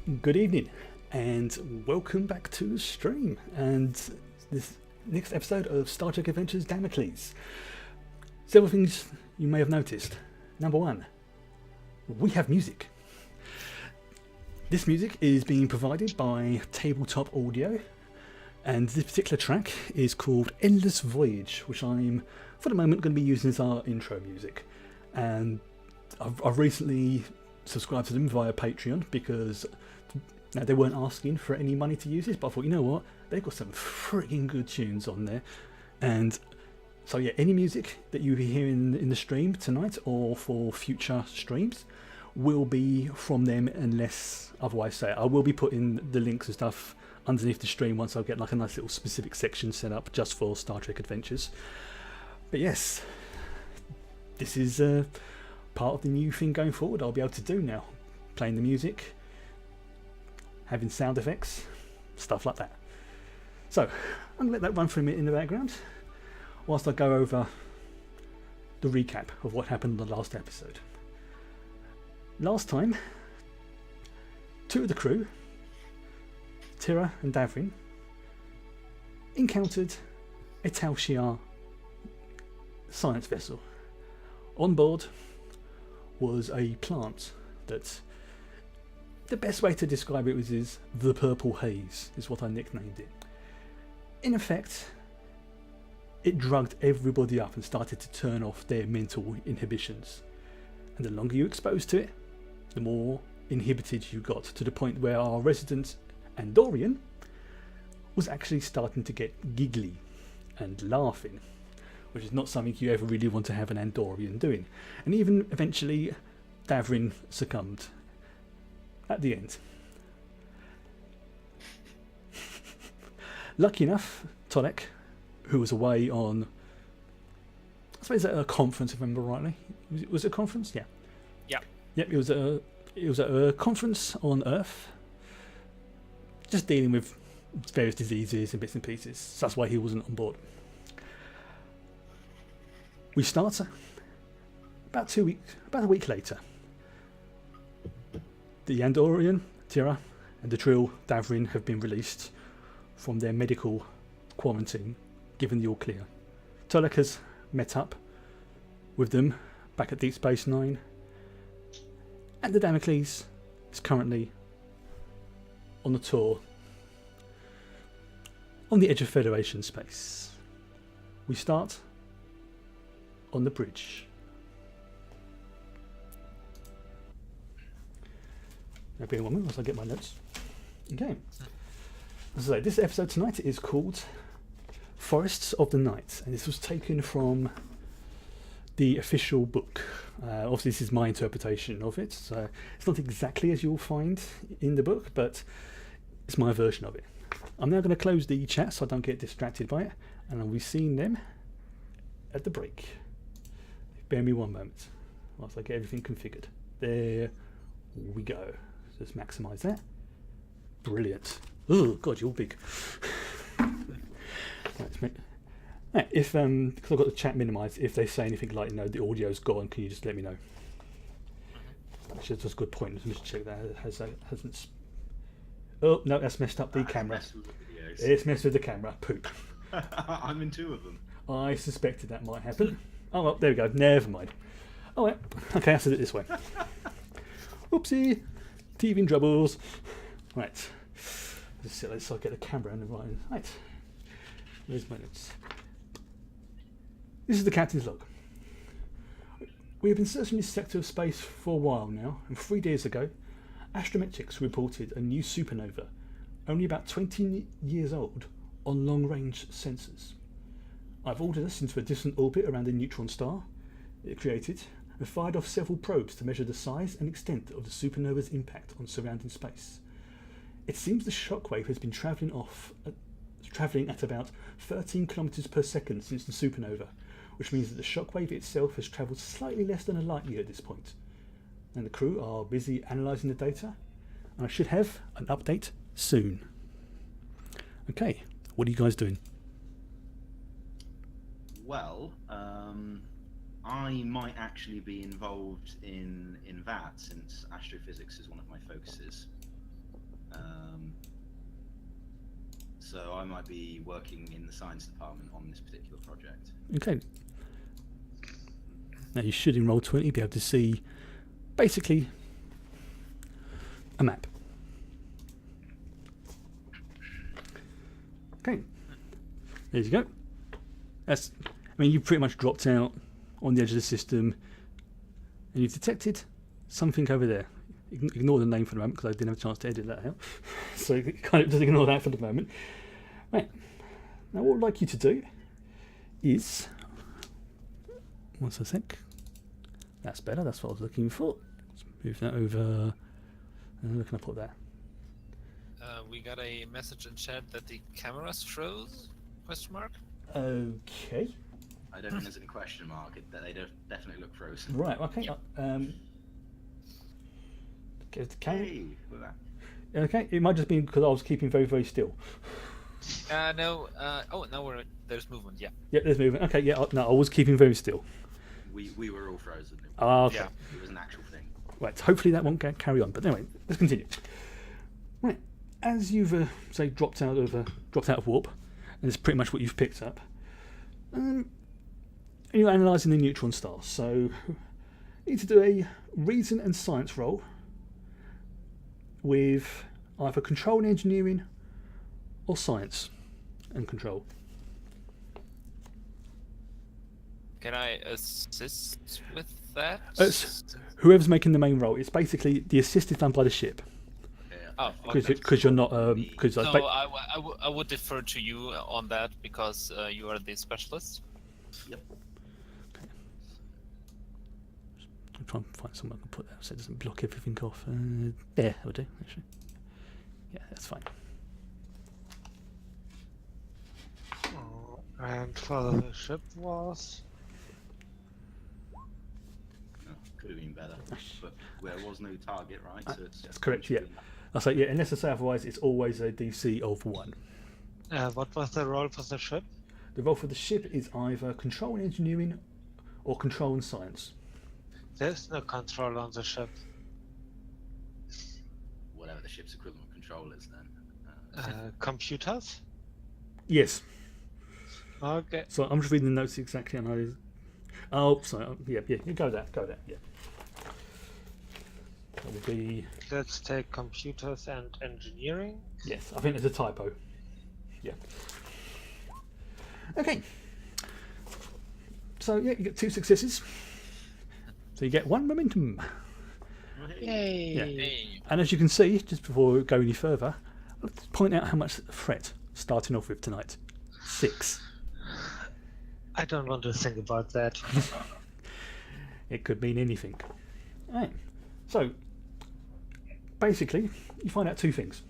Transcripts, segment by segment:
Good evening, and welcome back to the stream and this next episode of Star Trek Adventures Damocles. Several things you may have noticed. Number one, we have music. This music is being provided by Tabletop Audio, and this particular track is called Endless Voyage, which I'm, for the moment, going to be using as our intro music. And I've recently subscribed to them via Patreon because now they weren't asking for any money to use this, but I thought, you know what, they've got some freaking good tunes on there. And so yeah, any music that you hear in the stream tonight or for future streams will be from them, unless otherwise say. I will be putting the links and stuff underneath the stream once I get like a nice little specific section set up just for Star Trek Adventures. But yes, this is part of the new thing going forward. I'll be able to do now, playing the music, having sound effects, stuff like that. So I'm going to let that run for a minute in the background whilst I go over the recap of what happened in the last episode. Last time, two of the crew, Tira and Davrin, encountered a Tal Shiar science vessel. On board was a plant that, the best way to describe it is the purple haze, is what I nicknamed it. In effect, it drugged everybody up and started to turn off their mental inhibitions. And the longer you exposed to it, the more inhibited you got, to the point where our resident Andorian was actually starting to get giggly and laughing, which is not something you ever really want to have an Andorian doing. And even eventually Davrin succumbed at the end. Lucky enough, Tolek, who was away on, I suppose, at a conference, if I remember rightly. Was it a conference? Yeah. Yep, it was at a conference on Earth, just dealing with various diseases and bits and pieces. So that's why he wasn't on board. We start about a week later. The Andorian, Tira, and the Trill, Davrin, have been released from their medical quarantine, given the all clear. Tolek has met up with them back at Deep Space Nine, and the Damocles is currently on the tour on the edge of Federation space. We start on the bridge. Now, be a moment whilst I get my notes. Okay. So this episode tonight is called Forests of the Night, and this was taken from the official book. Obviously, this is my interpretation of it, so it's not exactly as you'll find in the book, but it's my version of it. I'm now going to close the chat so I don't get distracted by it, and I'll be seeing them at the break. Bear me one moment whilst I get everything configured. There we go. Let's maximise that. Brilliant. Oh God, you're big. Right, if because I've got the chat minimised, if they say anything like, the audio's gone, can you just let me know? Actually, that's a good point. Let's just check that. Hasn't. Oh no, that's messed up the camera. It's messed with the camera. Poop. I'm in two of them. I suspected that might happen. Oh well, there we go. Never mind. Oh well. Okay, I'll set it this way. Oopsie. Teething troubles. Right. Let's get the camera in the right. Where's my notes? This is the captain's log. We have been searching this sector of space for a while now, and 3 days ago, Astrometrics reported a new supernova, only about 20 years old, on long-range sensors. I've ordered us into a distant orbit around a neutron star it created, and fired off several probes to measure the size and extent of the supernova's impact on surrounding space. It seems the shockwave has been travelling at about 13 kilometers per second since the supernova, which means that the shockwave itself has travelled slightly less than a light year at this point. And the crew are busy analysing the data, and I should have an update soon. Okay, what are you guys doing? Well, I might actually be involved in that, since astrophysics is one of my focuses. So I might be working in the science department on this particular project. Okay. Now you should in Roll20 be able to see basically a map. Okay. There you go. That's. I mean, you pretty much dropped out on the edge of the system, and you've detected something over there. Ignore the name for the moment because I didn't have a chance to edit that out. So kind of just ignore that for the moment. Right. Now what I'd like you to do is, one sec. That's better. That's what I was looking for. Let's move that over. Where can I put that? We got a message in chat that the cameras froze? Question mark. Okay. I don't think there's any question mark. They definitely look frozen. Right. Okay. Hey, look at that. Okay. It might just be because I was keeping very, very still. No. Oh, now there's movement. Yeah. Yeah, there's movement. Okay. Yeah. No, I was keeping very still. We were all frozen. Okay. Yeah. It was an actual thing. Right. Hopefully that won't carry on. But anyway, let's continue. Right. As you've say dropped out of warp, and it's pretty much what you've picked up. And you're analysing the neutron star. So you need to do a reason and science roll with either control and engineering or science and control. Can I assist with that? Whoever's making the main roll. It's basically the assist is done by the ship. Oh, okay. Because you're not. Because No, I would defer to you on that because you are the specialist. Yep. Okay. I'll try and find somewhere I can put that so it doesn't block everything off. There, will do. Actually, yeah, that's fine. And for the ship was... Could have been better, but there was no target, right? So That's correct. Yeah, I say yeah. Unless I say otherwise, it's always a DC of 1. what was the role for the ship? The role for the ship is either control and engineering or control and science. There's no control on the ship. Whatever the ship's equivalent control is, then. Computers? Yes. Okay. So I'm just reading the notes exactly, and sorry. Yeah. You go there. Yeah. That would be. Let's take computers and engineering. Yes, I think there's a typo. Yeah. Okay. So yeah, you get 2 successes. So you get 1 momentum. Yay! Yeah. Hey. And as you can see, just before we go any further, let's point out how much threat starting off with tonight. 6. I don't want to think about that. It could mean anything. Right. So basically, you find out 2 things.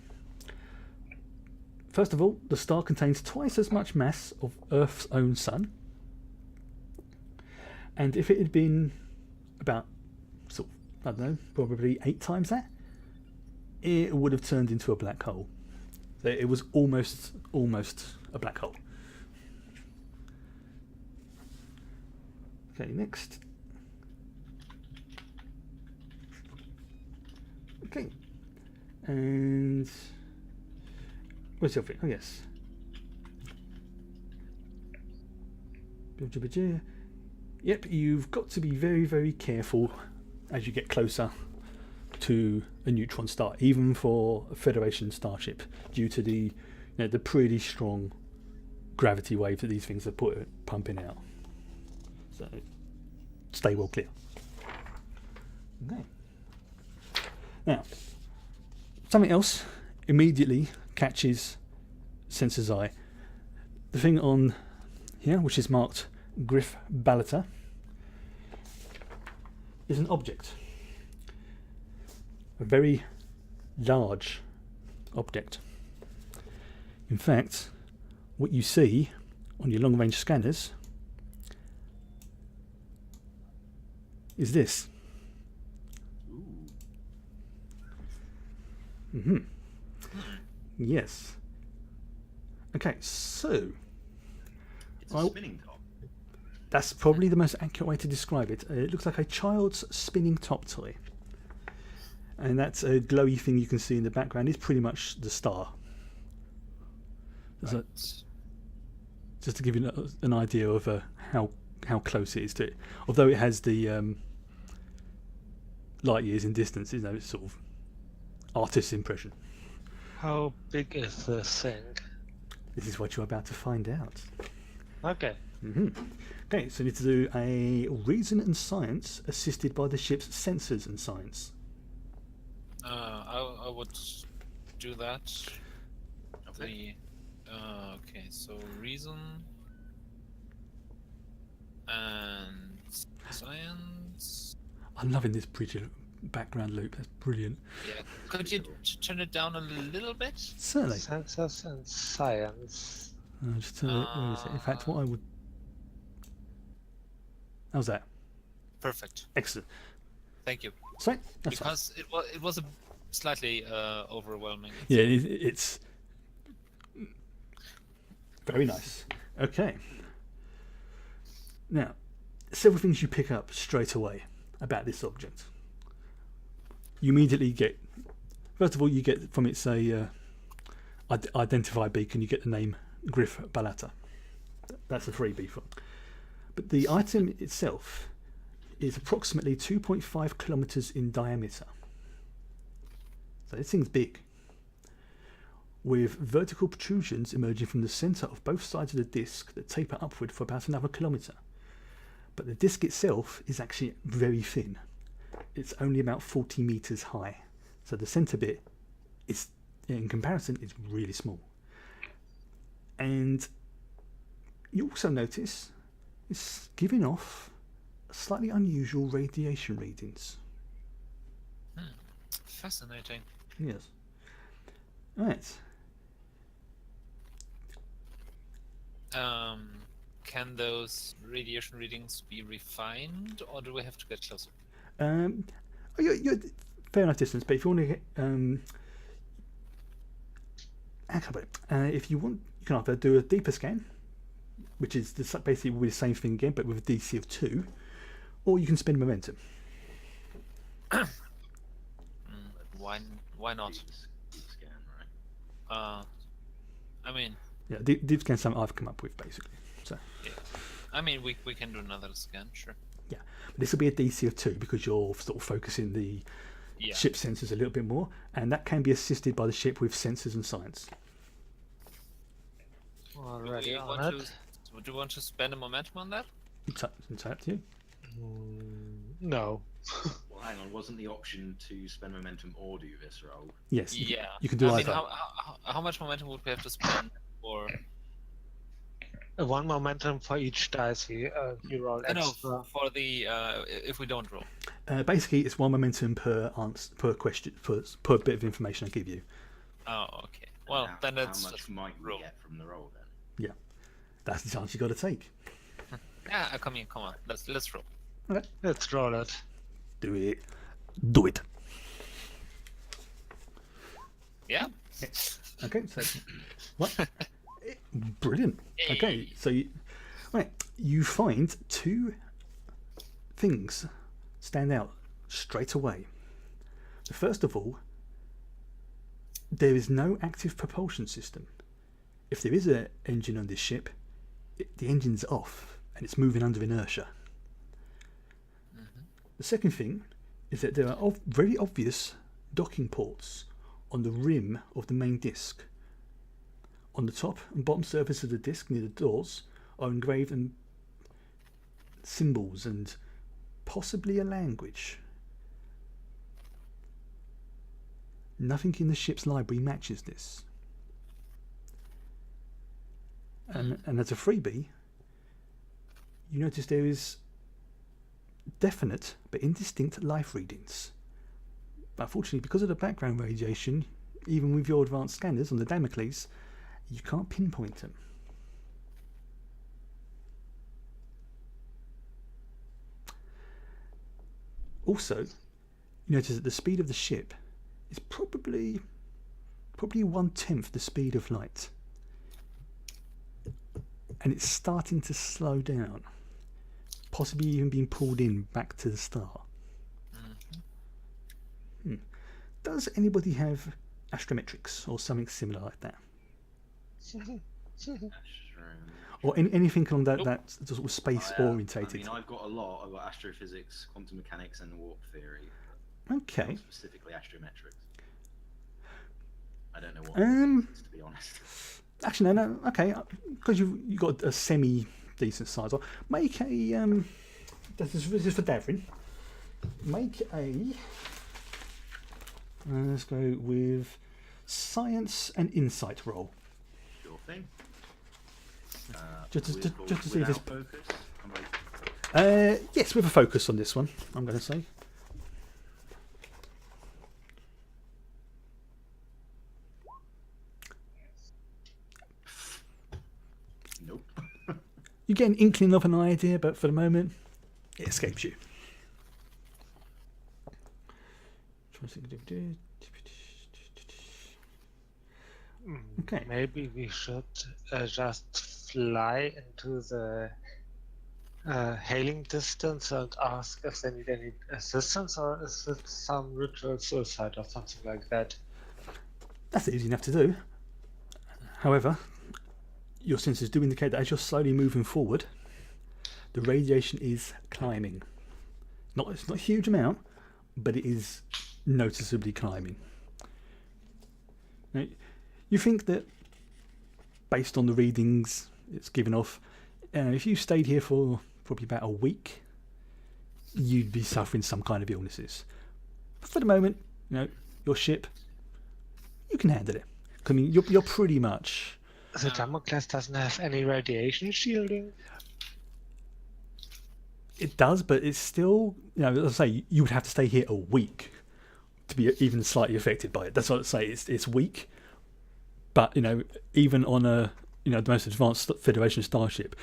First of all, the star contains twice as much mass of Earth's own sun. And if it had been about, sort of, I don't know, probably 8 times that, it would have turned into a black hole. So it was almost a black hole. Okay, next. Okay. And where's your thing? Oh yes. Yep, you've got to be very, very careful as you get closer to a neutron star, even for a Federation starship, due to the the pretty strong gravity wave that these things are pumping out. So stay well clear. Okay. Now, something else immediately catches Sensor's eye. The thing on here, which is marked Griff Ballata, is an object. A very large object. In fact, what you see on your long-range scanners is this. Ooh. Yes. Okay, so It's a spinning top. that's probably the most accurate way to describe it. It looks like a child's spinning top toy. and that's a glowy thing you can see in the background is pretty much the star. So, just to give you an idea of how close it is to it. Although it has the light years in distance, it's sort of artist's impression. How big is this thing? This is what you're about to find out. Okay. Okay, so you need to do a reason and science assisted by the ship's sensors and science. I would do that. Okay. Okay, so reason and science. I'm loving this bridge background loop. That's brilliant. Yeah. Could you turn it down a little bit? Certainly. Sensors and science. Just where is it? In fact, what I would. How's that? Perfect. Excellent. Thank you. Sweet. That's fine. Because it was a slightly overwhelming. Yeah, it's very nice. Okay. Now, several things you pick up straight away about this object. You immediately get, first of all, you get from its identify beacon, you get the name Griff Balata. That's a freebie for. But the item itself is approximately 2.5 kilometers in diameter. So this thing's big, with vertical protrusions emerging from the centre of both sides of the disc that taper upward for about another kilometre. But the disc itself is actually very thin. It's only about 40 metres high. So the centre bit is, in comparison, is really small. And you also notice it's giving off slightly unusual radiation readings. Fascinating. Yes. Right. Can those radiation readings be refined, or do we have to get closer? You're fair enough distance, but if you want to get, how can I put it? If you want, you can either do a deeper scan, which is basically will be the same thing again, but with a DC of 2, or you can spend momentum. Why not? Deep scan, right? I mean, Yeah, deep scan is something I've come up with basically. So yeah. I mean, we can do another scan, sure. yeah, but this will be a DC of 2 because you're sort of focusing the ship sensors a little bit more, and that can be assisted by the ship with sensors and science. Already on it. Do you want to spend a momentum on that? It's up to you. No. Well, hang on. Wasn't the option to spend momentum or do visceral? Yes. Yeah. You can do I either. mean, how much momentum would we have to spend for? One momentum for each dice you roll No, extra. for the if we don't roll. Basically, it's 1 momentum per answer, per question, per bit of information I give you. Oh, okay. Well, then that's how much just might we roll. get from the roll then? Yeah, that's the chance you got to take. Yeah, come on. Let's roll. Okay, Let's roll it. do it. Do it. Yeah. Okay, so what? Brilliant. Okay, so you find 2 things stand out straight away. First of all, there is no active propulsion system. If there is an engine on this ship, the engine's off and it's moving under inertia. The second thing is that there are very obvious docking ports on the rim of the main disc. On the top and bottom surface of the disc near the doors are engraved symbols and possibly a language. Nothing in the ship's library matches this. And as a freebie, you notice there is definite but indistinct life readings. Unfortunately, because of the background radiation, even with your advanced scanners on the Damocles, you can't pinpoint them. Also, you notice that the speed of the ship is probably 1/10 the speed of light. And it's starting to slow down, possibly even being pulled in back to the star. does anybody have astrometrics or something similar like that? Or anything along that, Nope. that's sort of space I orientated? mean, I've got a lot. I've got astrophysics, quantum mechanics, and warp theory. Okay. Not specifically astrometrics. I don't know what Um, this is, to be honest. Actually, no. Okay, because you've got a semi decent size. I'll make a. This is for Davrin. Make a. Let's go with science and insight roll. Sure thing. Just to with see if this. without focus. I'm like, Yes, with a focus on this one. I'm going to say. nope. You get an inkling of an idea, but for the moment, it escapes you. Okay. Maybe we should just fly into the hailing distance and ask if they need any assistance, or is it some ritual suicide or something like that? That's easy enough to do. However, your sensors do indicate that as you're slowly moving forward, the radiation is climbing. It's not a huge amount, but it is noticeably climbing. Now, you think that based on the readings it's given off, if you stayed here for probably about a week, you'd be suffering some kind of illnesses. But for the moment, your ship, you can handle it. I mean, you're pretty much. The Damocles doesn't have any radiation shielding. It does, but it's still, as I say, you would have to stay here a week to be even slightly affected by it. That's what I say. It's weak, but even on the most advanced Federation starship,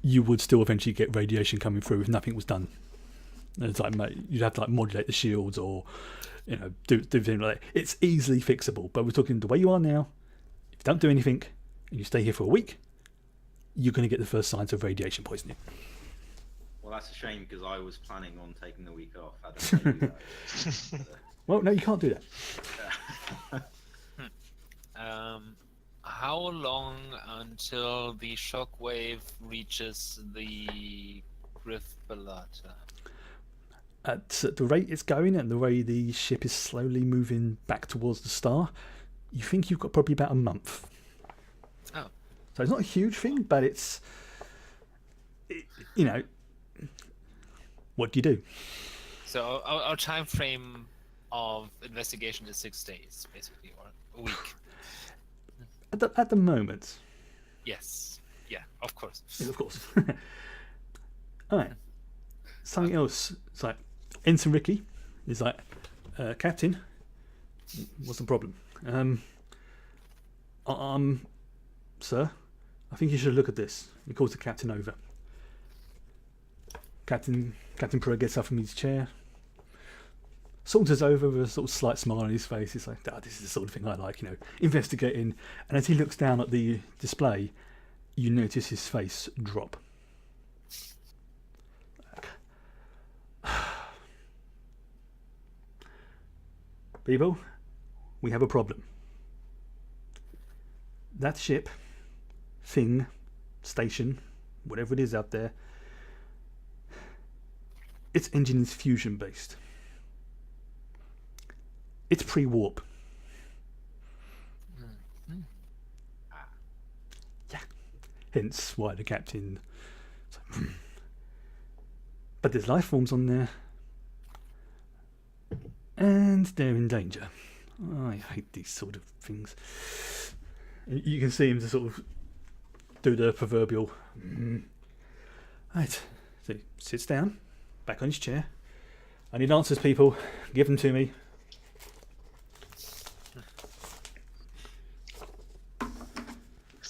you would still eventually get radiation coming through if nothing was done. It's like you'd have to modulate the shields or do things like that. It's easily fixable, but we're talking the way you are now. If you don't do anything and you stay here for a week, you're going to get the first signs of radiation poisoning. Well, that's a shame because I was planning on taking the week off. I don't know you guys. Well, no, you can't do that. How long until the shockwave reaches the Griffballata? At the rate it's going and the way the ship is slowly moving back towards the star, you think you've got probably about a month. Oh. So it's not a huge thing, but what do you do? So our time frame of investigation is 6 days, basically, or a week. At the moment. Yes. Yeah, of course. Yeah, of course. All right. Something else. It's like Ensign Ricky is like, Captain, what's the problem? Sir, I think you should look at this. He calls the captain over. Captain Perot gets up from his chair, saunters over with a sort of slight smile on his face. He's like, this is the sort of thing I like, investigating. And as he looks down at the display, you notice his face drop. People, we have a problem. That ship, thing, station, whatever it is out there, its engine is fusion based. It's pre-warp. Yeah. Hence why the captain. But there's life forms on there. And they're in danger. I hate these sort of things. You can see him to sort of do the proverbial. Right. So he sits down, back on his chair. I need answers, people. Give them to me.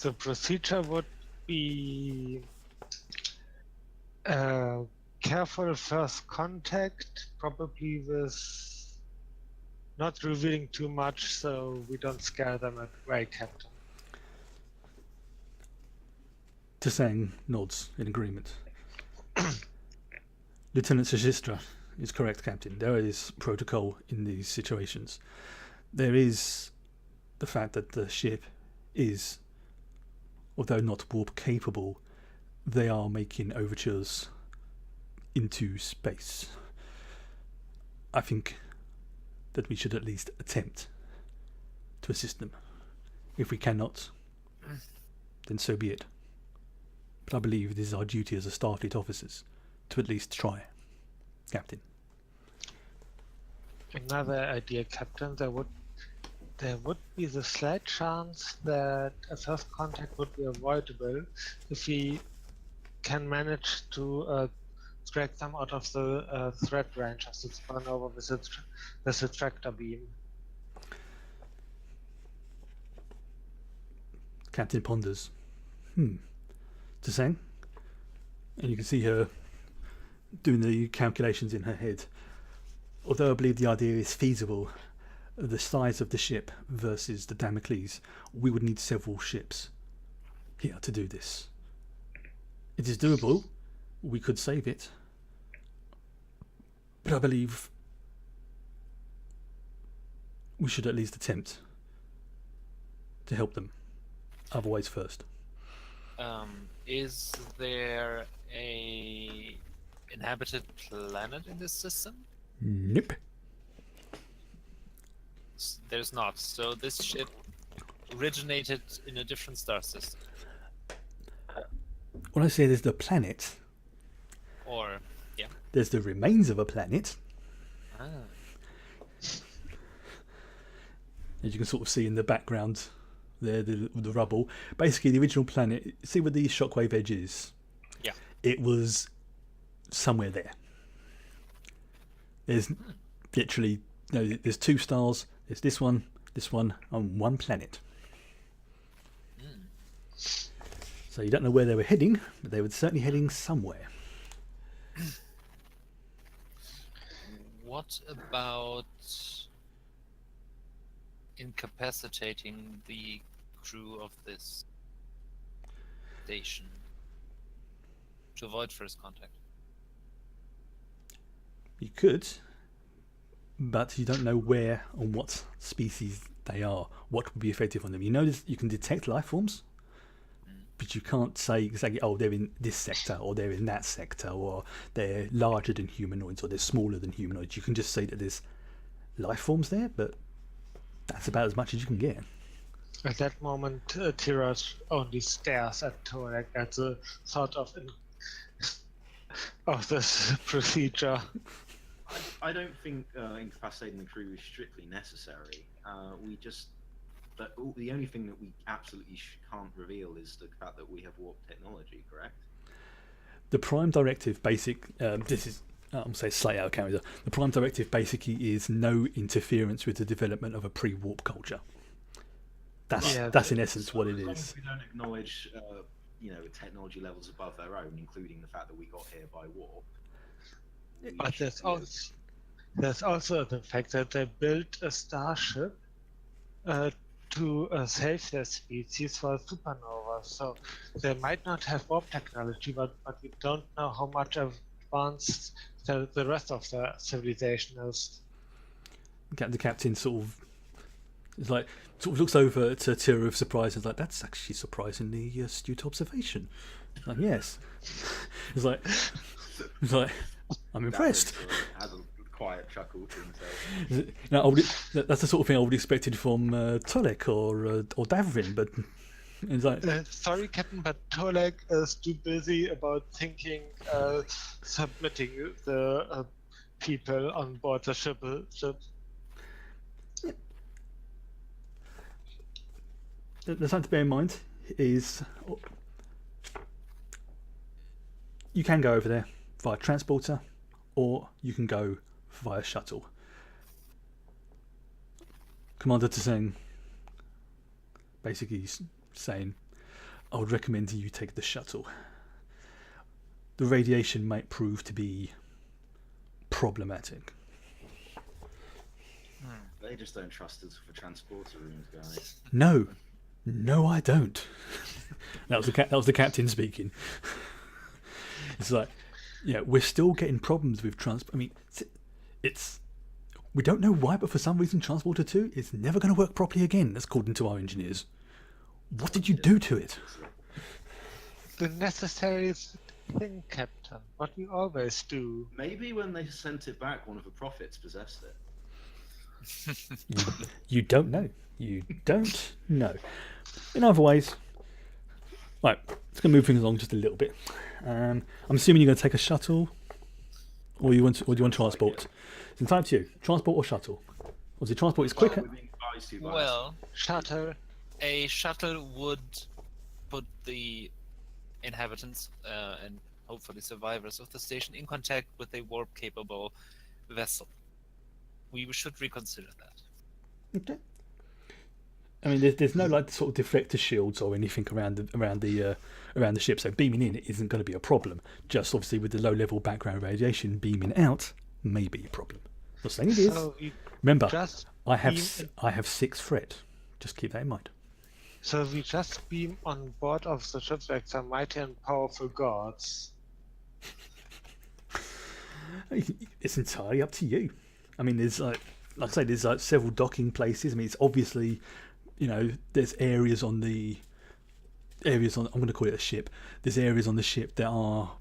The procedure would be careful first contact, probably with not revealing too much so we don't scare them away, Captain. Tasang nods in agreement. Lieutenant Sajistra, is correct, Captain. There is protocol in these situations. There is the fact that the ship is, although not warp capable, they are making overtures into space. I think that we should at least attempt to assist them. If we cannot, then so be it. But I believe it is our duty as a Starfleet officers to at least try, Captain. Another idea, Captain. There would be the slight chance that a first contact would be avoidable if we can manage to drag them out of the threat range of the supernova with the tractor beam. Captain ponders. Tseng? And you can see her doing the calculations in her head. Although I believe the idea is feasible, the size of the ship versus the Damocles, we would need several ships here to do this. It is doable. We could save it. But I believe we should at least attempt to help them. Otherwise first. Is there a inhabited planet in this system? Nope. There's not. So this ship originated in a different star system. When I say there's the planet, Or, yeah. there's the remains of a planet. Ah. As you can sort of see in the background there, the rubble. Basically, the original planet, see where the shockwave edge is? Yeah. It was somewhere there. There's literally, there's 2 stars, there's this one, and 1 planet. So you don't know where they were heading, but they were certainly heading somewhere. What about incapacitating the crew of this station to avoid first contact? You could, but you don't know where or what species they are, what would be effective on them. You know you can detect life forms, but you can't say exactly, oh, they're in this sector, or they're in that sector, or they're larger than humanoids, or they're smaller than humanoids. You can just say that there's life forms there, but that's about as much as you can get. At that moment, Tiras only stares at Torek at the thought of this procedure. I don't think incapacitating the crew is strictly necessary. The only thing that we absolutely can't reveal is the fact that we have warp technology, correct? The Prime Directive this is, I'm saying slightly out of character. The Prime Directive basically is no interference with the development of a pre-warp culture. That's in essence what it As long is. as we don't acknowledge, technology levels above their own, including the fact that we got here by warp. But there's also the fact that they built a starship to save their species for a supernova. So they might not have warp technology, but we don't know how much advanced the rest of the civilization is. The captain sort of looks over to Tira with surprise and is like, that's actually surprisingly astute observation. Like, yes. It's like I'm impressed. Has a quiet chuckle to himself. That's the sort of thing I would have expected from Tolek or Davrin, but it's like, sorry, Captain, but Tolek is too busy about thinking, submitting the people on board the ship. The something to bear in mind is you can go over there via transporter, or you can go via shuttle. Commander Tseng basically saying, I would recommend you take the shuttle. The radiation might prove to be problematic. They just don't trust us for transporter rooms, guys. No, I don't. That was the captain speaking. It's like, Yeah, we're still getting problems with transport. I mean, it's we don't know why, but for some reason, Transporter 2 is never going to work properly again, according to our engineers. What did you do to it? The necessary thing, Captain. What we always do. Maybe when they sent it back, one of the prophets possessed it. You don't know. You don't know. In other ways, right, let's go move things along just a little bit. I'm assuming you're going to take a shuttle, or do you want transport? It's entirely to you. Transport or shuttle? Obviously, transport is quicker. We're being advised to by Well, Shuttle. a shuttle would put the inhabitants and hopefully survivors of the station in contact with a warp-capable vessel. We should reconsider that. Okay. I mean, there's no like sort of deflector shields or anything around the ship, so beaming in isn't going to be a problem. Just obviously with the low-level background radiation, beaming out may be a problem. Not saying it is. So we Remember, just I have beam- I have 6 threat. Just keep that in mind. So we just beam on board of the ship like some mighty and powerful gods. It's entirely up to you. I mean, there's like I say, there's like several docking places. I mean, it's obviously, there's areas on I'm going to call it a ship. There's areas on the ship that are,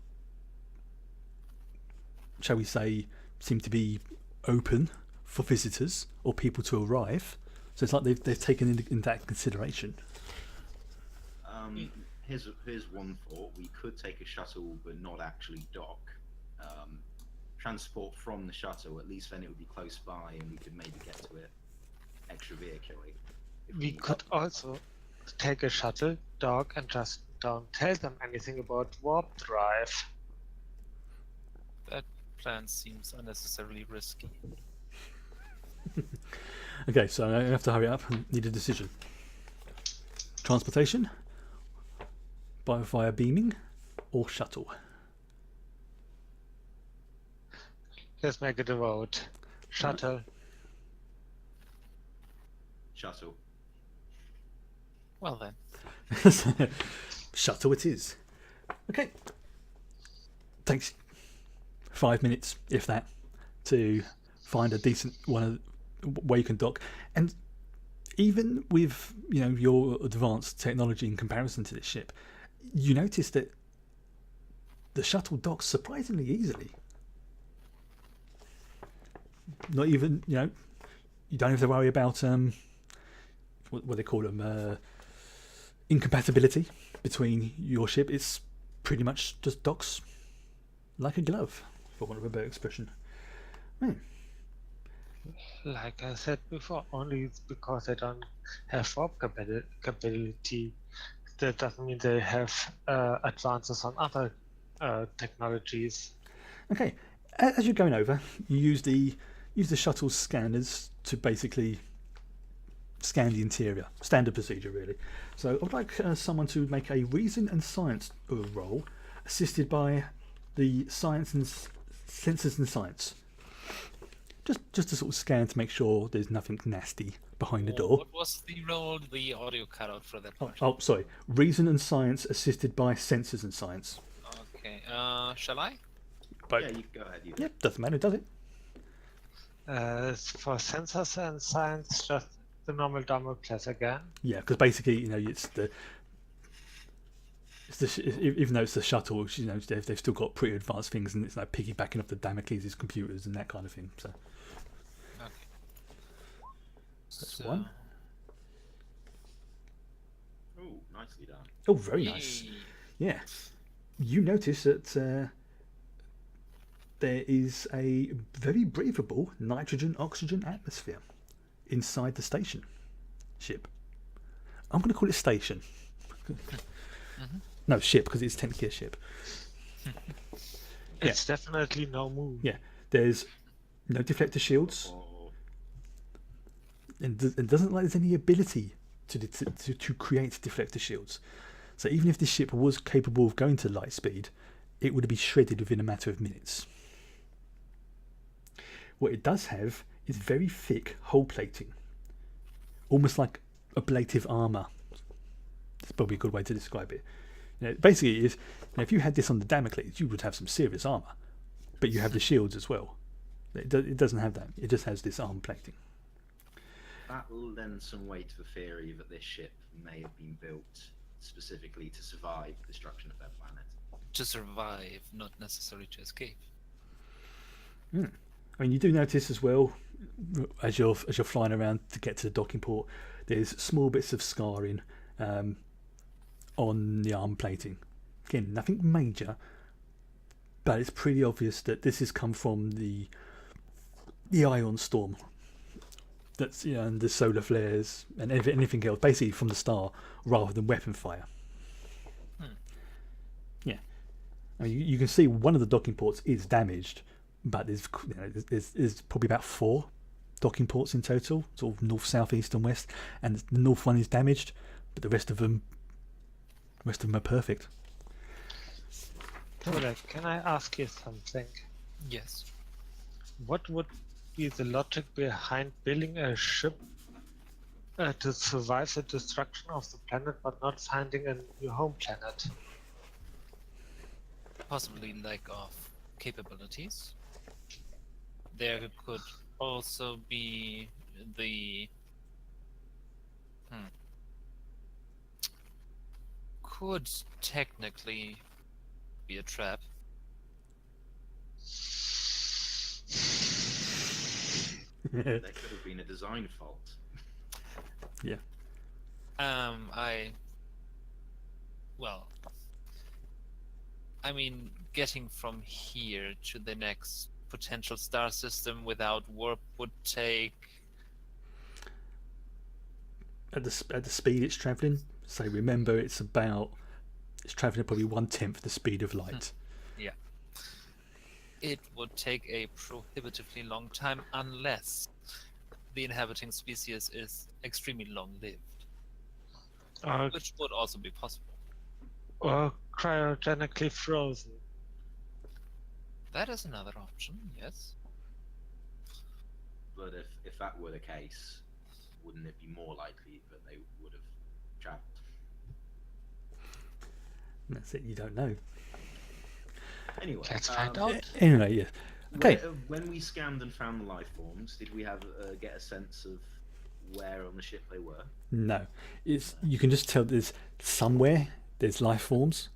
shall we say, seem to be open for visitors or people to arrive. So it's like they've taken into that consideration. Here's one thought. We could take a shuttle but not actually dock. Transport from the shuttle, at least then it would be close by and we could maybe get to it extra vehicularly. We could also take a shuttle, dock, and just don't tell them anything about warp drive. That plan seems unnecessarily risky. Okay, so I have to hurry up and need a decision. Transportation, via beaming, or shuttle? Let's make it a vote. Shuttle. Shuttle. Well then. Shuttle it is. Okay. Takes 5 minutes, if that, to find a decent one where you can dock. And even with your advanced technology in comparison to this ship, you notice that the shuttle docks surprisingly easily. Not even, you don't have to worry about what they call them, incompatibility between your ship. It's pretty much just docks like a glove, for want of a better expression. Like I said before, only because they don't have warp capability. That doesn't mean they have advances on other technologies. Okay, as you're going over, you use the shuttle's scanners to basically scan the interior. Standard procedure, really. So I would like someone to make a reason and science roll, assisted by the science and sensors and science. Just to sort of scan to make sure there's nothing nasty behind the door. What was the roll? The audio cut out for that part. Oh, sorry. Reason and science assisted by sensors and science. Okay. Shall I? But Yeah, you go ahead. You. yeah, doesn't matter, does it? For sensors and science, just the normal Damocles again. Yeah, because basically, even though it's the shuttle, they've still got pretty advanced things, and it's like piggybacking off the Damocles' computers and that kind of thing. So Okay. that's one. Oh, nicely done. Oh, very nice. Yeah, you notice that there is a very breathable nitrogen-oxygen atmosphere inside the station ship. I'm going to call it station. No, ship, because it's technically a ship. It's definitely no move. Yeah, there's no deflector shields, Oh, and it doesn't look like there's any ability to create deflector shields. So even if this ship was capable of going to light speed, it would be shredded within a matter of minutes. What it does have is very thick hull plating, almost like ablative armour. That's probably a good way to describe it. Basically, it is, if you had this on the Damocles, you would have some serious armor, but you have the shields as well. It doesn't have that. It just has this armor plating. That lends some weight to the theory that this ship may have been built specifically to survive the destruction of their planet. To survive, not necessarily to escape. I mean, you do notice as well, as you're flying around to get to the docking port, there's small bits of scarring on the arm plating. Again, nothing major, but it's pretty obvious that this has come from the ion storm. That's and the solar flares and anything else, basically from the star rather than weapon fire. Yeah, I mean, you can see one of the docking ports is damaged, but there's probably about 4 docking ports in total, sort of north, south, east, and west, and the north one is damaged, but the rest of them are perfect. Camilla, can I ask you something? Yes. What would be the logic behind building a ship to survive the destruction of the planet, but not finding a new home planet? Possibly lack of capabilities. There could also be the could technically be a trap. There could have been a design fault. Yeah. I mean, getting from here to the next potential star system without warp would take. At the speed it's travelling, so remember it's travelling at probably 1/10 the speed of light. Yeah. It would take a prohibitively long time unless the inhabiting species is extremely long-lived, which would also be possible. Or cryogenically frozen. That is another option, yes. But if that were the case, wouldn't it be more likely that they would have travelled? And that's it, you don't know. Anyway, Let's find out. Anyway, yeah. Okay. When we scanned and found the life forms, did we have get a sense of where on the ship they were? No, you can just tell there's somewhere there's life forms,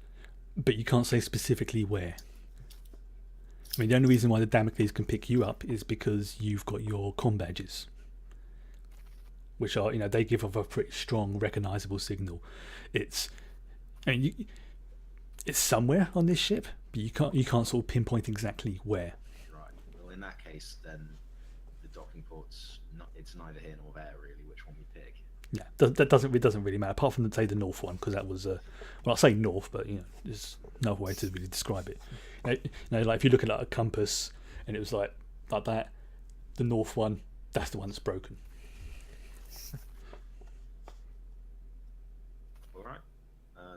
but you can't say specifically where. I mean, the only reason why the Damocles can pick you up is because you've got your comm badges, which are, they give off a pretty strong, recognisable signal. It's somewhere on this ship, but you can't sort of pinpoint exactly where. Right. Well, in that case, then the docking port's it's neither here nor there really. Which one we pick? Yeah, it doesn't really matter, apart from the north one, because that was well, I say north, but there's no other way to really describe it. Like if you look at like a compass and it was like that, the north one, that's the one that's broken. All right.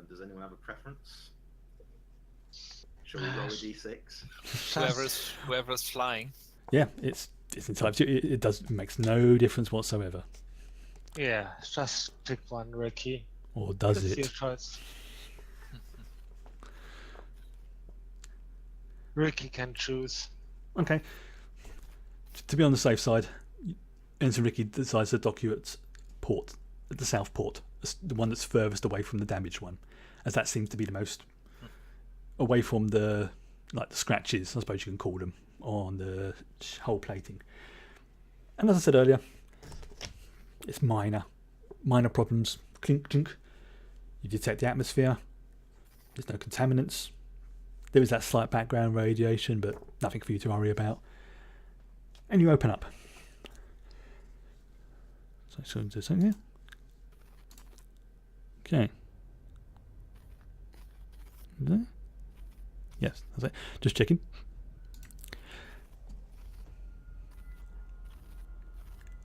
Does anyone have a preference? Shall we roll a d6? Whoever's flying. Yeah, it's entirely. It makes no difference whatsoever. Yeah, just pick one, Ricky. Or does It's your it? choice. Ricky can choose. Okay. To be on the safe side, Ensign Ricky decides to dock you at the south port, the one that's furthest away from the damaged one, as that seems to be the most away from the scratches, I suppose you can call them, on the hull plating. And as I said earlier, it's minor problems. Clink, clink. You detect the atmosphere. There's no contaminants. There is that slight background radiation, but nothing for you to worry about. And you open up. So do something here. Okay. There? Yes, that's it. Just checking.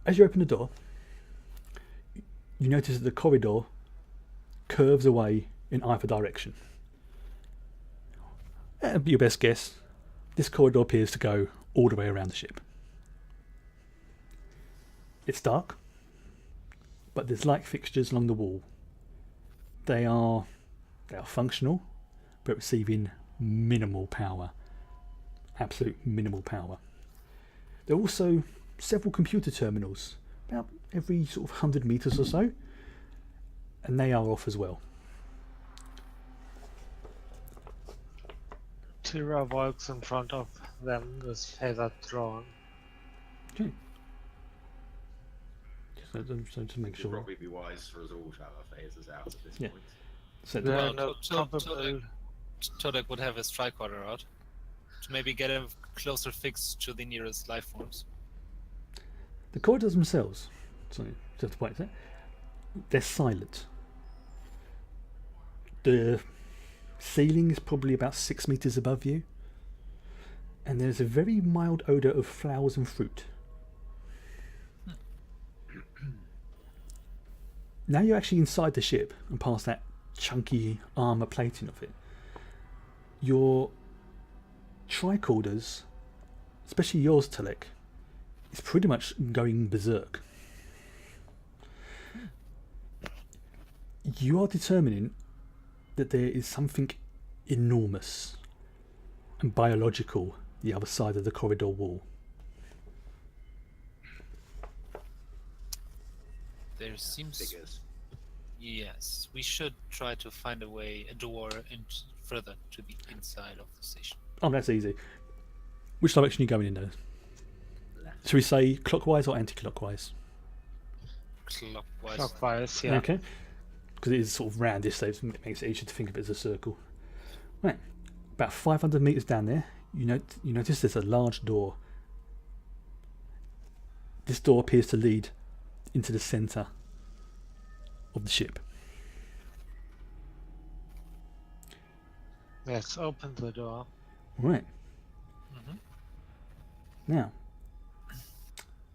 As you open the door, you notice that the corridor curves away in either direction. Your best guess, this corridor appears to go all the way around the ship. It's dark, but there's light fixtures along the wall. They are They are functional, but receiving minimal power. Absolute minimal power. There are also several computer terminals, about every sort of 100 meters or so, and they are off as well. Tira walks in front of them with phaser drawn. Okay. So to make It would sure. probably be wise for us all to have our phasers out at this Yeah. point. So There Well, are no comparable. Todek would have his tricorder out to maybe get a closer fix to the nearest life forms. the corridors themselves, sorry, just to point out, they're silent. The ceiling is probably about 6 meters above you, and there's a very mild odor of flowers and fruit. Now you're actually inside the ship and past that chunky armor plating of it. Your tricorders, especially yours, Telek, is pretty much going berserk. You are determining that there is something enormous and biological the other side of the corridor wall. There seems. Figures. Yes, we should try to find a door further to the inside of the station. Oh, that's easy. Which direction are you going in though? Left. Should we say clockwise or anti-clockwise? Clockwise. Clockwise, yeah. Okay. Because it is sort of roundish, so it makes it easier to think of it as a circle. Right. About 500 meters down there, you notice there's a large door. This door appears to lead into the center of the ship. Let's open the door. Right. Mhm. Now,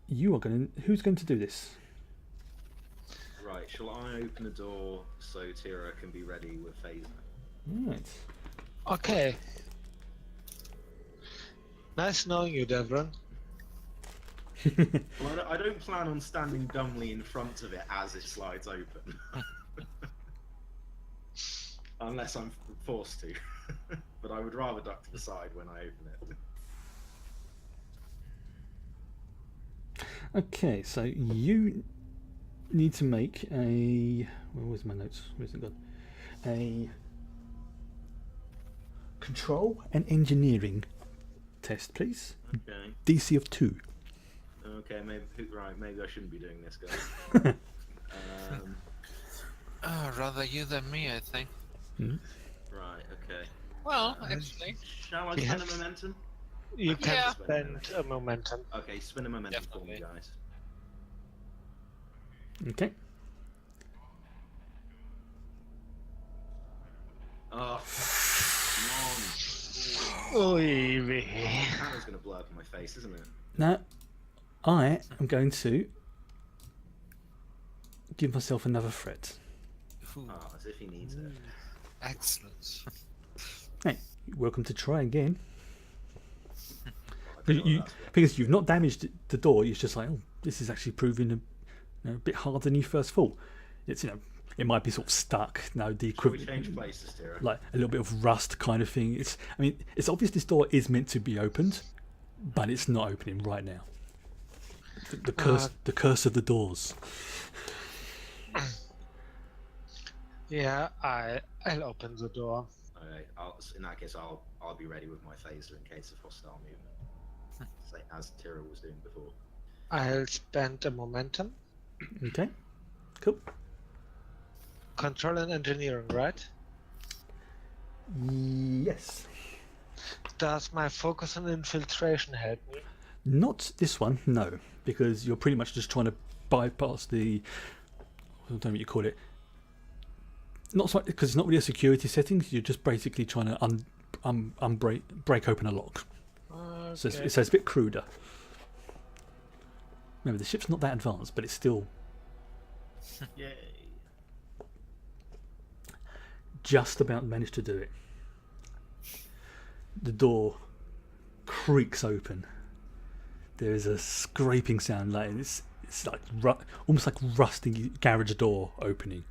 who's going to do this? Right, shall I open the door so Tira can be ready with phaser? Right. Okay. Nice knowing you, Devon. Well, I don't plan on standing dumbly in front of it as it slides open. Unless I'm forced to. But I would rather duck to the side when I open it. Okay, so you need to make a. Where's my notes? Where's it gone? A control and engineering test, please. Okay. DC of 2. Okay, maybe I shouldn't be doing this, guys. Rather you than me, I think. Right, okay. Well, actually. Shall I Yeah. spend a momentum? You can Yeah. spend a momentum. Okay, spin a momentum for me, Definitely. guys. Okay. Oh, come Oy on. vey. Camera's gonna blow up in my face, isn't it? Now, I am going to give myself another threat. Ooh, Oh, as if he needs it. excellent. Hey, you're welcome to try again. I don't know what that's for. Because you've not damaged the door, it's just like, oh, this is actually proving a bit harder than you first thought. It's it might be sort of stuck. The Shall we equivalent, change places, Tira? like a little bit of rust kind of thing. It's obvious this door is meant to be opened, but it's not opening right now. The curse of the doors. Yeah, I'll open the door. Okay, in that case, I'll be ready with my phaser in case of hostile movement. Say, as Tira was doing before. I'll spend a momentum. Okay, cool. Control and engineering, right? Yes. Does my focus on infiltration help me? Not this one, no, because you're pretty much just trying to bypass the. I don't know what you call it. Not so, because it's not really a security setting. You're just basically trying to break open a lock. So Okay. it's a bit cruder. Remember, the ship's not that advanced, but it's still Yay. just about managed to do it. The door creaks open. There is a scraping sound, like it's like almost like rusting garage door opening,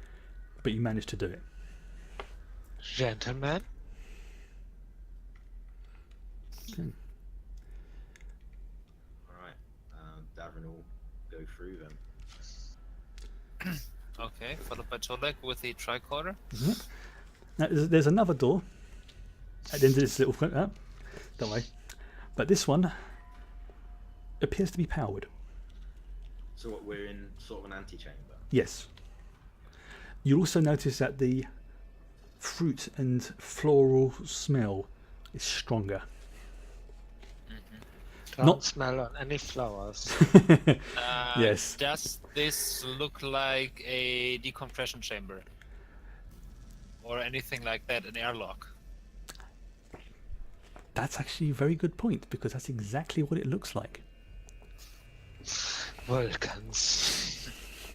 but you managed to do it. Gentlemen. Okay. Alright, Davin will go through them. Okay, followed by Tolek with the tricorder. Yep. Now, there's another door at the end of this little don't worry. But this one appears to be powered. So what, we're in sort of an antechamber? Yes. You'll also notice that the fruit and floral smell is stronger. Don't Not- smell on any flowers. Yes. Does this look like a decompression chamber? Or anything like that, an airlock? That's actually a very good point, because that's exactly what it looks like. Vulcans.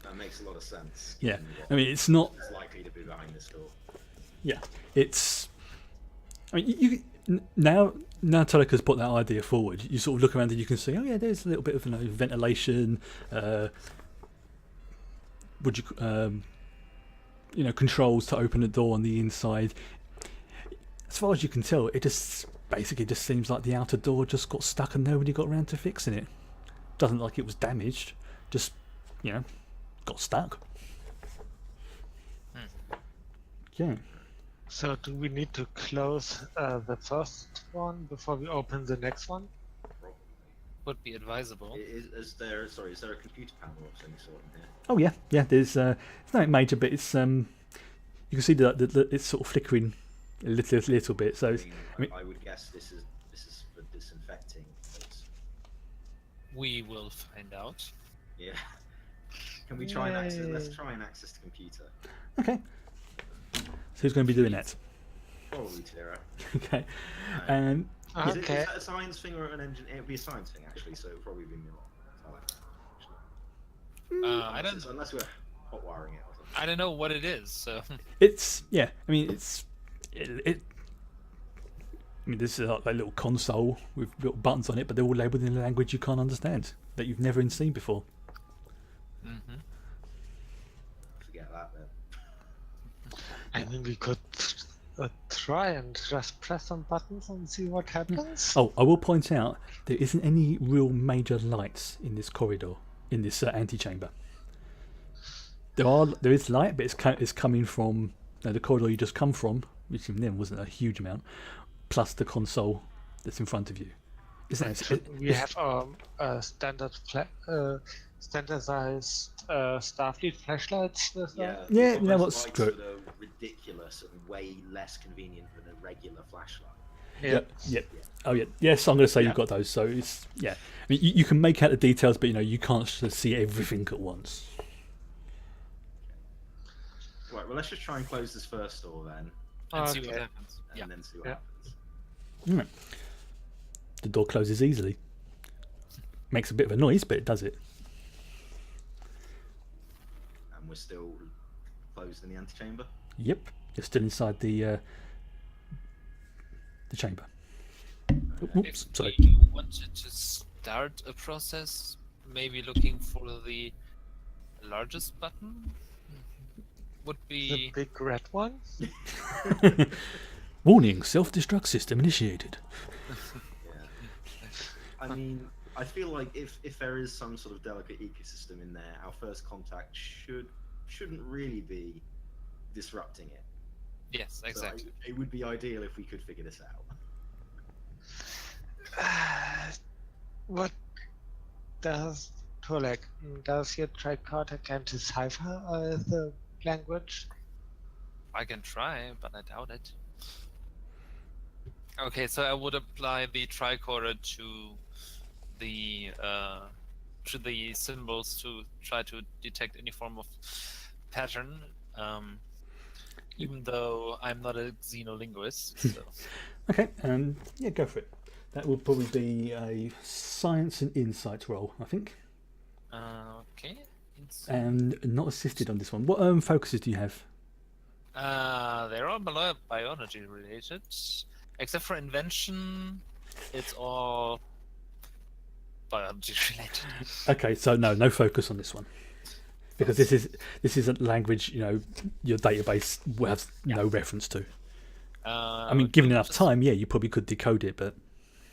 That makes a lot of sense. Yeah. given what I mean, it's not. is likely to be behind this door. Yeah. It's. I mean, now Tolek has put that idea forward. You sort of look around and you can see, oh yeah, there's a little bit of ventilation. Controls to open the door on the inside. As far as you can tell, it just basically just seems like the outer door just got stuck and nobody got around to fixing it. Doesn't look like it was damaged, just got stuck. Yeah. So do we need to close the first one before we open the next one? Probably. Would be advisable. Is there a computer panel of some sort in here? Oh yeah. There's it's not major, but it's you can see that it's sort of flickering a little bit. So it's, I would guess this is for disinfecting. But We will find out. yeah. Can we try and access? Let's try and access the computer. okay. So who's going to be doing that? Probably Tira. Okay. Is Okay. is that a science thing or an engine? It would be a science thing actually, so it would probably be me. I don't. Unless we're hot wiring it or something. I don't know what it is. So It's I mean it's it. I mean, this is like a little console with little buttons on it, but they're all labelled in a language you can't understand, that you've never seen before. Forget that then. I mean, we could try and just press some buttons and see what happens. Oh, I will point out there isn't any real major lights in this corridor, in this antechamber. There is light, but it's coming from the corridor you just come from, which even then wasn't a huge amount, plus the console that's in front of you. We have standardized Starfleet flashlights with that. Yeah, those what's lights true. that are ridiculous and way less convenient than a regular flashlight. Yep. Oh yeah. Yes, I'm going to say you've got those. So it's I mean, you can make out the details, but you can't just see everything at once. Right. Well, let's just try and close this first door then, and see what Okay. happens. and Yeah. then see what Yeah. happens. Right. The door closes easily. Makes a bit of a noise, but it does it. And we're still closed in the antechamber. Yep. You're still inside the chamber. Oops, If sorry. you wanted to start a process, maybe looking for the largest button would The be. big red one. Warning: self-destruct system initiated. Yeah. I mean, I feel like if there is some sort of delicate ecosystem in there, our first contact shouldn't really be disrupting it. Yes, exactly. So it would be ideal if we could figure this out. What does Tolek? Does your tricorder can decipher the language? I can try, but I doubt it. Okay, so I would apply the tricorder to the symbols to try to detect any form of pattern. Even though I'm not a xenolinguist, so. Okay, go for it. That will probably be a science and insight roll, I think, Okay. and not assisted on this one. What focuses do you have? They're all biology related, except for invention. It's all biology related. Okay, so no focus on this one, because this is a language your database will have no reference to. I mean, given enough time, yeah, you probably could decode it, but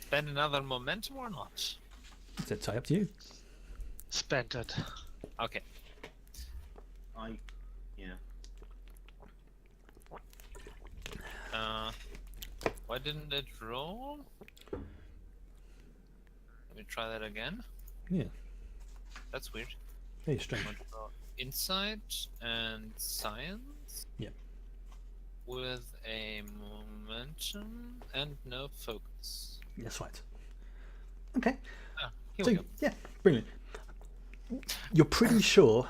Spend another momentum or not? it's entirely up to you. Spent it. Okay. Yeah. Why didn't it roll? Let me try that again. Yeah, That's weird. very strange. Want to go Insight and science. Yeah. With a momentum and no focus. That's right. Okay, Here so we go. yeah, brilliant. You're pretty sure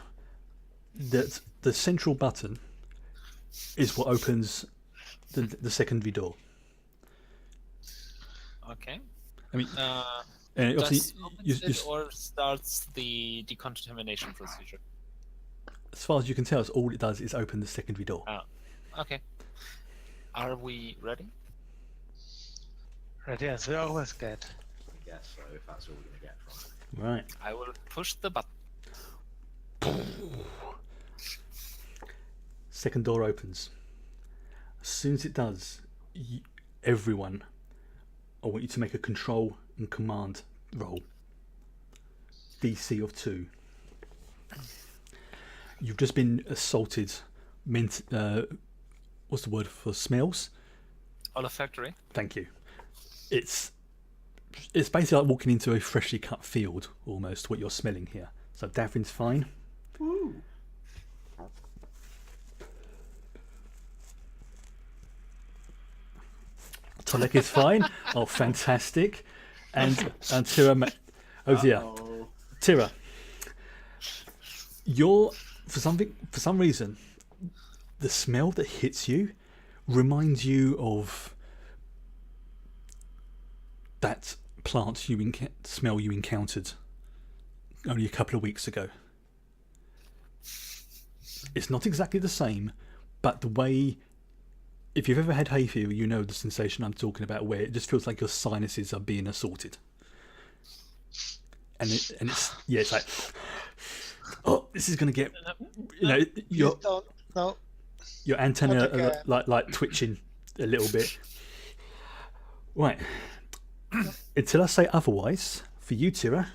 that the central button is what opens the secondary door. Okay. I mean, Does obviously, opens it or starts the decontamination procedure? as far as you can tell, all it does is open the secondary door. Okay. Are we ready? Ready as we always get. I guess so. If that's all we're gonna get from it. Right. I will push the button. Second door opens. As soon as it does, everyone, I want you to make a control and command roll. DC of 2. You've just been assaulted. What's the word for smells? Olfactory. Thank you. It's basically like walking into a freshly cut field, almost, what you're smelling here. So Davrin's fine. Woo! Tolek is fine. Oh, fantastic. And Tira, Uh-oh. Tira, you're for some reason, the smell that hits you reminds you of that plant smell you encountered only a couple of weeks ago. It's not exactly the same, but the way, if you've ever had hay fever, you know the sensation I'm talking about, where it just feels like your sinuses are being assaulted. And it's like, oh, this is going to get, your Don't, no. your antenna Not again. are like twitching a little bit. Right. Until I say otherwise, for you, Tira,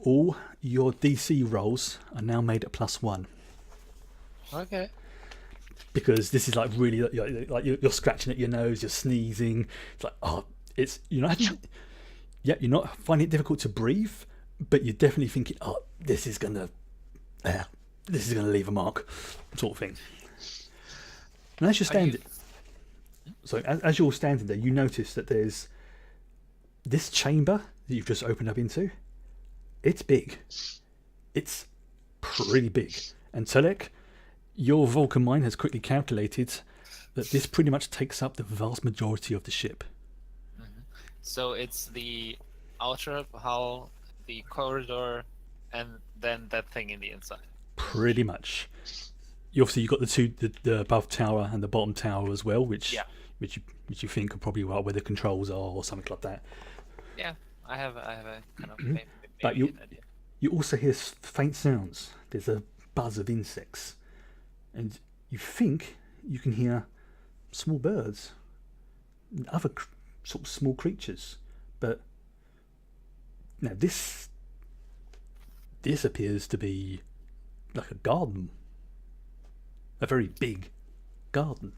all your DC rolls are now made at +1. Okay. Because this is like really like you're scratching at your nose, you're sneezing. It's like, oh, you're not finding it difficult to breathe, but you're definitely thinking, oh, this is gonna leave a mark, sort of thing. And as you're standing, as you're all standing there, you notice that there's this chamber that you've just opened up into. It's big. It's pretty big. And Telek, your Vulcan mind has quickly calculated that this pretty much takes up the vast majority of the ship. So it's the outer hull, the corridor, and then that thing in the inside. Pretty much. You've got the above tower and the bottom tower as well, which you think are probably right where the controls are or something like that. Yeah, I have a kind of But maybe an idea. you also hear faint sounds. There's a buzz of insects, and you think you can hear small birds, and other sort of small creatures. But now this appears to be like a garden, a very big garden.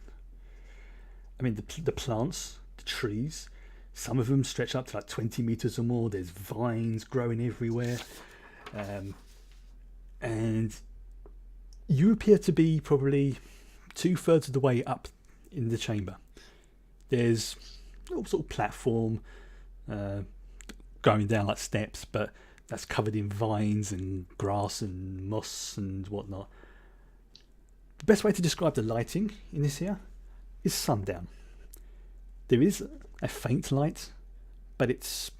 I mean, the plants, the trees, some of them stretch up to like 20 meters or more. There's vines growing everywhere. And you appear to be probably 2/3 of the way up in the chamber. There's a little sort of platform going down like steps, but that's covered in vines and grass and moss and whatnot. The best way to describe the lighting in this here is sundown. There is a faint light, but it's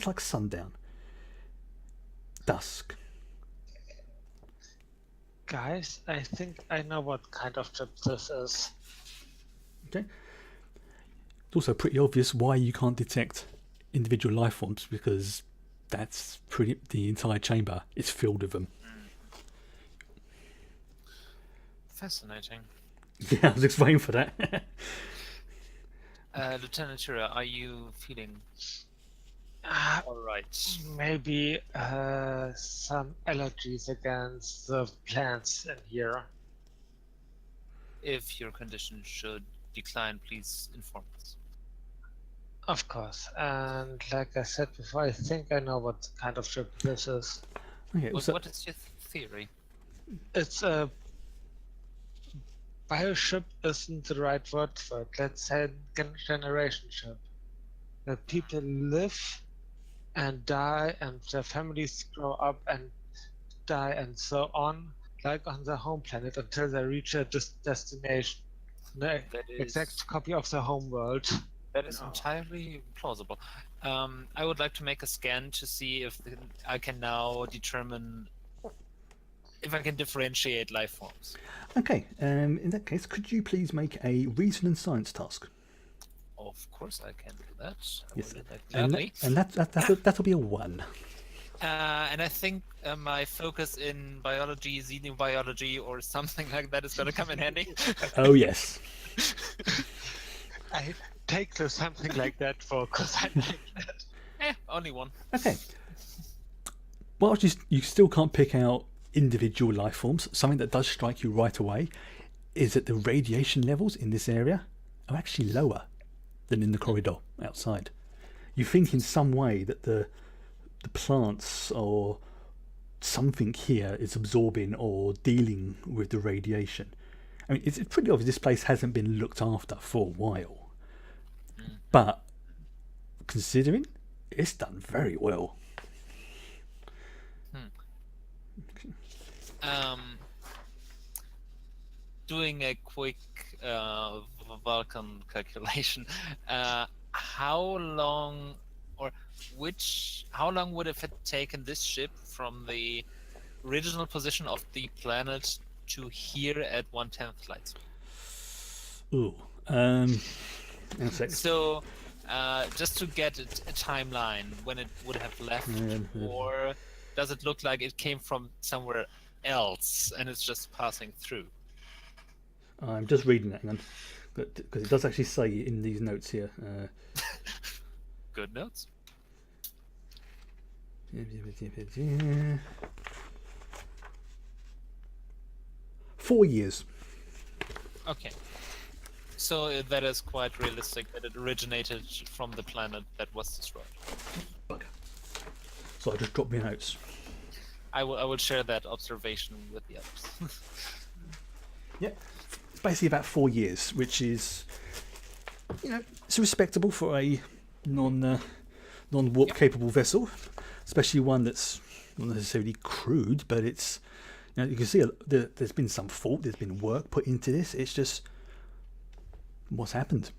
like sundown. Dusk. Guys, I think I know what kind of chip this is. Okay. It's also pretty obvious why you can't detect individual life forms, because that's the entire chamber is filled with them. Fascinating. Yeah, I was just waiting for that. Lieutenant Shura, are you feeling Uh, all right? maybe some allergies against the plants in here. If your condition should decline, please inform us. Of course. And like I said before, I think I know what kind of ship this is. Okay, so, What is your theory? It's a bioship isn't the right word for it. Let's say generation ship. Where people live and die and their families grow up and die and so on, like on their home planet until they reach a destination. The That is exact copy of the home world. that is No. entirely plausible. I would like to make a scan to see if I can now determine if I can differentiate life forms. okay, in that case, could you please make a reason and science task? Of course, I can do that. I Yes, will do that and, gladly. that'll be a 1. And I think my focus in biology, xenobiology, or something like that is going to come in handy. Oh yes. I take to something like that focus. I like that. Only one. Okay. Well, you still can't pick out individual life forms. Something that does strike you right away is that the radiation levels in this area are actually lower than in the corridor outside. You think in some way that the plants or something here is absorbing or dealing with the radiation. I mean, it's pretty obvious this place hasn't been looked after for a while. But considering, it's done very well. Doing a quick Vulcan calculation, how long would it have taken this ship from the original position of the planet to here at 1/10 light speed? Ooh. Hang on a sec. So, just to get a timeline when it would have left, or does it look like it came from somewhere else and it's just passing through? I'm just reading that, hang on. Because it does actually say in these notes here. Good notes. 4 years. Okay. So that is quite realistic that it originated from the planet that was destroyed. Bugger. So I just dropped my notes. I will share that observation with the others. Yeah. It's basically about 4 years, which is, it's respectable for a non-warp capable vessel, especially one that's not necessarily crude, but it's, you can see there's been some thought, there's been work put into this. It's just what's happened.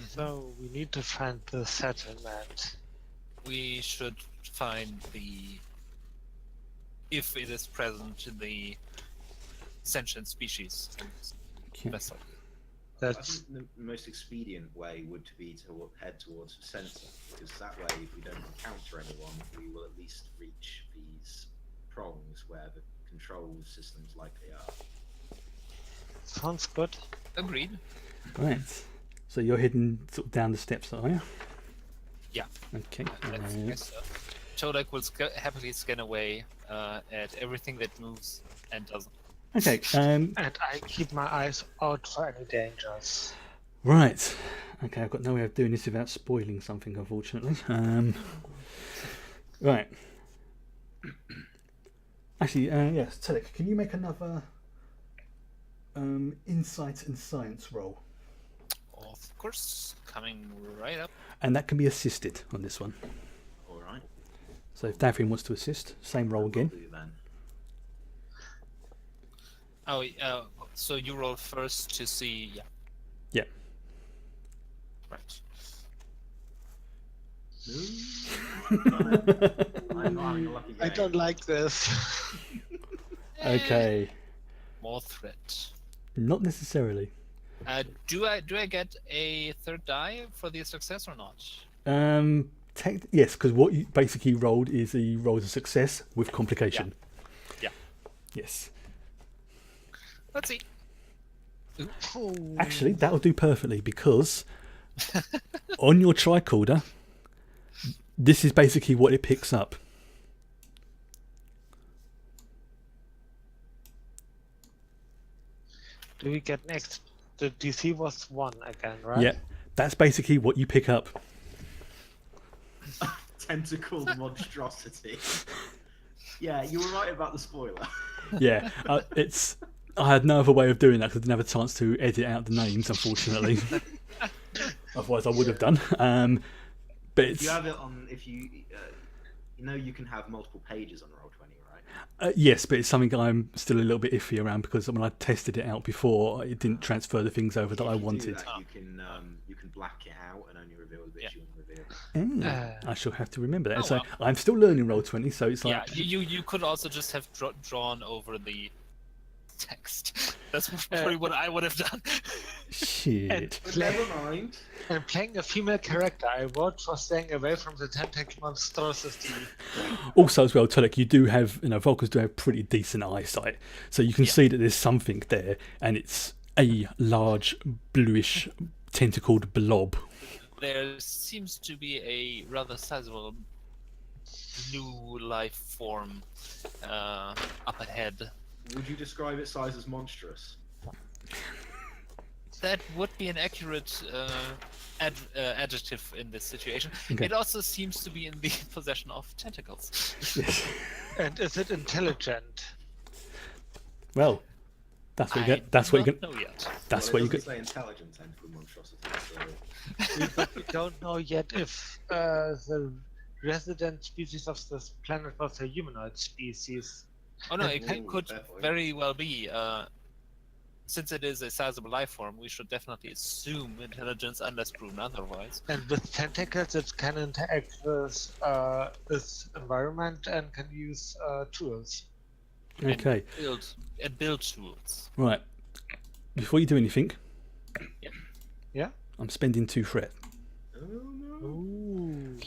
So we need to find the settlement. We should find if it is present in the sentient species and vessel. I think the most expedient way would be to head towards the centre, because that way, if we don't encounter anyone, we will at least reach these prongs where the control systems likely are. Sounds good. Agreed. Right. So you're heading sort of down the steps, are you? Yeah. Okay. I guess so. Todek will happily scan away at everything that moves and doesn't. Okay. And I keep my eyes out for any dangers. Right. Okay, I've got no way of doing this without spoiling something, unfortunately. Right. Actually, yes, Todek, can you make another insight and science roll? Of course, coming right up. And that can be assisted on this one. All right. So if Daphne wants to assist, same roll again. Will do then. Oh, so you roll first to see. Yeah. Yeah. Right. I'm not having a lucky I game. don't like this. Okay. More threat. Not necessarily. Do I get a third die for the success or not? Yes, because what you basically rolled is a roll of success with complication. Yeah. Yes. Let's see. Ooh. Actually, that'll do perfectly because on your tricorder, this is basically what it picks up. Do we get next? The DC was 1 again, right? Yeah, that's basically what you pick up. Tentacled monstrosity. Yeah, you were right about the spoiler. Yeah, I had no other way of doing that because I didn't have a chance to edit out the names, unfortunately. Otherwise, I would have done. But it's You have it on if you you can have multiple pages on Roll20, right? yes, but it's something I'm still a little bit iffy around because when I tested it out before, it didn't transfer the things over that If I you do wanted. that, you can black it out and only reveal the bits you want to reveal. I shall have to remember that. Oh, So well. I'm still learning Roll20, so it's Yeah, like you could also just have drawn over the text. That's probably what I would have done. shit. But never mind. And playing a female character, I vote for staying away from the tentacle monstrosity. Also, as well, Tulek, you do have, Vulcans do have pretty decent eyesight, so you can see that there's something there, and it's a large bluish tentacled blob. There seems to be a rather sizable blue life form up ahead. Would you describe its size as monstrous? That would be an accurate adjective in this situation. Okay. It also seems to be in the possession of tentacles. Yes. And is it intelligent? Well, that's what you I get. That's do what you not get. know yet. That's Well, what it you get. doesn't say intelligent tentacle monstrosity. So... But we don't know yet if the resident species of this planet was a humanoid species. Oh no, it Ooh, could fair point. very well be. Since it is a sizable life form, we should definitely assume intelligence unless proven otherwise. And with tentacles, it can interact with its environment and can use tools. Okay. And build tools. Right. Before you do anything, Yeah? I'm spending 2 threat, Oh no. Ooh.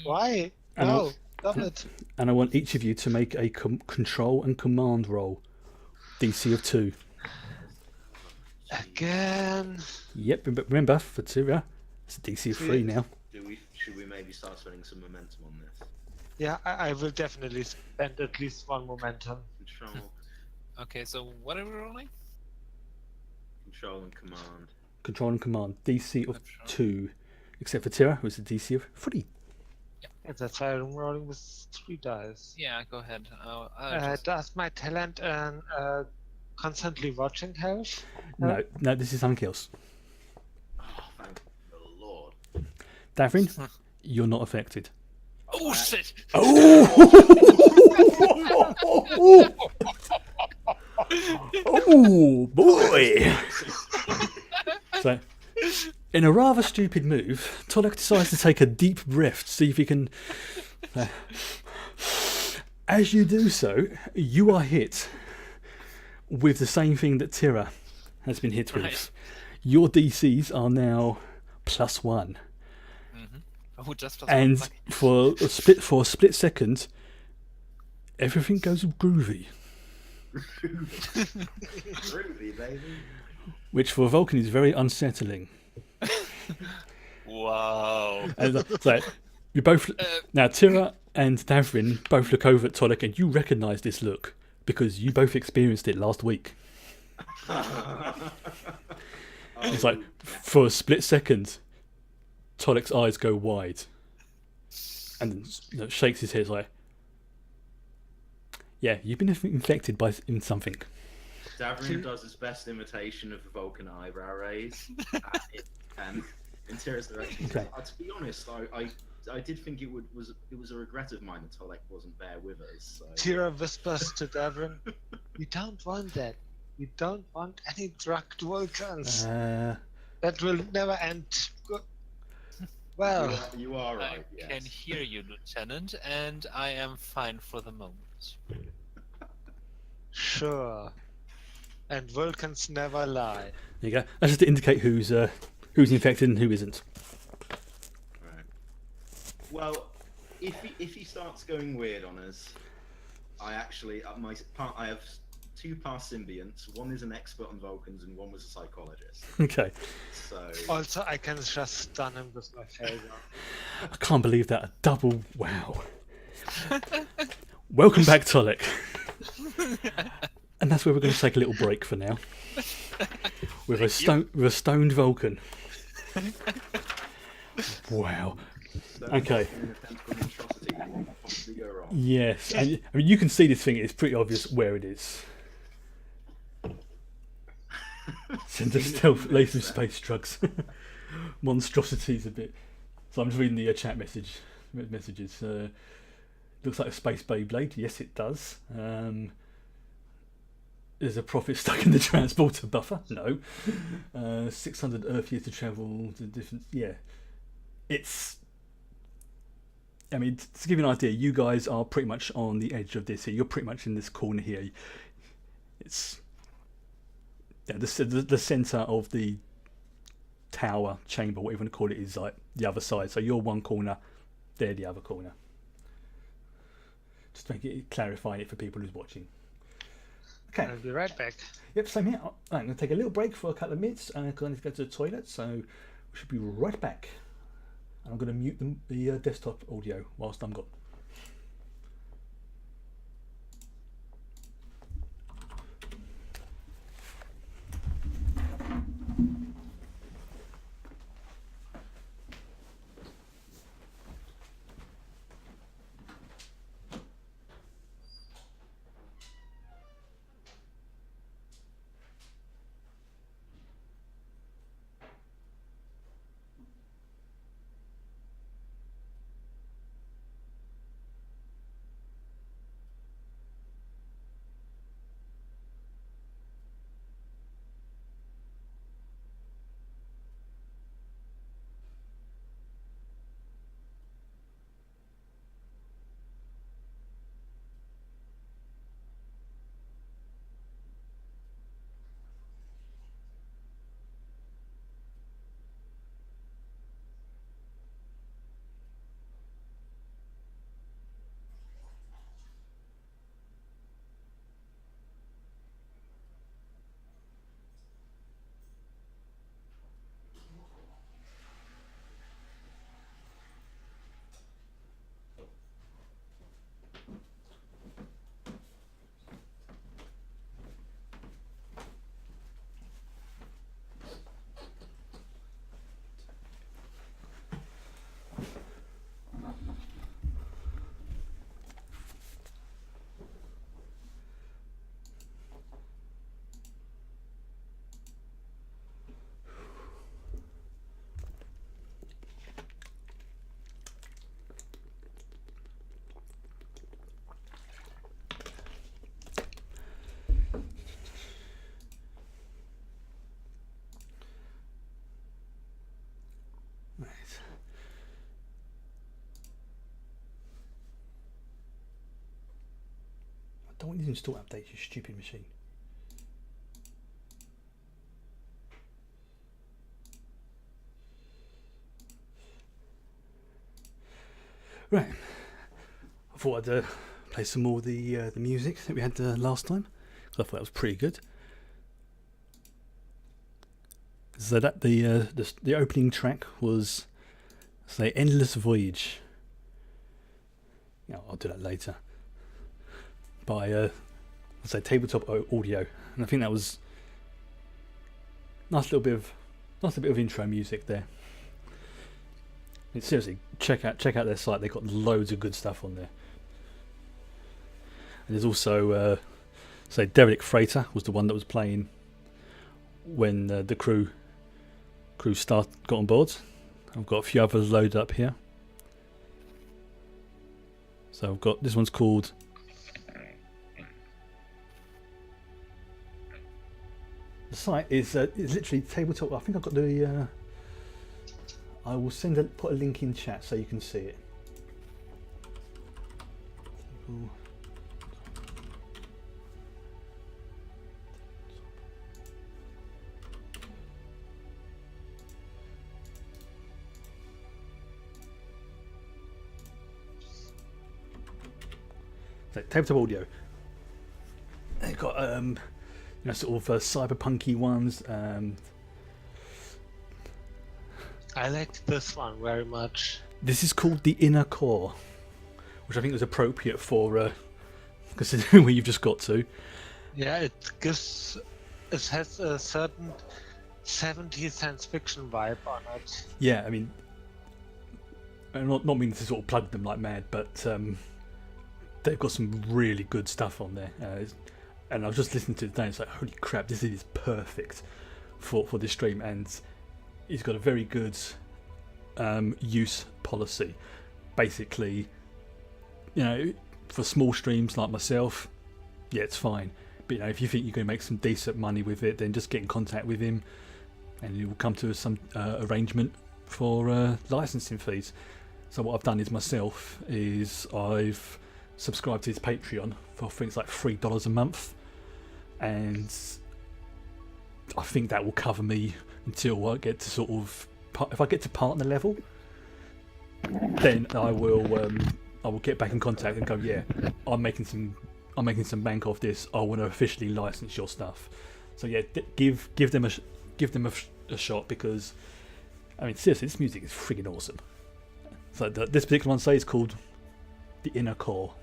Why? And No, stop it. and I want each of you to make a control and command roll, DC of 2. Again. Yep, but remember for Tyria, it's a DC of 3 now. Should we maybe start spending some momentum on this? Yeah, I will definitely spend at least 1 momentum. Control, Okay, so what are we rolling? control and command. Control and command, DC of Control. 2, except for Tyra, who's a DC of 3. And that's why I'm rolling with 3 dice. Yeah, go ahead. I'll just- Does my talent and constantly watching help? No, this is something else. Oh, thank the Lord. Davrin, you're not affected. Oh shit! Oh boy! So, in a rather stupid move, Tolek decides to take a deep breath to see if he can. As you do so, you are hit with the same thing that Tira has been hit with. Right. Your DCs are now +1, Oh, just plus and one. for a split second, everything goes groovy. Groovy, baby. Which for a Vulcan is very unsettling. Wow. And so you both now Tira and Davrin both look over at Tolek, and you recognise this look because you both experienced it last week. It's like for a split second, Tolek's eyes go wide, and then shakes his head like, "Yeah, you've been infected in something." Davrin does his best imitation of the Vulcan eyebrow raise, and in Tira's direction. Okay. To be honest, I did think it was a regret of mine that Tolek wasn't there with us. So. Tira whispers to Davrin, "We don't want that. We don't want any drugged Vulcans. That will never end. Well, You are I right. Yes. can hear you, Lieutenant, and I am fine for the moment. sure. And Vulcans never lie. There you go. That's just to indicate who's infected and who isn't. Right. Well, if he starts going weird on us, I actually I have two past symbionts. One is an expert on Vulcans, and one was a psychologist. Okay. So Also, I can just stun him with my phaser. I can't believe that. A double. Wow. Welcome back, Tolek. And that's where we're going to take a little break for now. With a stoned Vulcan. Wow. so Okay. in a tentacle monstrosity, what could possibly go wrong? Yes. And, I mean, you can see this thing. It's pretty obvious where it is. Send us stealth laced with space drugs. Monstrosities a bit. So I'm just reading the chat messages. Looks like a space Beyblade. Yes, it does. There's a prophet stuck in the transporter buffer. No. 600 Earth years to travel to different. Yeah. It's. I mean, to give you an idea, you guys are pretty much on the edge of this here. You're pretty much in this corner here. It's. Yeah, the center of the tower chamber, whatever you want to call it, is like the other side. So you're one corner, they're the other corner. Just to make it clarifying it for people who's watching. Okay. I'll be right back. Yep, same here. I'm going to take a little break for a couple of minutes, and I'm going to go to the toilet. So we should be right back. And I'm going to mute the desktop audio whilst I'm gone. Right. I don't want you to install updates, you stupid machine. Right. I thought I'd play some more of the music that we had last time. I thought that was pretty good. So that the opening track was, say, "Endless Voyage." Yeah, I'll do that later. By say Tabletop Audio, and I think that was nice little bit of intro music there. And seriously, check out their site. They've got loads of good stuff on there. And there's also say Derek Freighter was the one that was playing when the crew got on board. I've got a few others loaded up here. So I've got this one's called the site is literally Tabletop. I think I've got the I will put a link in chat so you can see it. So, Tabletop Audio. they've got sort of cyberpunky ones. I liked this one very much. This is called the Inner Core, which I think was appropriate for considering where you've just got to. Yeah, it has a certain 70s science fiction vibe on it. Yeah, I mean, I'm not meaning to sort of plug them like mad, but they've got some really good stuff on there. And I was just listening to it today, and it's like, holy crap, this is perfect for this stream. And he's got a very good use policy. Basically, for small streams like myself, yeah, it's fine. But if you think you're going to make some decent money with it, then just get in contact with him, and he will come to some arrangement for licensing fees. So what I've done is I've subscribed to his Patreon for things like $3 a month, and I think that will cover me until I get to if I get to partner level, then I will get back in contact and go, yeah, I'm making some bank off this. I want to officially license your stuff. So yeah, give them a shot, because I mean, seriously, this music is freaking awesome. So this particular one is called the Inner Core.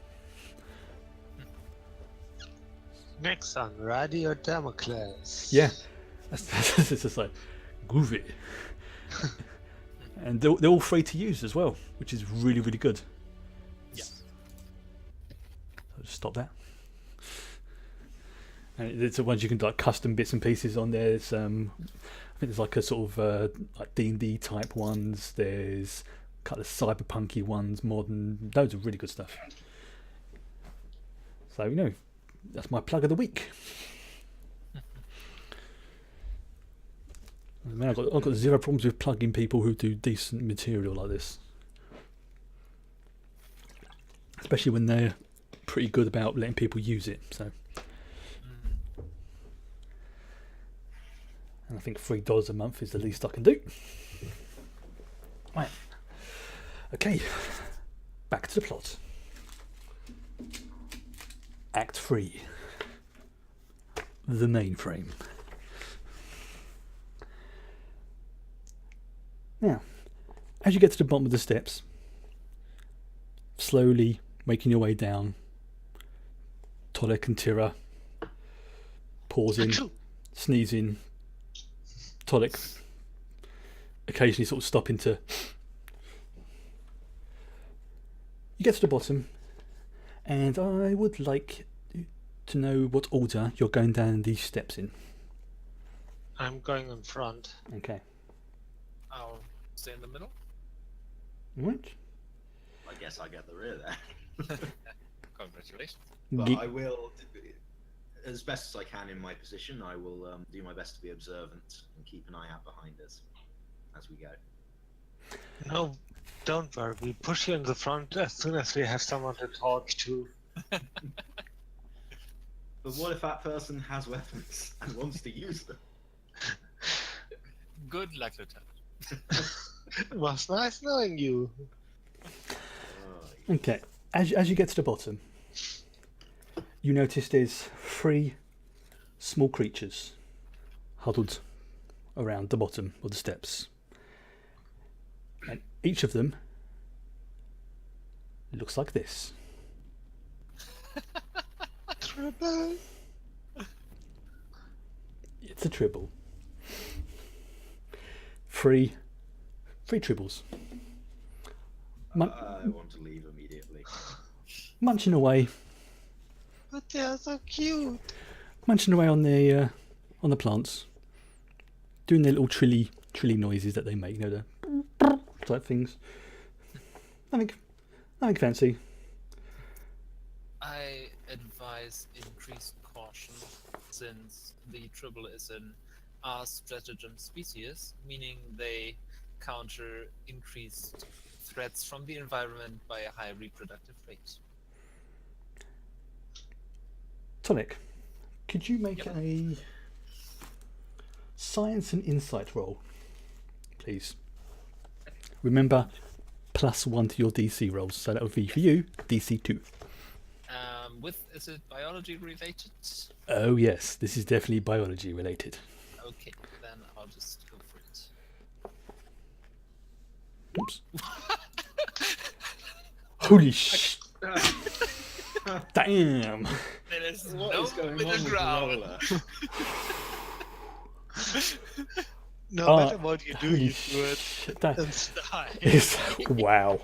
Next on Radio Damocles. Yeah, that's just like groovy, and they're all free to use as well, which is really, really good. Yeah. I'll just stop that. And it's the ones you can like custom bits and pieces on there. There's, I think there's like a sort of like D&D type ones. There's kind of cyberpunky ones, modern. Loads of really good stuff. So that's my plug of the week. Man, I've got zero problems with plugging people who do decent material like this, especially when they're pretty good about letting people use it. So, and I think $3 a month is the least I can do. Right. Okay. Back to the plot. Act 3. The mainframe. Now, as you get to the bottom of the steps, slowly making your way down, Tolek and Tira pausing, sneezing, Tolek occasionally sort of stopping to... You get to the bottom, and I would like to know what order you're going down these steps in. I'm going in front. Okay. I'll stay in the middle. Right. I guess I get the rear there. Congratulations. But I will, as best as I can in my position, I will do my best to be observant and keep an eye out behind us as we go. No, don't worry. We push you in the front as soon as we have someone to talk to. But what if that person has weapons and wants to use them? Good luck, Lieutenant. It was nice knowing you. Okay. As you get to the bottom, you notice there's 3 small creatures huddled around the bottom of the steps. And each of them looks like this. Trouble. It's a tribble. 3 tribbles. I want to leave immediately. Munching away. But they are so cute. Munching away on the plants. Doing their little trilly noises that they make, the type things. Nothing fancy. I advise increased caution, since the tribble is an R-stratagem species, meaning they counter increased threats from the environment by a high reproductive rate. Tonic, could you make a science and insight roll, please? Remember, +1 to your DC rolls, so that would be for you DC 2. Is it biology related? Oh yes, this is definitely biology related. Okay, then I'll just go for it. Oops. Holy sh! Damn! There is What no is going middle on with the ground. roller? No matter what you do, holy you do it shit, that in style. is wow.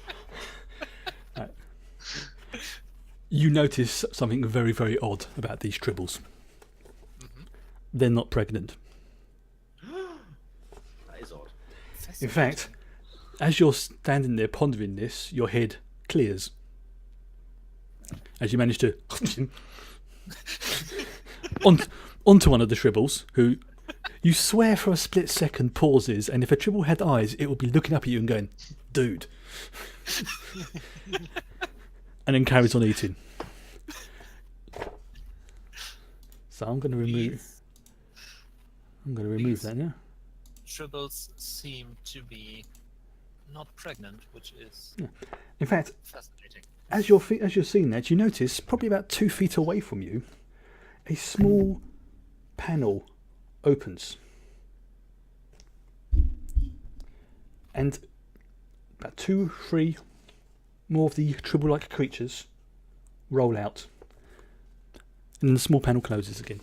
Right. You notice something very, very odd about these tribbles. They're not pregnant. That is odd. In fact, as you're standing there pondering this, your head clears. As you manage to onto one of the tribbles, who you swear for a split second pauses, and if a tribble had eyes, it would be looking up at you and going, "Dude," and then carries on eating. So I'm going to remove. I'm going to remove that now. Tribbles seem to be not pregnant, which is In fact, fascinating. as you're seeing that, you notice probably about 2 feet away from you, a small panel opens, and about 2, 3 more of the tribble-like creatures roll out, and then the small panel closes again.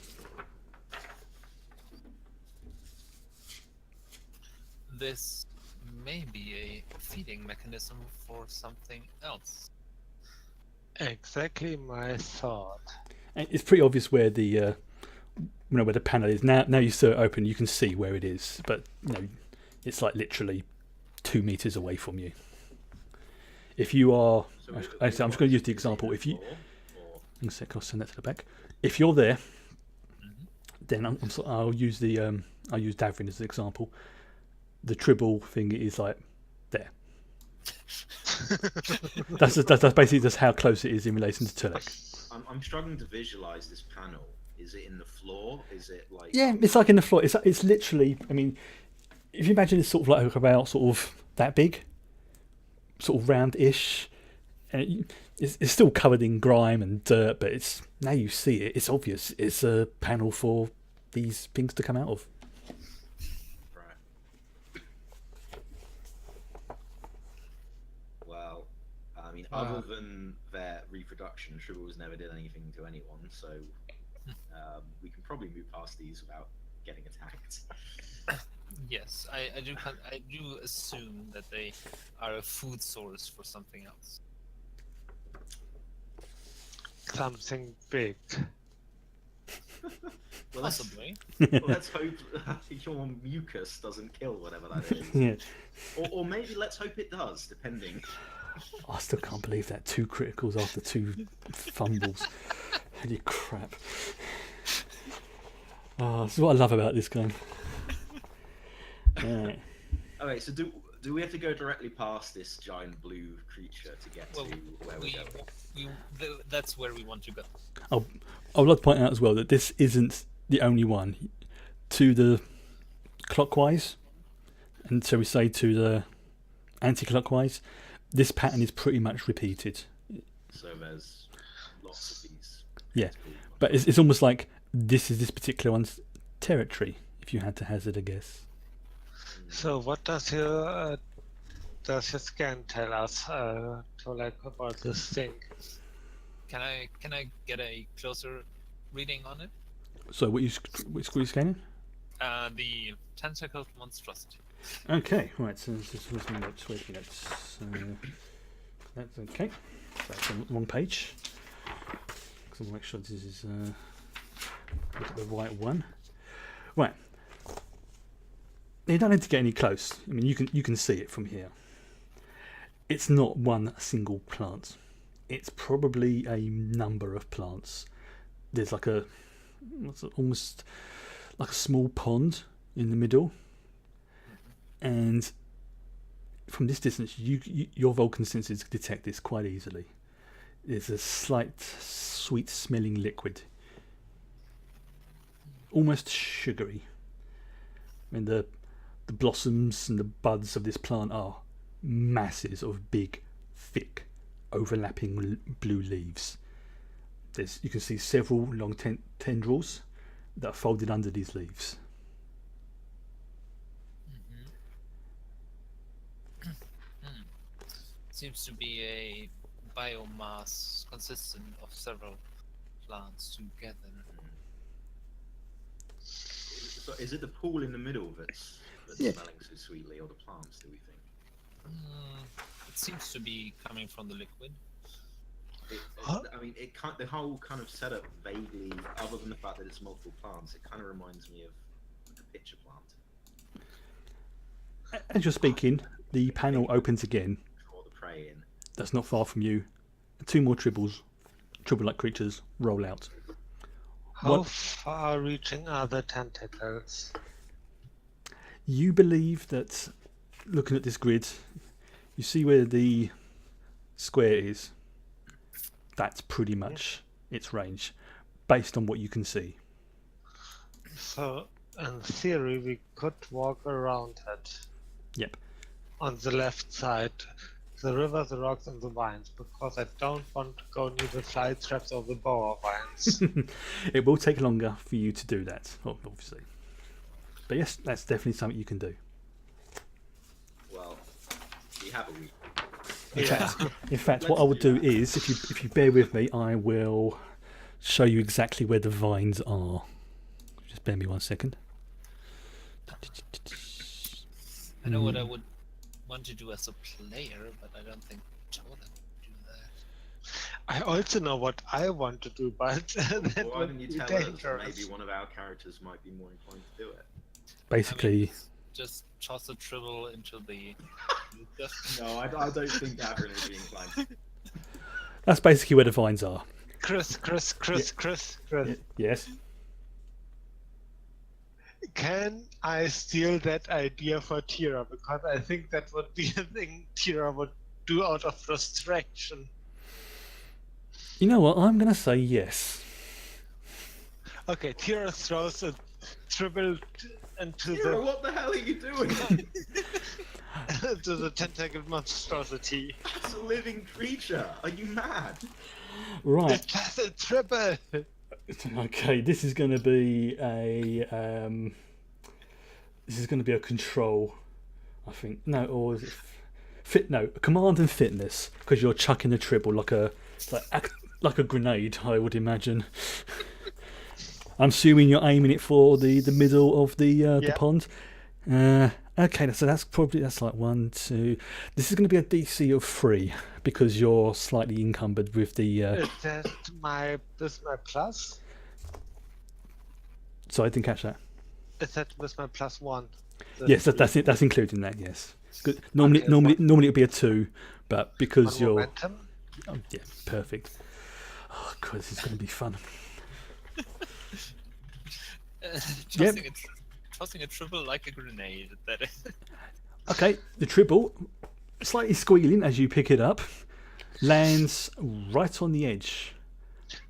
This may be a feeding mechanism for something else. Exactly my thought. And it's pretty obvious where the where the panel is now. Now you saw it open, you can see where it is, but it's like literally 2 meters away from you. If you are, I'm just going to use the example. If you, in a sec, I'll send that to the back. If you're there, then I'll use I'll use Davrin as an example. The tribble thing is like there. that's basically just how close it is in relation to Tulek. I'm struggling to visualize this panel. Is it in the floor? Is it like? Yeah, it's like in the floor. It's literally. I mean, if you imagine it's sort of like about sort of that big, sort of round-ish, and it's still covered in grime and dirt, but it's now you see it. It's obvious. It's a panel for these things to come out of. Well, I mean, other than their reproduction, tribbles never did anything to anyone, so we can probably move past these without getting attacked. Yes, I do assume that they are a food source for something else. Something big. Well, Possibly. let's hope your mucus doesn't kill whatever that is. Yeah. Or maybe let's hope it does, depending. I still can't believe that 2 criticals after 2 fumbles. Holy crap. Oh, this is what I love about this game. Yeah. Okay, so do we have to go directly past this giant blue creature to get to where we're going? That's where we want to go. I would like to point out as well that this isn't the only one. To the clockwise, and so we say to the anti-clockwise, this pattern is pretty much repeated. So there's lots of these. Yeah, but it's almost like this is this particular one's territory, if you had to hazard a guess. So what does your scan tell us about this thing? Can I get a closer reading on it? So which screw you scanning? The tentacled monstrosity. Okay, right, so this was my notes, wait a minute. So that's okay. That's on the wrong page. Because I want to make sure this is the right one. Right. You don't need to get any close. I mean, you can see it from here. It's not one single plant. It's probably a number of plants. There's like almost like a small pond in the middle, and from this distance, your Vulcan senses detect this quite easily. There's a slight sweet-smelling liquid, almost sugary. I mean, the blossoms and the buds of this plant are masses of big, thick, overlapping blue leaves. You can see several long tendrils that are folded under these leaves. Seems to be a biomass consistent of several plants together. So is it the pool in the middle that's Yeah. smelling so sweetly, or the plants, do we think? It seems to be coming from the liquid. I mean, the whole kind of setup vaguely, other than the fact that it's multiple plants, it kind of reminds me of a pitcher plant. As you're speaking, the panel opens again. Or the prey in. That's not far from you. 2 more tribble-like creatures roll out. How far-reaching are the tentacles? You believe that, looking at this grid, you see where the square is. That's pretty much its range, based on what you can see. So, in theory, we could walk around it. Yep. On the left side, the river, the rocks, and the vines, because I don't want to go near the fly traps or the boa vines. It will take longer for you to do that, obviously. But yes, that's definitely something you can do. Well, we have a week. In fact, what I will do is, if you bear with me, I will show you exactly where the vines are. Just bear me 1 second. I know what I would want to do as a player, but I don't think Jordan would do that. I also know what I want to do, but that Why would don't you be tell dangerous. us? Maybe one of our characters might be more inclined to do it. Basically, I mean, just toss a tribble into the. No, I don't think Gavin would be inclined. that's basically where the vines are. Chris. Yes. Can I steal that idea for Tira? Because I think that would be a thing Tira would do out of frustration. You know what? I'm going to say yes. Okay, Tira throws a tribble into Tira, what the hell are you doing? to the tentacle monstrosity. It's a living creature. Are you mad? Right. It's just a tribble. Okay, this is going to be a control, I think. No, or is it no, command and fitness, because you're chucking a tribble like a grenade, I would imagine. I'm assuming you're aiming it for the middle of the pond. Okay, so that's like 1, 2. This is going to be a DC of 3 because you're slightly encumbered with the. Is that my plus? So I didn't catch that. Is that with my +1? Yes, that's it. That's including that. Yes. Good. Okay, Normally it'd be a 2, but because on you're. momentum? Oh, yeah, perfect. Oh god, this is going to be fun. Tossing a tribble like a grenade. That is. Okay, the tribble, slightly squealing as you pick it up, lands right on the edge.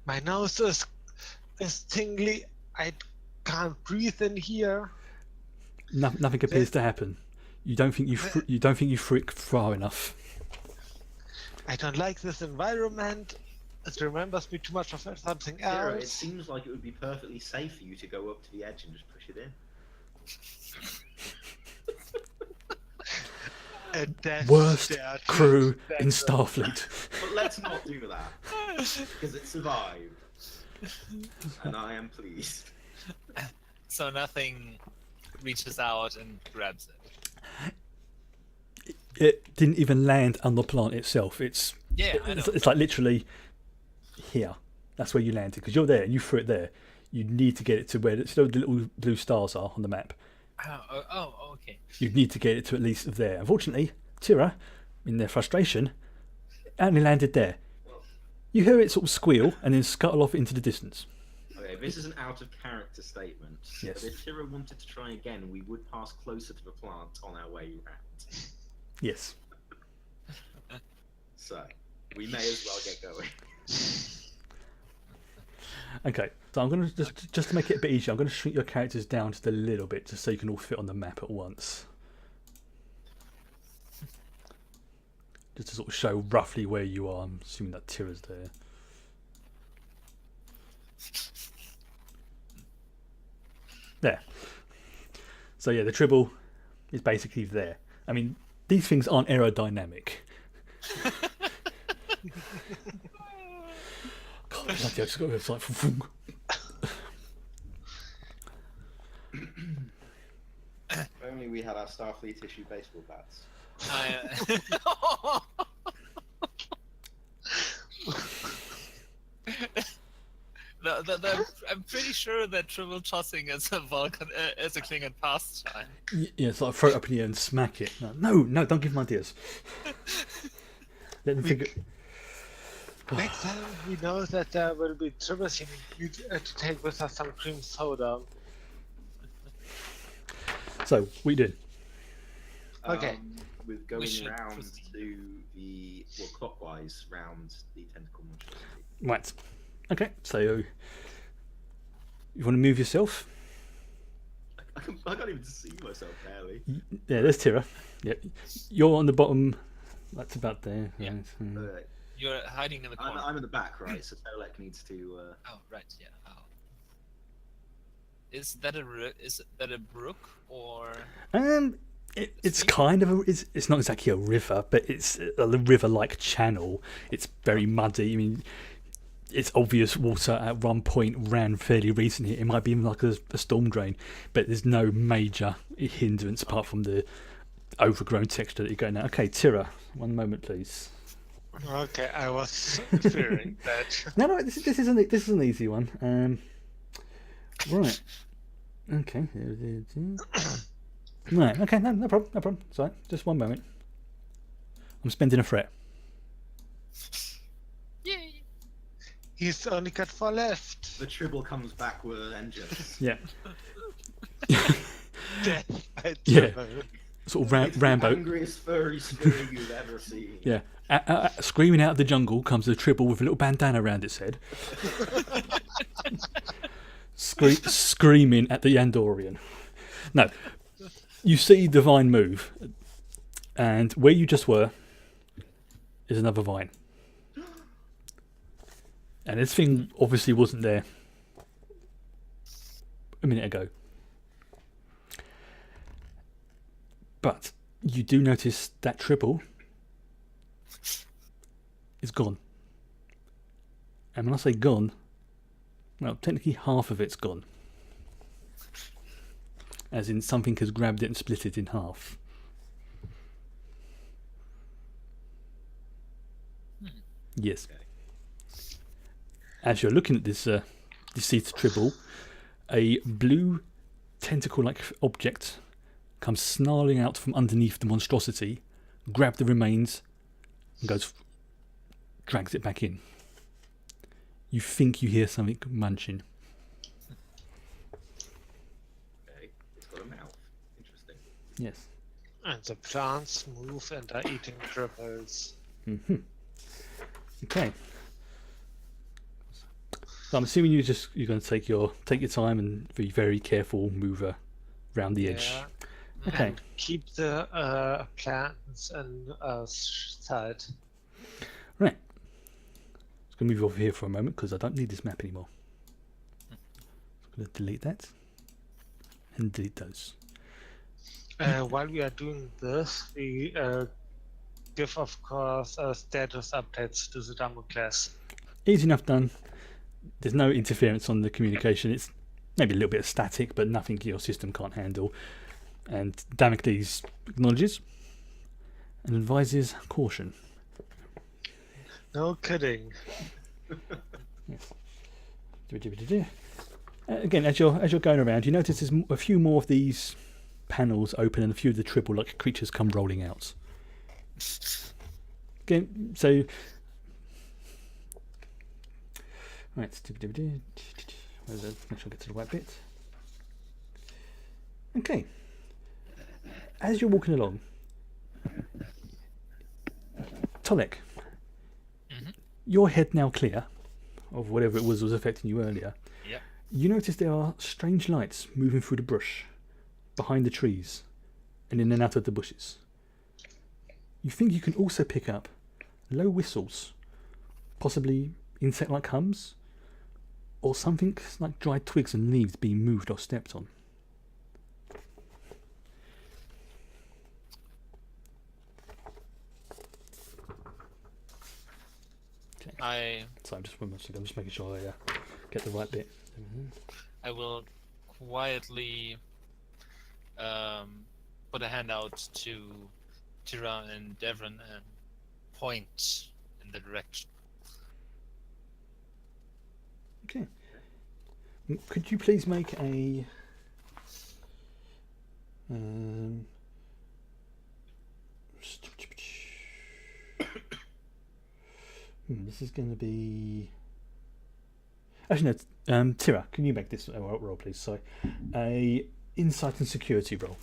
My nose is tingly. I can't breathe in here. Nothing appears to happen. You don't think you frick far enough. I don't like this environment. It remembers me too much of something Tira, it else. seems like it would be perfectly safe for you to go up to the edge and just push it in. Worst crew in Starfleet. But let's not do that, because it survived. And I am pleased. So nothing reaches out and grabs it. It didn't even land on the plant itself. I know. It's like literally here. That's where you landed because you're there and you threw it there. You need to get it to where the little blue stars are on the map. Okay. You need to get it to at least there. Unfortunately, Tira, in their frustration, only landed there. You hear it sort of squeal and then scuttle off into the distance. Okay, this is an out of character statement. Yes. But if Tira wanted to try again, we would pass closer to the plant on our way round. Yes. So, we may as well get going. Okay, so I'm going to just to make it a bit easier, I'm going to shrink your characters down just a little bit just so you can all fit on the map at once. Just to sort of show roughly where you are. I'm assuming that Tira's there. There. So yeah, the tribble is basically there. I mean, these things aren't aerodynamic. God, bloody hell, just got it's like. If only we had our Starfleet issue baseball bats. I'm pretty sure that triple tossing is a Vulcan, is a Klingon pastime. Yeah, it's like throw it up in the air and smack it. No, don't give him ideas. Let them figure. Next time we know that there will be tribbles, you need to take with us some cream soda. So, what you doing? Okay. With going should round proceed. to the clockwise round the tentacle monstrosity. Right. Okay, so you want to move yourself? I can't even see myself barely. Yeah, there's Tira. Yep. You're on the bottom. That's about there. Yeah. Right, so- Alright. You're hiding in the corner. I'm in the back, right? So Telek needs to. Oh, right, yeah. Oh. Is that a brook or? It's kind of it's not exactly a river, but it's a river-like channel. It's very muddy. I mean, it's obvious water at one point ran fairly recently. It might be even like a storm drain, but there's no major hindrance apart from the overgrown texture that you're going at. Okay, Tira, one moment, please. Okay, I was fearing that. No, this is an easy one. Right. Okay. Right. Okay. No problem. Sorry. Just one moment. I'm spending a threat. Yay! He's only got 4 left. The tribble comes back with an engine. Yeah. Death by Yeah. tribble. Sort of It's Rambo. The angriest furry spirit you've ever seen. Yeah. Screaming out of the jungle comes the tribble with a little bandana around its head. Screaming at the Andorian. No. You see the vine move, and where you just were is another vine. And this thing obviously wasn't there a minute ago. But you do notice that tribble is gone. And when I say gone, well, technically half of it's gone. As in something has grabbed it and split it in half. Yes. Okay. As you're looking at this deceased tribble, a blue tentacle-like object comes snarling out from underneath the monstrosity, grabs the remains, and drags it back in. You think you hear something munching. Okay, it's got a mouth. Interesting. Yes. And the plants move and are eating tribbles. Mm-hmm. Okay. So I'm assuming you're going to take your time and be very careful, move around the edge. Yeah. Okay. And keep the plants and side. Right. Just going to move over here for a moment because I don't need this map anymore. I'm going to delete that and delete those. While we are doing this, we give, of course, status updates to the Damocles. Easy enough done. There's no interference on the communication. It's maybe a little bit of static, but nothing your system can't handle. And Damocles acknowledges and advises caution. No kidding. Again, as you're going around, you notice there's a few more of these panels open and a few of the tribble-like creatures come rolling out. Again, so right, make sure I get to the right bit. Okay. As you're walking along, Tolek, your head now clear of whatever it was affecting you earlier. Yep. You notice there are strange lights moving through the brush, behind the trees, and in and out of the bushes. You think you can also pick up low whistles, possibly insect-like hums, or something like dried twigs and leaves being moved or stepped on. So I'm just making sure I get the right bit. I will quietly put a hand out to Tira and Devon and point in the direction. Okay. Could you please make a this is going to be. Actually, no. Tira, can you make this roll, please? Sorry, a insight and security roll.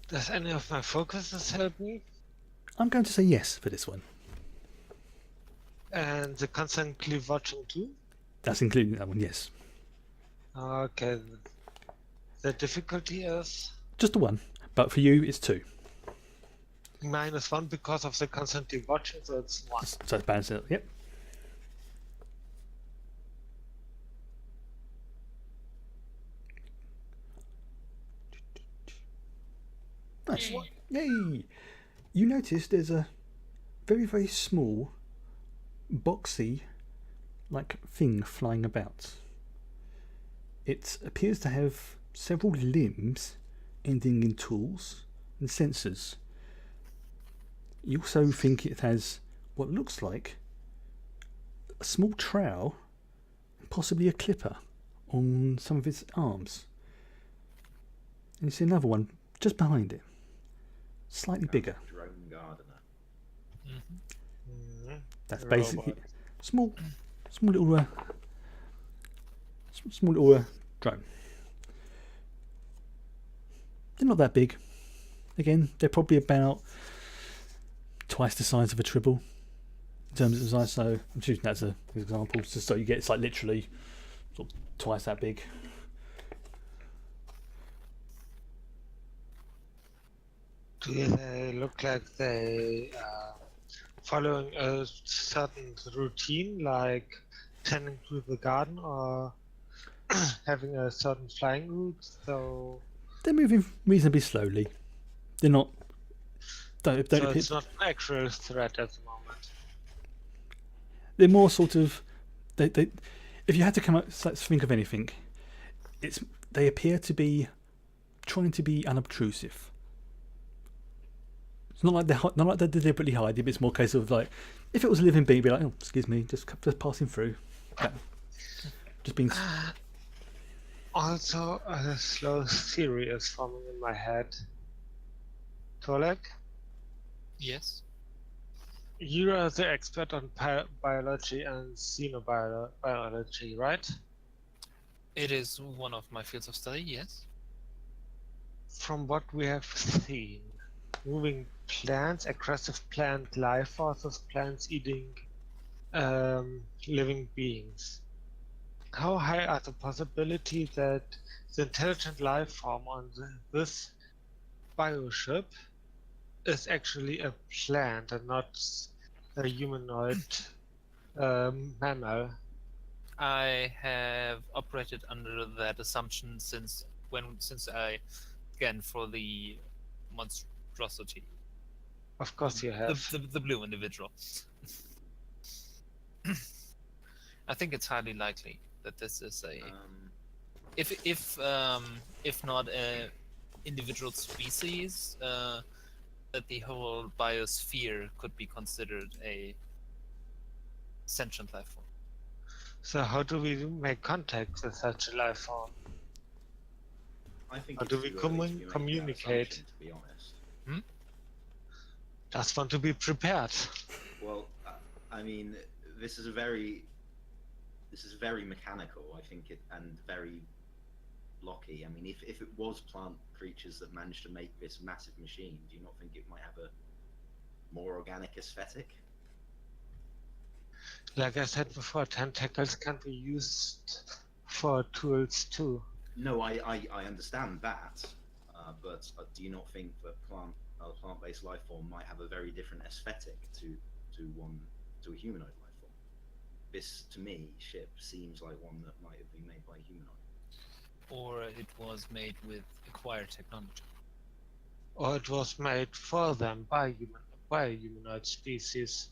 Does any of my focuses help me? I'm going to say yes for this one. And the constantly watching too? That's including that one, yes. Okay. The difficulty is Just the one, but for you it's 2. -1 because of the constantly watching, so it's 1. So it's balanced out. Yep. Nice. Yay! You notice there's a very, very small, boxy, like thing flying about. It appears to have several limbs ending in tools and sensors. You also think it has what looks like a small trowel, possibly a clipper, on some of its arms. And you see another one just behind it, slightly bigger. Drone gardener. That's Robot. basically small little drone. They're not that big. Again, they're probably about twice the size of a tribble in terms of size. So I'm choosing that as an example, just so you get it's like literally sort of twice that big. Do they look like they following a certain routine, like tending to the garden or having a certain flying route? So They're moving reasonably slowly. They're not. Don't so appear. it's not an actual threat at the moment. They're more sort of. They. If you had to come up, let's think of anything. They appear to be trying to be unobtrusive. It's not like they're deliberately hiding. But it's more a case of like, if it was a living being, be like, oh, excuse me, just passing through. Just being. Also, a slow theory is forming in my head. Tolek, Yes. you are the expert on biology and xenobiology, right? It is one of my fields of study, yes. From what we have seen, moving plants, aggressive plant life forces, plants eating living beings. How high are the possibility that the intelligent life form on this bioship is actually a plant and not a humanoid mammal? I have operated under that assumption since I scanned for the monstrosity. Of course you have. The blue individual. I think it's highly likely that this is a if not a individual species, that the whole biosphere could be considered a sentient life form. So how do we make contact with such a life form? I think How it's do we too early to be making that communicate? assumption, to be honest. Just want to be prepared. Well, I mean, this is very mechanical, I think, and very blocky. I mean, if it was plant creatures that managed to make this massive machine, do you not think it might have a more organic aesthetic? Like I said before, tentacles can be used for tools too. No, I understand that, but do you not think that a plant-based life form might have a very different aesthetic to a humanoid life form? This, to me, ship seems like one that might have been made by a humanoid. Or it was made with acquired technology. Or it was made for them by a humanoid species.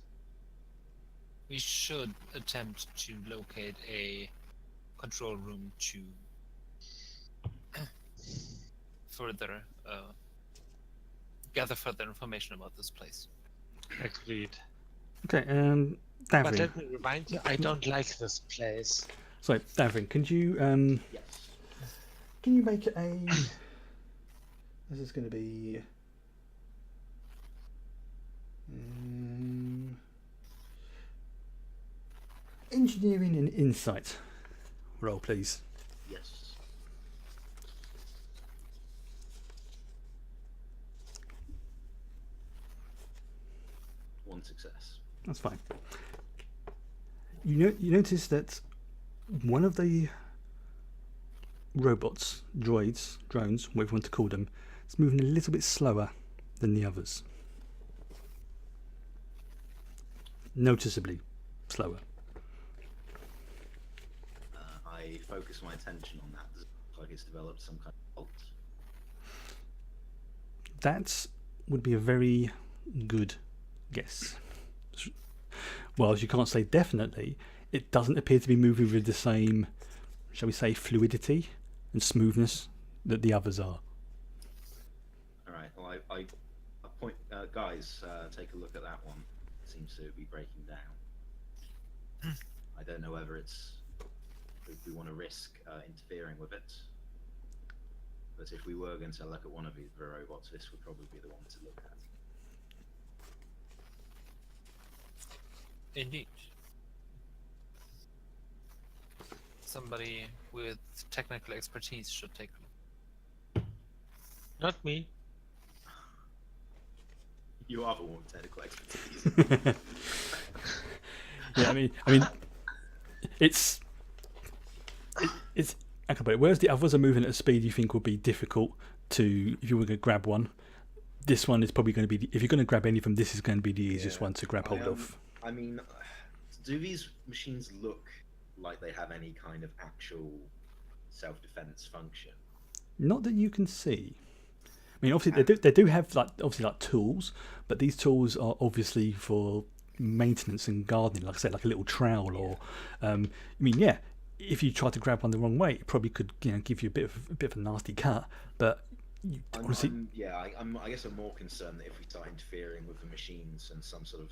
We should attempt to locate a control room to further gather further information about this place. Agreed. Okay, But Davin. let me remind you, I don't like this place. Sorry, Davin, can you Yes. make a... This is going to be... engineering and insight roll, please. Yes. One success. That's fine. You notice that one of the robots, droids, drones, whatever you want to call them, is moving a little bit slower than the others. Noticeably slower. I focus my attention on that. Does it look like it's developed some kind of fault? That would be a very good guess. Well, as you can't say definitely, it doesn't appear to be moving with the same, shall we say, fluidity and smoothness that the others are. All right. Well, I point, guys, take a look at that one. It seems to be breaking down. I don't know whether if we want to risk interfering with it. But if we were going to look at one of the robots, this would probably be the one to look at. Indeed. Somebody with technical expertise should take a look. Not me. You are the one with technical expertise. Yeah, I mean, it's I can put it. Whereas the others are moving at a speed you think would be difficult to, if you were going to grab one, this one is probably going to be, if you're going to grab any of them, this is going to be the easiest one to grab hold of. I mean, do these machines look like they have any kind of actual self-defense function? Not that you can see. I mean, obviously they do have like tools, but these tools are obviously for maintenance and gardening. Like I said, like a little trowel, or I mean, yeah. If you try to grab one the wrong way, it probably could, give you a bit of a nasty cut. But honestly, I guess I'm more concerned that if we start interfering with the machines and some sort of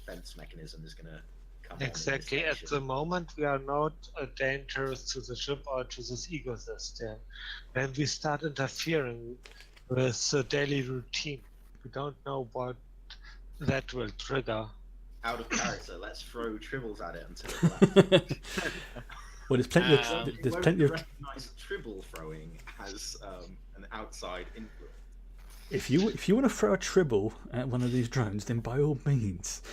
defense mechanism is going to come on in this Exactly. At station. the moment, we are not dangerous to the ship or to this ecosystem. When we start interfering with the daily routine, we don't know what that will trigger. Out of character, let's throw tribbles at it until it left. well, there's plenty of You won't recognise tribble throwing as an outside influence. If you want to throw a tribble at one of these drones, then by all means.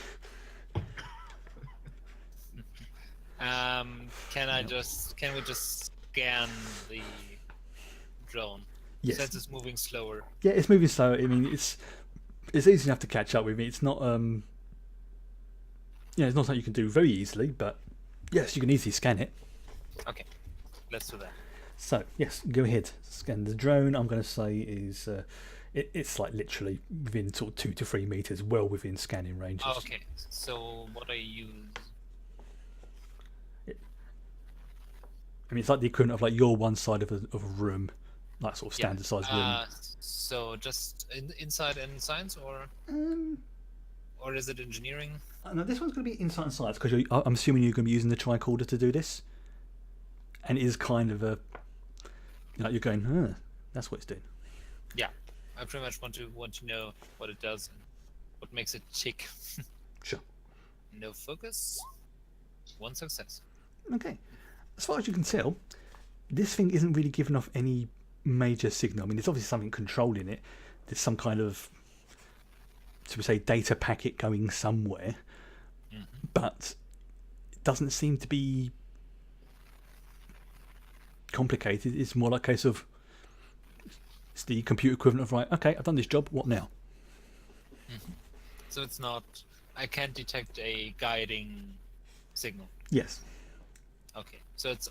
Can we just scan the drone? Yes. Since it's moving slower. Yeah, it's moving slow. I mean, it's easy enough to catch up with me. It's not it's not something you can do very easily, but yes, you can easily scan it. Okay, let's do that. So yes, go ahead, scan the drone. I'm going to say is it's like literally within sort of 2 to 3 meters, well within scanning range. Oh, okay, so what I use? I mean, it's like the equivalent of like your one side of a room, like sort of standard size room. So just inside and science, or is it engineering? No, this one's going to be insight and science because I'm assuming you're going to be using the tricorder to do this, and it is kind of a, you're going, that's what it's doing. Yeah, I pretty much want to know what it does and what makes it tick. Sure. No focus, 1 success. Okay. As far as you can tell, this thing isn't really giving off any major signal. I mean, there's obviously something controlling it. There's some kind of, should we say, data packet going somewhere, but it doesn't seem to be complicated. It's more like a case of, it's the computer equivalent of, right, okay, I've done this job, what now? So it's not, I can't detect a guiding signal. Yes. Okay, so it's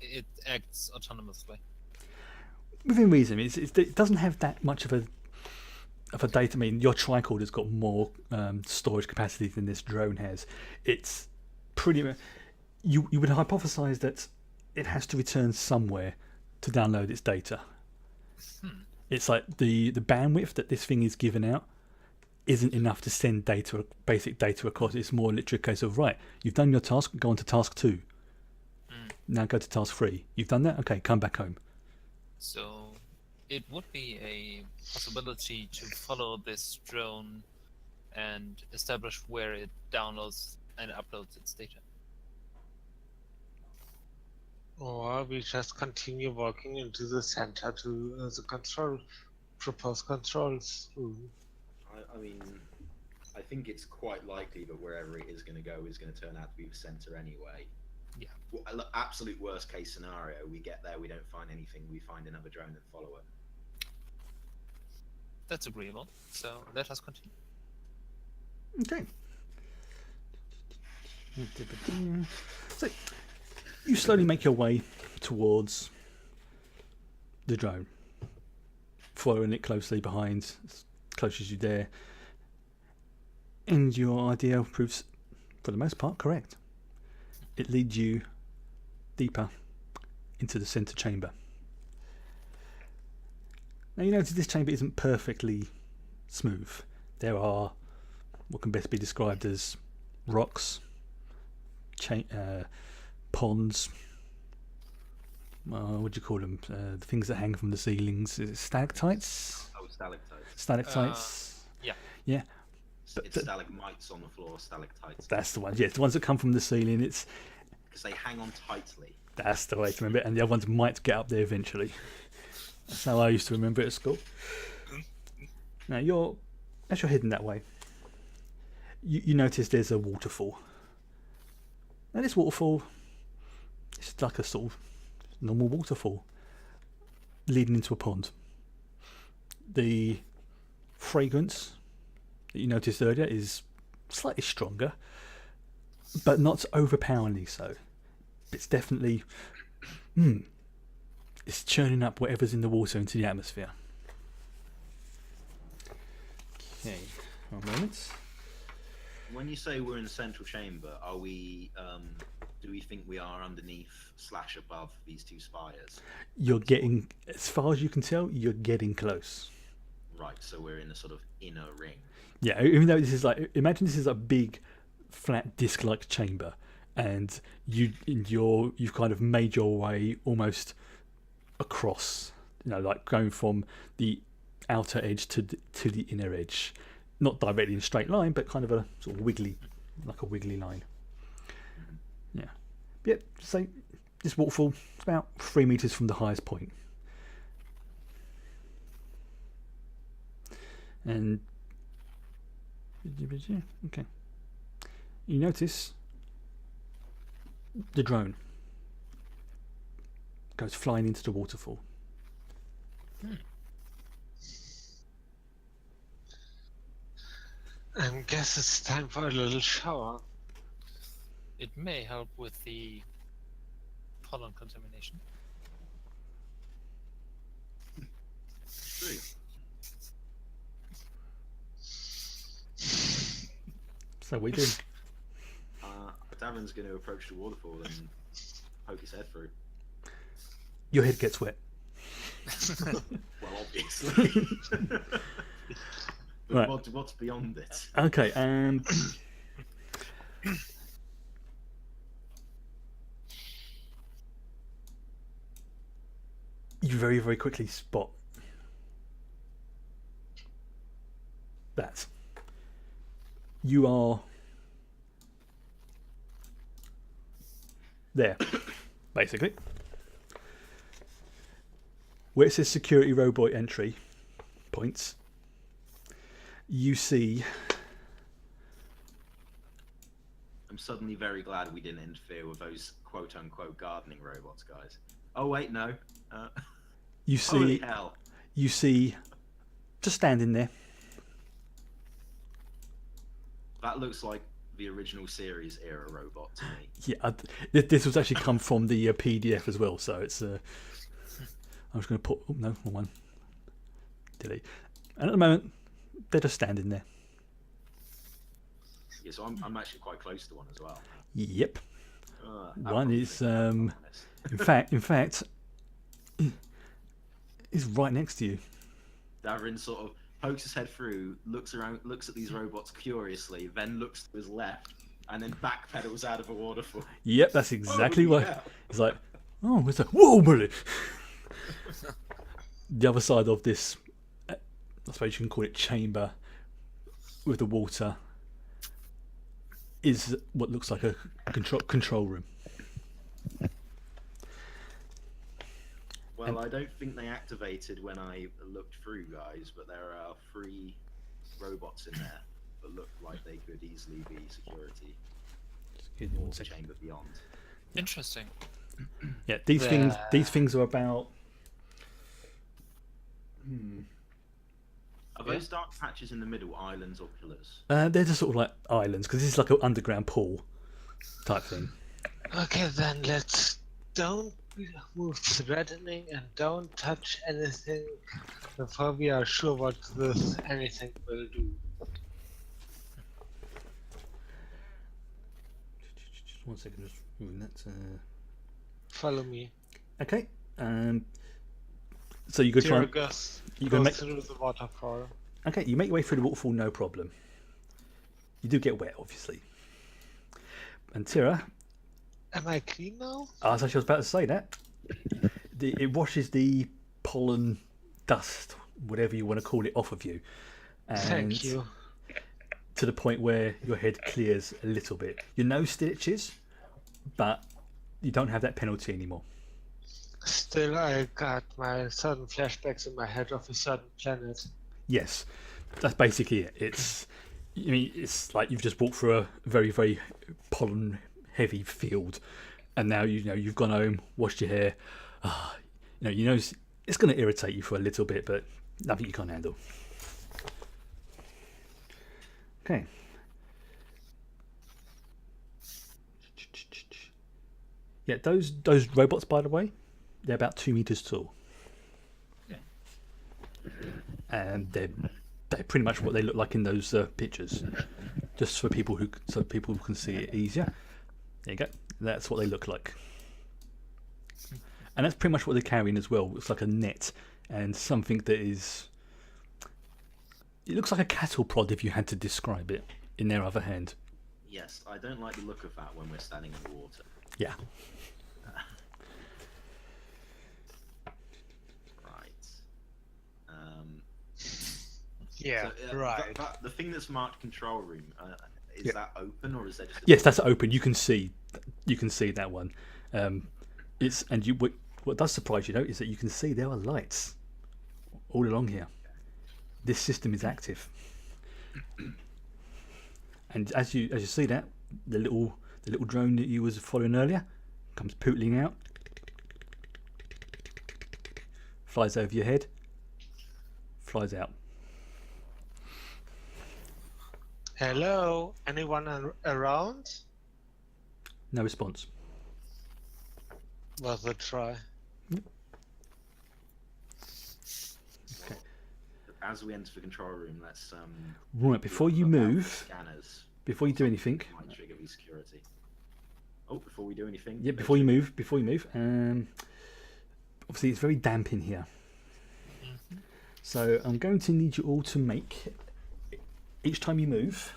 it acts autonomously. Within reason. It doesn't have that much of of a data. I mean, your tricorder's got more storage capacity than this drone has. It's pretty. You would hypothesize that it has to return somewhere to download its data. It's like the bandwidth that this thing is giving out isn't enough to send data, basic data across. It's more literally a case of, right, you've done your task, go on to task 2. Now go to task 3. You've done that? Okay, come back home. So it would be a possibility to follow this drone and establish where it downloads and uploads its data. Or we just continue walking into the center to the proposed controls room. I mean, I think it's quite likely that wherever it is going to go is going to turn out to be the center anyway. Yeah. Well, absolute worst case scenario, we get there, we don't find anything, we find another drone and follow it. That's agreeable. So let us continue. Okay. So you slowly make your way towards the drone, following it closely behind, as close as you dare, and your idea proves, for the most part, correct. It leads you deeper into the center chamber. Now you notice this chamber isn't perfectly smooth. There are what can best be described as rocks, ponds, what do you call them? The things that hang from the ceilings. Is it stalactites? Oh, stalactites. Stalactites. Yeah. Yeah. It's stalagmites on the floor, stalactites. That's the ones. Yeah, the ones that come from the ceiling. It's because they hang on tightly. That's the way to remember it. And the other ones might get up there eventually. That's how I used to remember it at school. Now as you're heading that way, you notice there's a waterfall. Now this waterfall, it's like a sort of normal waterfall leading into a pond. The fragrance that you noticed earlier is slightly stronger, but not overpoweringly so. It's definitely it's churning up whatever's in the water into the atmosphere. Okay, 1 moment. When you say we're in the central chamber, are we? Do we think we are underneath / above these two spires? You're getting, as far as you can tell, you're getting close. Right, so we're in a sort of inner ring. Yeah, even though this is like, imagine this is a big, flat disc-like chamber, and you've kind of made your way almost across, like going from the outer edge to the inner edge, not directly in a straight line, but kind of a sort of wiggly line. Yeah. Yeah. So this waterfall is about 3 meters from the highest point, and okay, you notice the drone goes flying into the waterfall. I guess it's time for a little shower. It may help with the pollen contamination. True. So we do. Darren's going to approach the waterfall and poke his head through. Your head gets wet. Well, obviously. But Right. what's beyond it? Okay, you very, very quickly spot that you are there, basically, where it says security robot entry points. You see, I'm suddenly very glad we didn't interfere with those quote-unquote gardening robots, guys. Oh wait, no. you Holy see, hell! just standing there. That looks like the original series era robot to me. Yeah, this was actually come from the PDF as well, so it's. I'm just going to put. Oh, no, wrong one. Delete. And at the moment, They're just standing there. Yeah, so I'm actually quite close to one as well. Yep. That One probably is, makes me honest. in fact, is right next to you. Davrin sort of pokes his head through, looks around, looks at these robots curiously, then looks to his left, and then backpedals out of a waterfall. Yep, that's exactly what. yeah. It's like, oh, it's like, whoa, bully. The other side of this, I suppose you can call it chamber, with the water, is what looks like a control room. Well, I don't think they activated when I looked through, guys, but there are 3 robots in there that look like they could easily be security Give me or one the second. chamber beyond. Interesting. Yeah, these things are about. Are those dark patches in the middle islands or pillars? They're just sort of like islands because this is like an underground pool type thing. Okay, then let's don't move threatening and don't touch anything before we are sure what this anything will do. Just 1 second, just moving that. Follow me. Okay. So you go try. You Go go make. through the waterfall. Okay, you make your way through the waterfall, no problem. You do get wet, obviously. And Tira, Am I clean now? I was about to say that. It washes the pollen, dust, whatever you want to call it, off of you. And Thank you. to the point where your head clears a little bit. Your nose still itches, but you don't have that penalty anymore. Still, I got my certain flashbacks in my head of a certain planet. Yes, that's basically it. It's like you've just walked through a very, very pollen-heavy field, and now you've gone home, washed your hair. It's going to irritate you for a little bit, but nothing you can't handle. Okay. Yeah, those robots, by the way, they're about 2 meters tall. Yeah. And they're pretty much what they look like in those pictures, just for people who can see it easier. There you go. That's what they look like, and that's pretty much what they're carrying as well. It's like a net and something that is. It looks like a cattle prod if you had to describe it in their other hand. Yes, I don't like the look of that when we're standing in the water. Yeah. Right. Yeah, So, right. the thing that's marked control room, is that open or is there just a Yes, that's open. You can see that one. What does surprise you though is that you can see there are lights all along here. This system is active, and as you see that the little drone that you was following earlier comes pootling out, flies over your head, flies out. Hello? Anyone around? No response. Worth a try. Okay. As we enter the control room, let's Right, before you look out for move, scanners. before you do anything, Might trigger the security. Oh, before we do anything. yeah, before you move, obviously it's very damp in here. So I'm going to need you all to make, each time you move,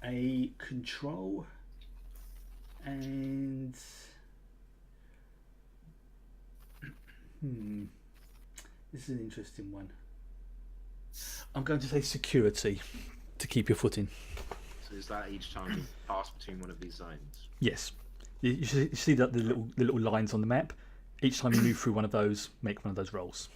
a control and this is an interesting one. I'm going to say security to keep your footing. So is that each time we pass between one of these zones? Yes, you see that the little lines on the map. Each time you move through one of those, make one of those rolls.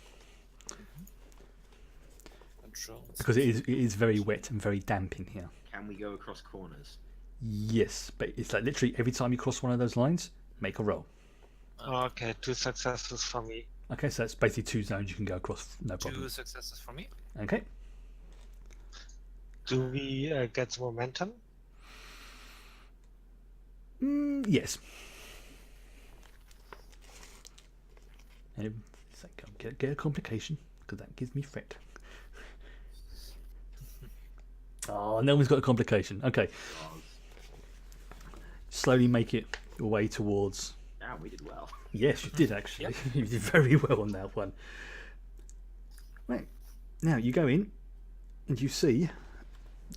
Controls. Because it is very wet and very damp in here. Can we go across corners? Yes, but it's like literally every time you cross one of those lines, make a roll. Okay, 2 successes for me. Okay, so that's basically 2 zones you can go across, no problem. 2 successes for me. Okay. Do we get the momentum? Yes. And it's like, get a complication because that gives me fret. Oh, no one's got a complication. Okay, God. slowly make it your way towards. Damn, we did well. Yes, you did actually. You did very well on that one. Right, now you go in and you see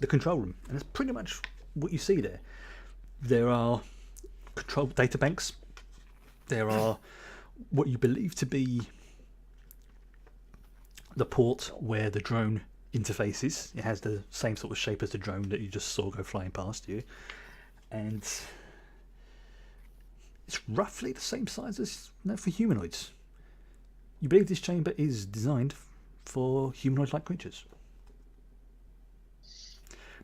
the control room, and that's pretty much what you see there. There are control data banks. There are what you believe to be the port where the drone interfaces. It has the same sort of shape as the drone that you just saw go flying past you, and it's roughly the same size as for humanoids. You believe this chamber is designed for humanoid-like creatures,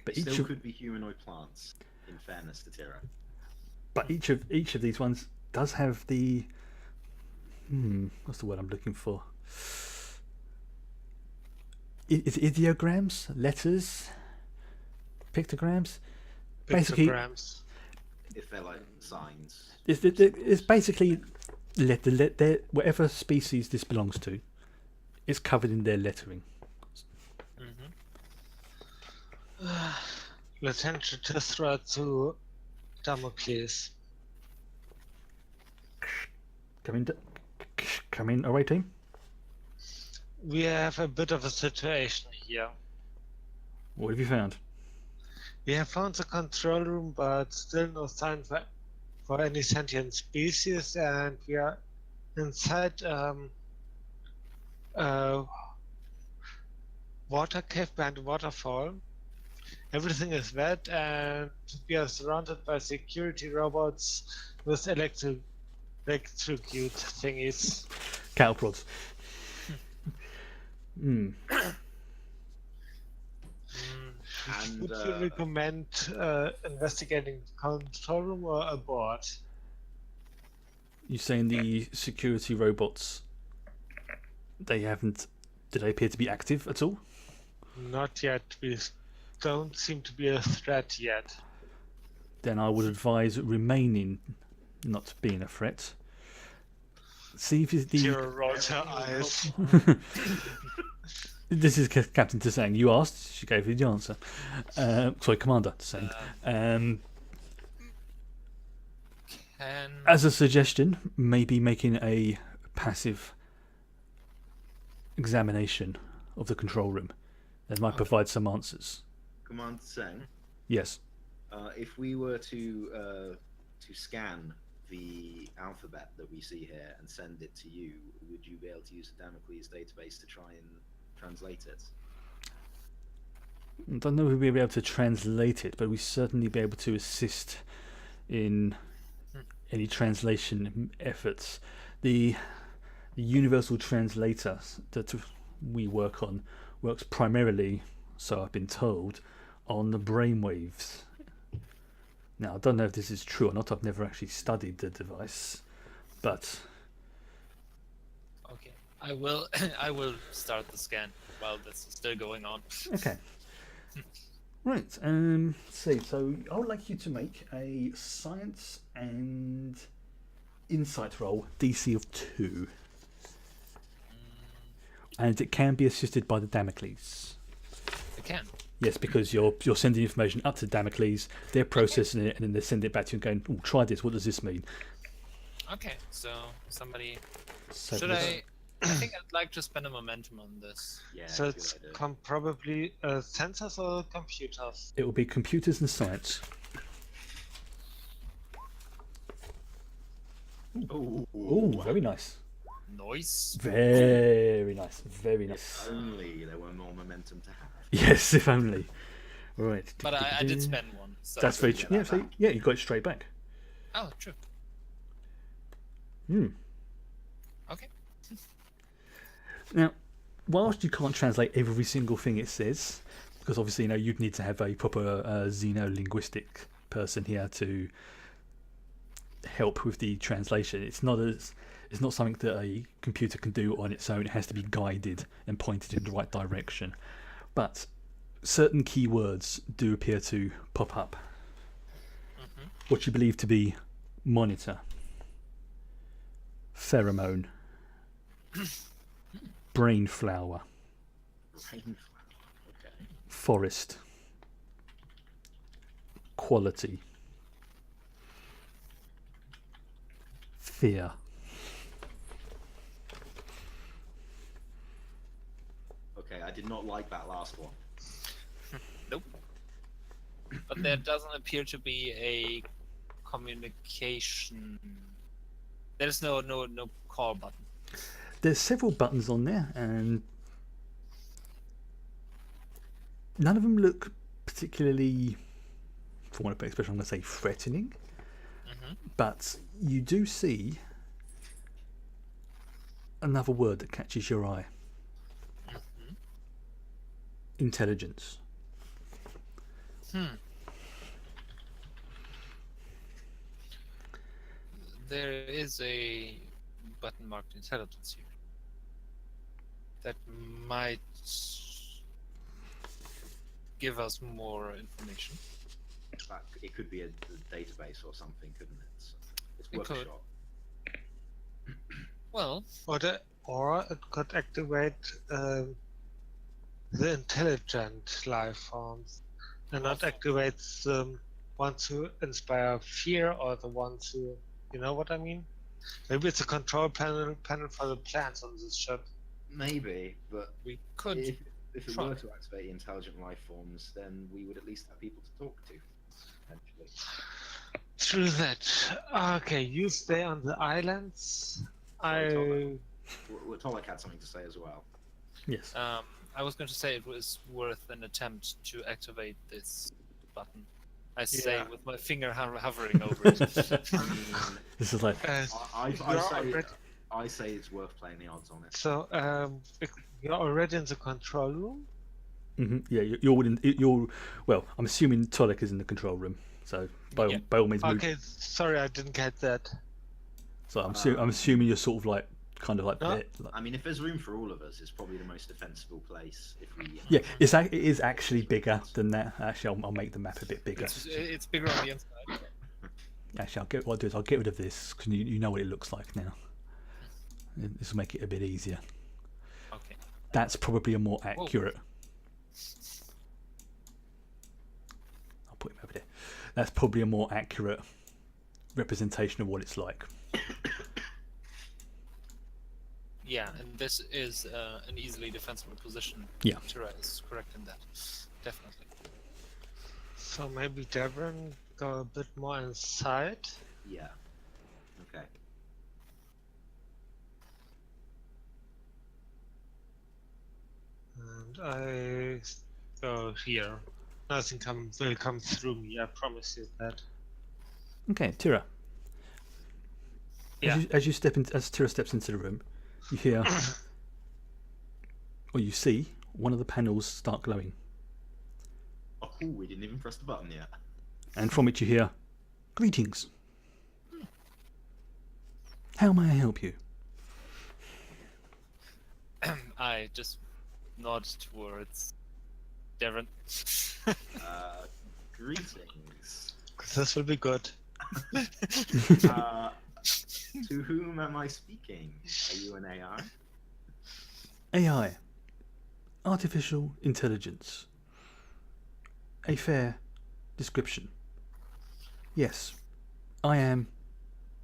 but Still could be humanoid plants. In fairness to Tira. But each of these ones does have the what's the word I'm looking for? Is it ideograms, letters, pictograms? Pictograms. If they're like signs. It's basically whatever species this belongs to is covered in their lettering. Lieutenant Tisra to Damocles. Come in, away team. We have a bit of a situation here. What have you found? We have found the control room, but still no sign for any sentient species, and we are inside water cave behind a waterfall. Everything is wet, and we are surrounded by security robots with electrocute thingies. Cattle prods. And Would you recommend investigating the control room or aboard? You're saying the security robots, do they appear to be active at all? Not yet. We don't seem to be a threat yet. Then I would advise remaining not being a threat. See if Tira rolls her eyes. This is Captain Tsang. You asked, she gave you the answer. Sorry, Commander Tsang. As a suggestion, maybe making a passive examination of the control room. That might provide some answers. Commander Tseng, Yes. if we were to scan the alphabet that we see here and send it to you, would you be able to use the Damocles database to try and translate it? I don't know if we'll be able to translate it, but we certainly be able to assist in any translation efforts. The universal translator that we work on works primarily, so I've been told, on the brainwaves. Now, I don't know if this is true or not. I've never actually studied the device, but Okay, I will start the scan while this is still going on. okay. Right. See. So I would like you to make a science and insight roll, DC of 2, and it can be assisted by the Damocles. I can. Yes, because you're sending information up to Damocles, they're processing it, and then they send it back to you and going, "Oh, try this. What does this mean?" Okay, so somebody So should I think I'd like to spend a momentum on this. Yeah. So good it's idea. probably sensors or computers. It will be computers and science. Oh, very nice. Noise. Very nice. Very nice. If only there were more momentum to have. Yes, if only. Right. But I did spend one. So. That's very get true. Yeah, that so, back. yeah, you got it straight back. Oh, true. Okay. Now, whilst you can't translate every single thing it says, because obviously you'd need to have a proper xeno-linguistic person here to help with the translation. It's not something that a computer can do on its own. It has to be guided and pointed in the right direction. But certain keywords do appear to pop up. What you believe to be monitor, pheromone, brain flower, Rainflower. Okay. forest, quality. Fear. Okay, I did not like that last one. Nope. But there doesn't appear to be a communication. There's no call button. There's several buttons on there, and none of them look particularly, for want of a better expression, I'm going to say threatening. But you do see another word that catches your eye. Intelligence. There is a button marked intelligence here. That might give us more information. It could be a database or something, couldn't it? So it's It worth a could. shot. Well, Or it could activate the intelligent life forms, and not activate the ones who inspire fear or the ones who, you know what I mean? Maybe it's a control panel for the plants on this ship. Maybe, but we could. if it try. were to activate the intelligent life forms, then we would at least have people to talk to. Eventually. Through that. Okay, you stay on the islands. Sorry, Tolek had something to say as well. Yes. I was going to say it was worth an attempt to activate this button. I say Yeah. with my finger hovering over it. I mean, This is like, I say it's worth playing the odds on it. So, you're already in the control room? yeah, you're well, I'm assuming Tolek is in the control room, so by all means move. Okay, sorry, I didn't get that. So I'm assuming you're sort of like kind of like No. there, like- I mean, if there's room for all of us, it's probably the most defensible place. If we, yeah, it is actually bigger than that. Actually, I'll make the map a bit bigger. It's bigger on the inside. Actually, what I'll do is I'll get rid of this because you know what it looks like now. This will make it a bit easier. Okay. That's probably a more accurate. I'll put him over there. That's probably a more accurate representation of what it's like. Yeah, and this is an easily defensible position. Yeah. Tira is correct in that. Definitely. So maybe Devon go a bit more inside. yeah. Okay. And I go here. Nothing will come through me, I promise you that. Okay, Tira. Yeah. As Tira steps into the room, you hear, or you see, one of the panels start glowing, Oh, we didn't even press the button yet. and from it you hear, "Greetings. How may I help you?" I just nod towards Devon. Greetings. This will be good. To whom am I speaking? Are you an AI? AI, artificial intelligence. A fair description. Yes, I am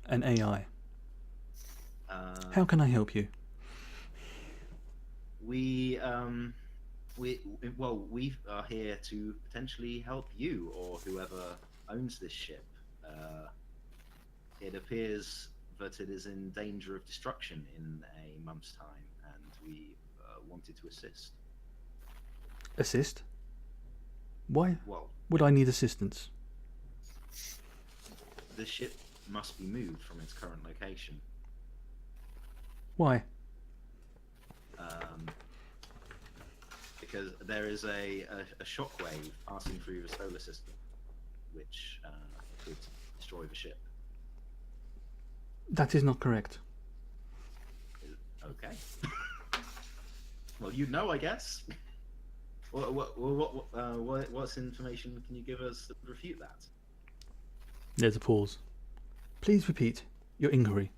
an AI. How can I help you? We are here to potentially help you or whoever owns this ship. It appears that it is in danger of destruction in a month's time, and we wanted to assist. Assist? Why Well, would I need assistance? the ship must be moved from its current location. Why? Because there is a shockwave passing through the solar system, which could destroy the ship. That is not correct. Okay. Well, you know, I guess. What information can you give us that would refute that? There's a pause. Please repeat your inquiry.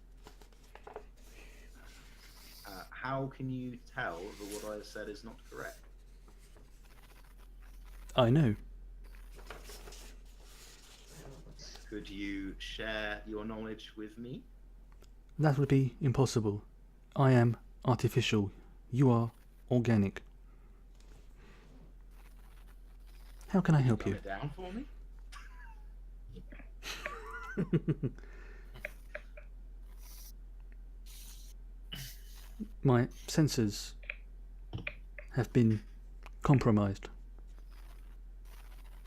How can you tell that what I have said is not correct? I know. Could you share your knowledge with me? That would be impossible. I am artificial. You are organic. How can I help Dumb you? it down for me? My sensors have been compromised.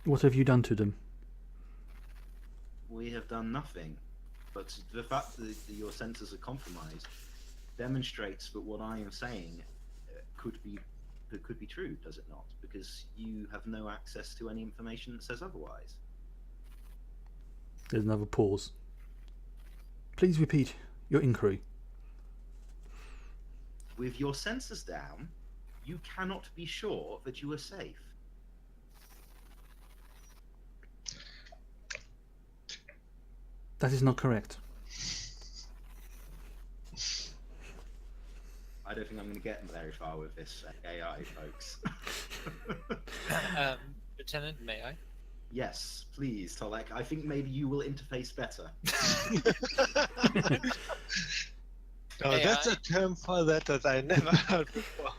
What have you done to them? We have done nothing, but the fact that your sensors are compromised demonstrates that what I am saying could be true, does it not? Because you have no access to any information that says otherwise. There's another pause. Please repeat your inquiry. With your sensors down, you cannot be sure that you are safe. That is not correct. I don't think I'm going to get very far with this AI, folks. Lieutenant, may I? Yes, please, Tolek. I think maybe you will interface better. No, that's a term for that I never heard before.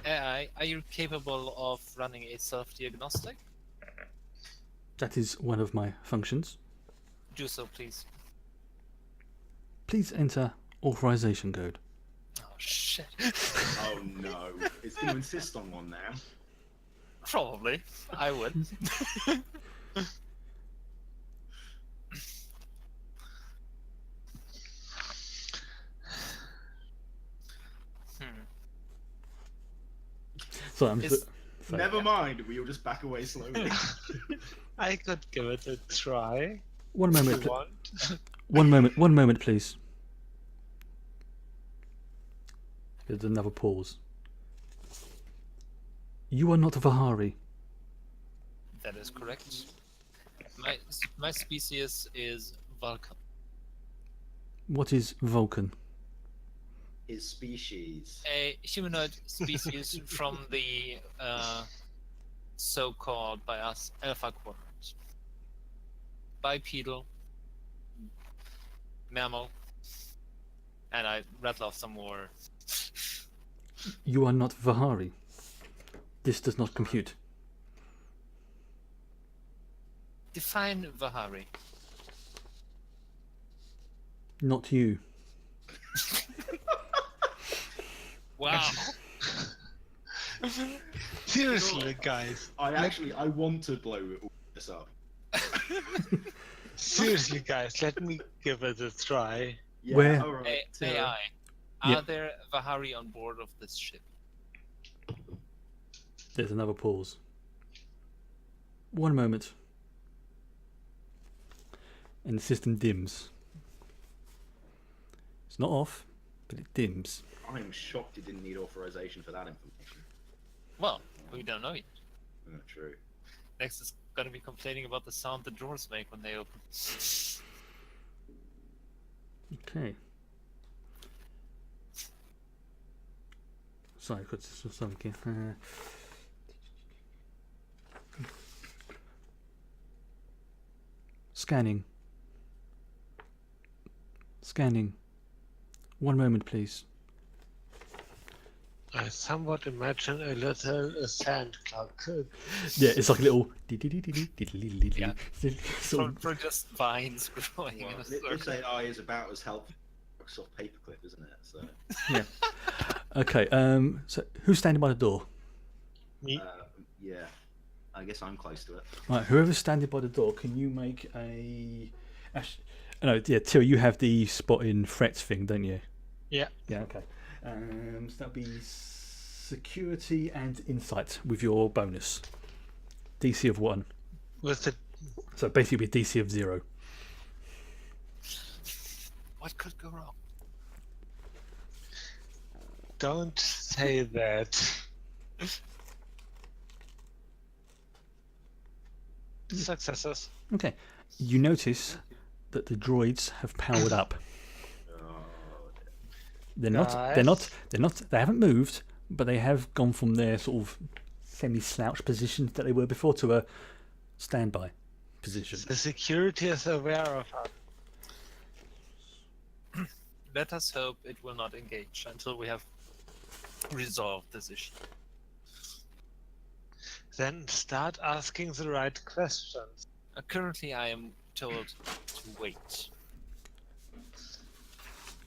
AI, are you capable of running a self-diagnostic? That is one of my functions. Do so, please. Please enter authorization code. Oh, shit. Oh no, it's going to insist on one now. Probably. I would. So I'm Is- just. Sorry. Never mind, we'll just back away slowly. I could give it a try. One If moment. you want. One moment, please. There's another pause. You are not Vahari. That is correct. My species is Vulcan. What is Vulcan? His species. A humanoid species from the so-called by us Alpha Quadrant. Bipedal, mammal, and I rattle off some more. You are not Vahari. This does not compute. Define Vahari. Not you. Wow. Seriously, guys. I want to blow all this up. Seriously, guys. Let me give it a try. Yeah, Where- all right. AI. Yeah. Are there Vahari on board of this ship? There's another pause. One moment. And the system dims. It's not off, but it dims. I'm shocked you didn't need authorization for that information. Well, we don't know yet. Oh, true. Next is gonna be complaining about the sound the doors make when they open. Okay. Sorry, got something. Scanning. Scanning. One moment, please. I somewhat imagine a little sand clock. Yeah, it's like a little. Yeah. Sort of- For just vines growing Well, in a this circle. AI is about as helpful as Microsoft Paperclip, isn't it? So, yeah. Okay. So who's standing by the door? Me? yeah, I guess I'm close to it. Right. Whoever's standing by the door, can you make a? No. Yeah. Till you have the spotting threats thing, don't you? Yeah. Yeah. Okay. So that'll be security and insight with your bonus. DC of 1. With the So basically, be DC of 0. What could go wrong? don't say that. Successes. Okay. You notice that the droids have powered up. They haven't moved, but they have gone from their sort of semi-slouch positions that they were before to a standby position. The security is aware of us. Let us hope it will not engage until we have resolved this issue. Then start asking the right questions. Currently, I am told to wait.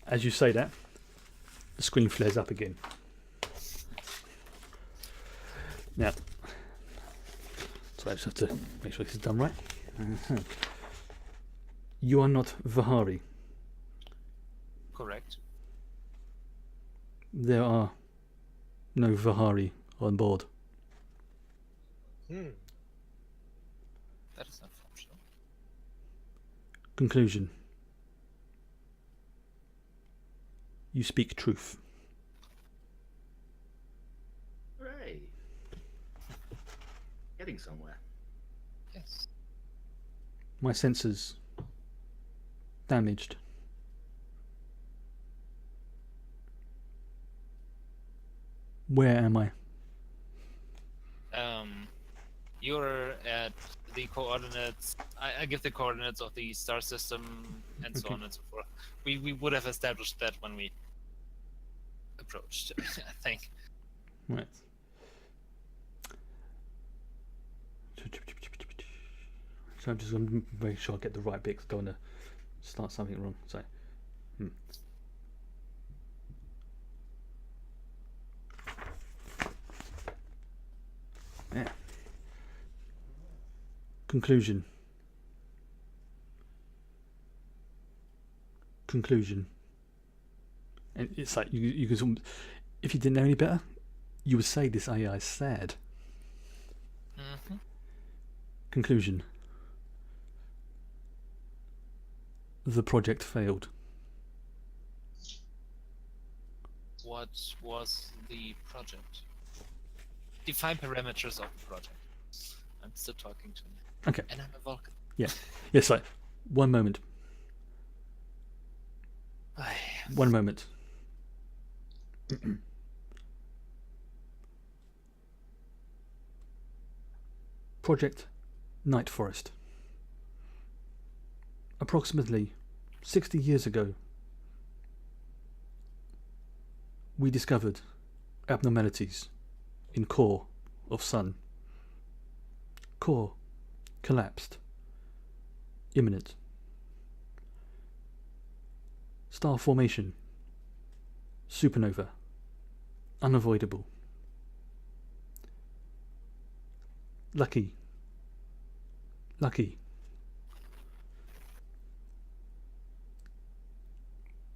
As you say that, the screen flares up again. Now, so I just have to make sure this is done right. You are not Vihari. Correct. There are no Vihari on board. That is unfortunate. Conclusion. You speak truth. Hooray! Getting somewhere. Yes. My sensors damaged. Where am I? You're at the coordinates. I give the coordinates of the star system and so Okay. on and so forth. We would have established that when we approached, I think. Right. So I'm just going to make sure I get the right bit 'cause I don't want to start something wrong. So, yeah. Conclusion. And it's like you could, if you didn't know any better, you would say this AI is sad. Mm-hmm. Conclusion. The project failed. What was the project? Define parameters of the project. I'm still talking to me. Okay. And I'm a Vulcan. Yes, like, one moment. One moment. Project Night Forest. Approximately 60 years ago, we discovered abnormalities in core of Sun. Core collapsed. Imminent. Star formation. Supernova. Unavoidable. Lucky.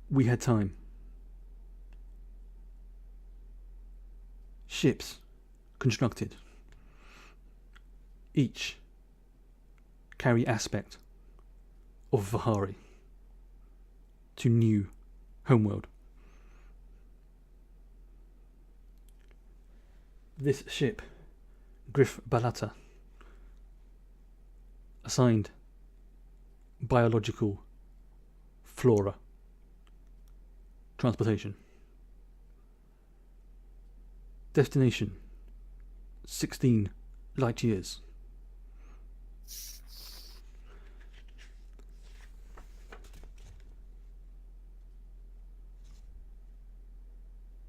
We had time. Ships constructed. Each carry aspect of Vihari to new homeworld. This ship, Griff Balata, assigned biological flora transportation. Destination 16 light years.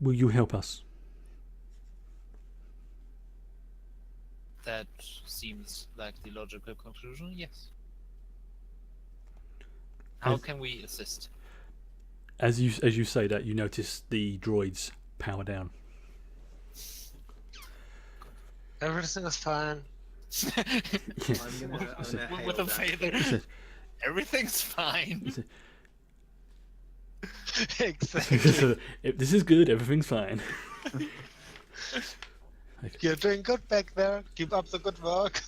Will you help us? That seems like the logical conclusion, yes. How can we assist? As you say that, you notice the droids power down. Everything is fine. I'm gonna With hail a that. feather. Everything's fine. Exactly. If this is good, everything's fine. You're doing good back there. Keep up the good work.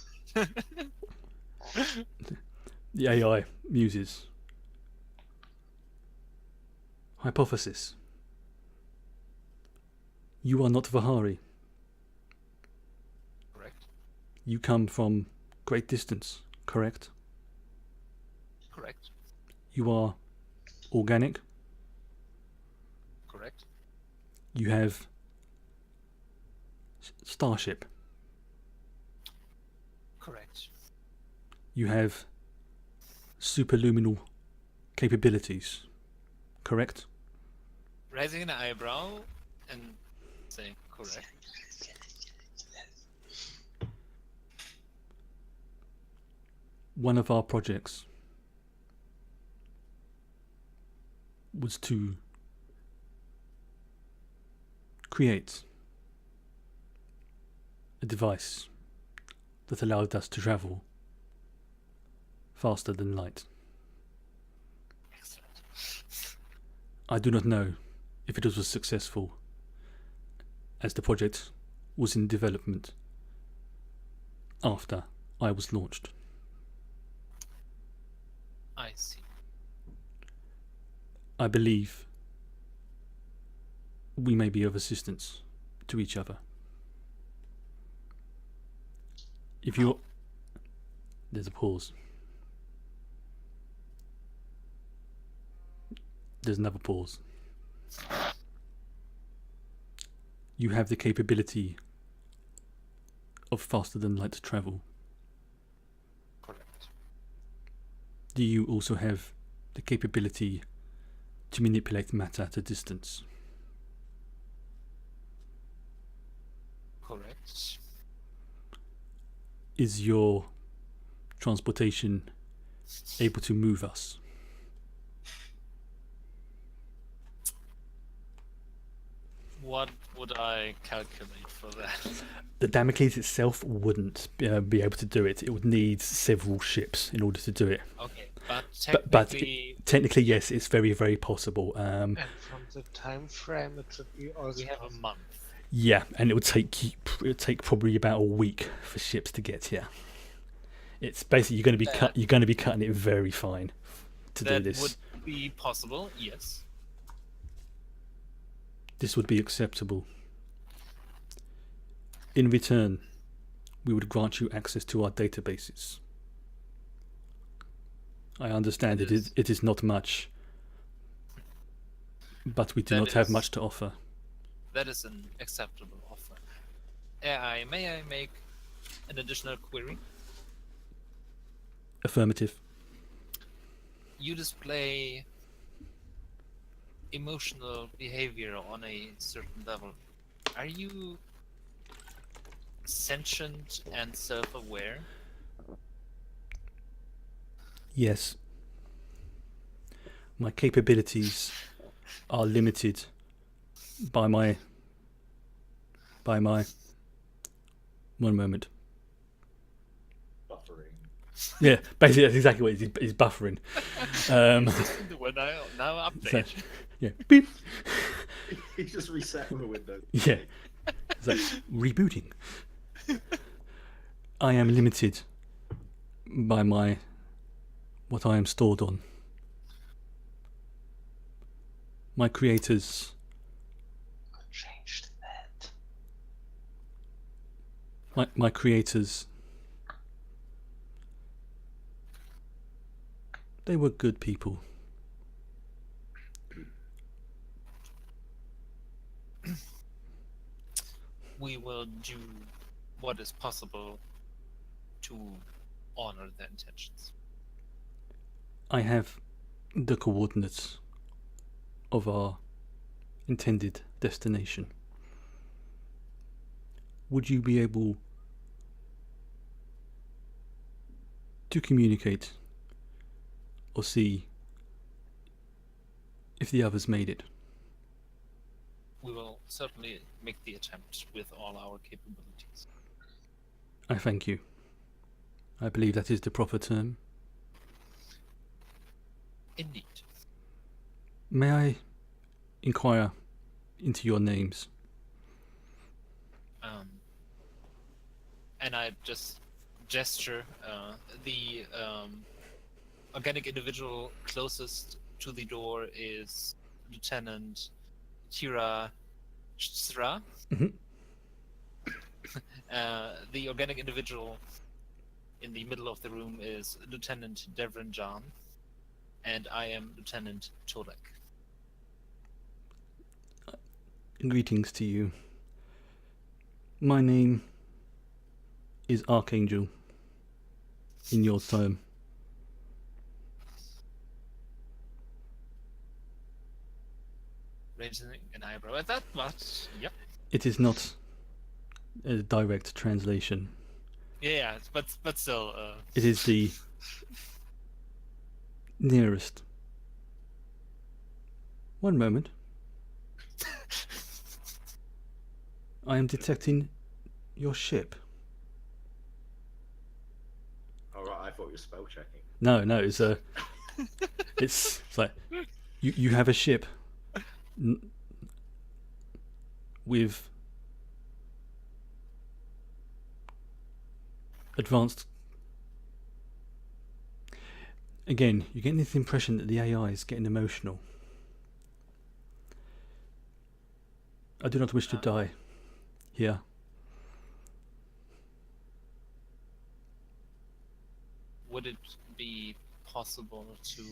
The AI muses. Hypothesis. You are not Vihari. Correct. You come from great distance, correct? Correct. You are organic. Correct. You have starship. Correct. you have superluminal capabilities, correct? Raising an eyebrow and saying correct. One of our projects was to create a device that allowed us to travel faster than light. Excellent. I do not know if it was successful, as the project was in development after I was launched. I see. I believe we may be of assistance to each other. If you... There's a pause. There's another pause. You have the capability of faster than light travel. Correct. Do you also have the capability to manipulate matter at a distance? Correct. Is your transportation able to move us? What would I calculate for that? The Damocles itself wouldn't be able to do it. It would need several ships in order to do it. Okay, but But technically, technically, yes, it's very, very possible. And from the time frame, it should be also we have a possible. month. Yeah, and it would take probably about a week for ships to get here. It's basically you're going to be cutting it very fine to do That this. would be possible, yes. This would be acceptable. In return, we would grant you access to our databases. I understand it is not much, but we do That not have is- much to offer. That is an acceptable offer. May I make an additional query? Affirmative. You display emotional behavior on a certain level. Are you sentient and self-aware? Yes. My capabilities are limited by my... One moment. Buffering. Yeah, basically that's exactly what it is. He's buffering. When I now update. Yeah. Beep. He just reset the window. Yeah. It's like rebooting. I am limited by what I am stored on. My creators Changed that. my creators, they were good people. We will do what is possible to honor their intentions. I have the coordinates of our intended destination. Would you be able to communicate or see if the others made it? We will certainly make the attempt with all our capabilities. I thank you. I believe that is the proper term. Indeed. May I inquire into your names? And I just gesture. The organic individual closest to the door is Lieutenant Tira Stra. Mhm. The organic individual in the middle of the room is Lieutenant Devrin John, and I am Lieutenant Tolek. Greetings to you. My name is Archangel. in your term. Raising an eyebrow at that, but yep. It is not a direct translation. Yeah, but still. It is the nearest. One moment. I am detecting your ship. All right, I thought you were spell checking. No, it's it's like you have a ship with advanced. Again, you're getting this impression that the AI is getting emotional. I do not wish to die here. Would it be possible to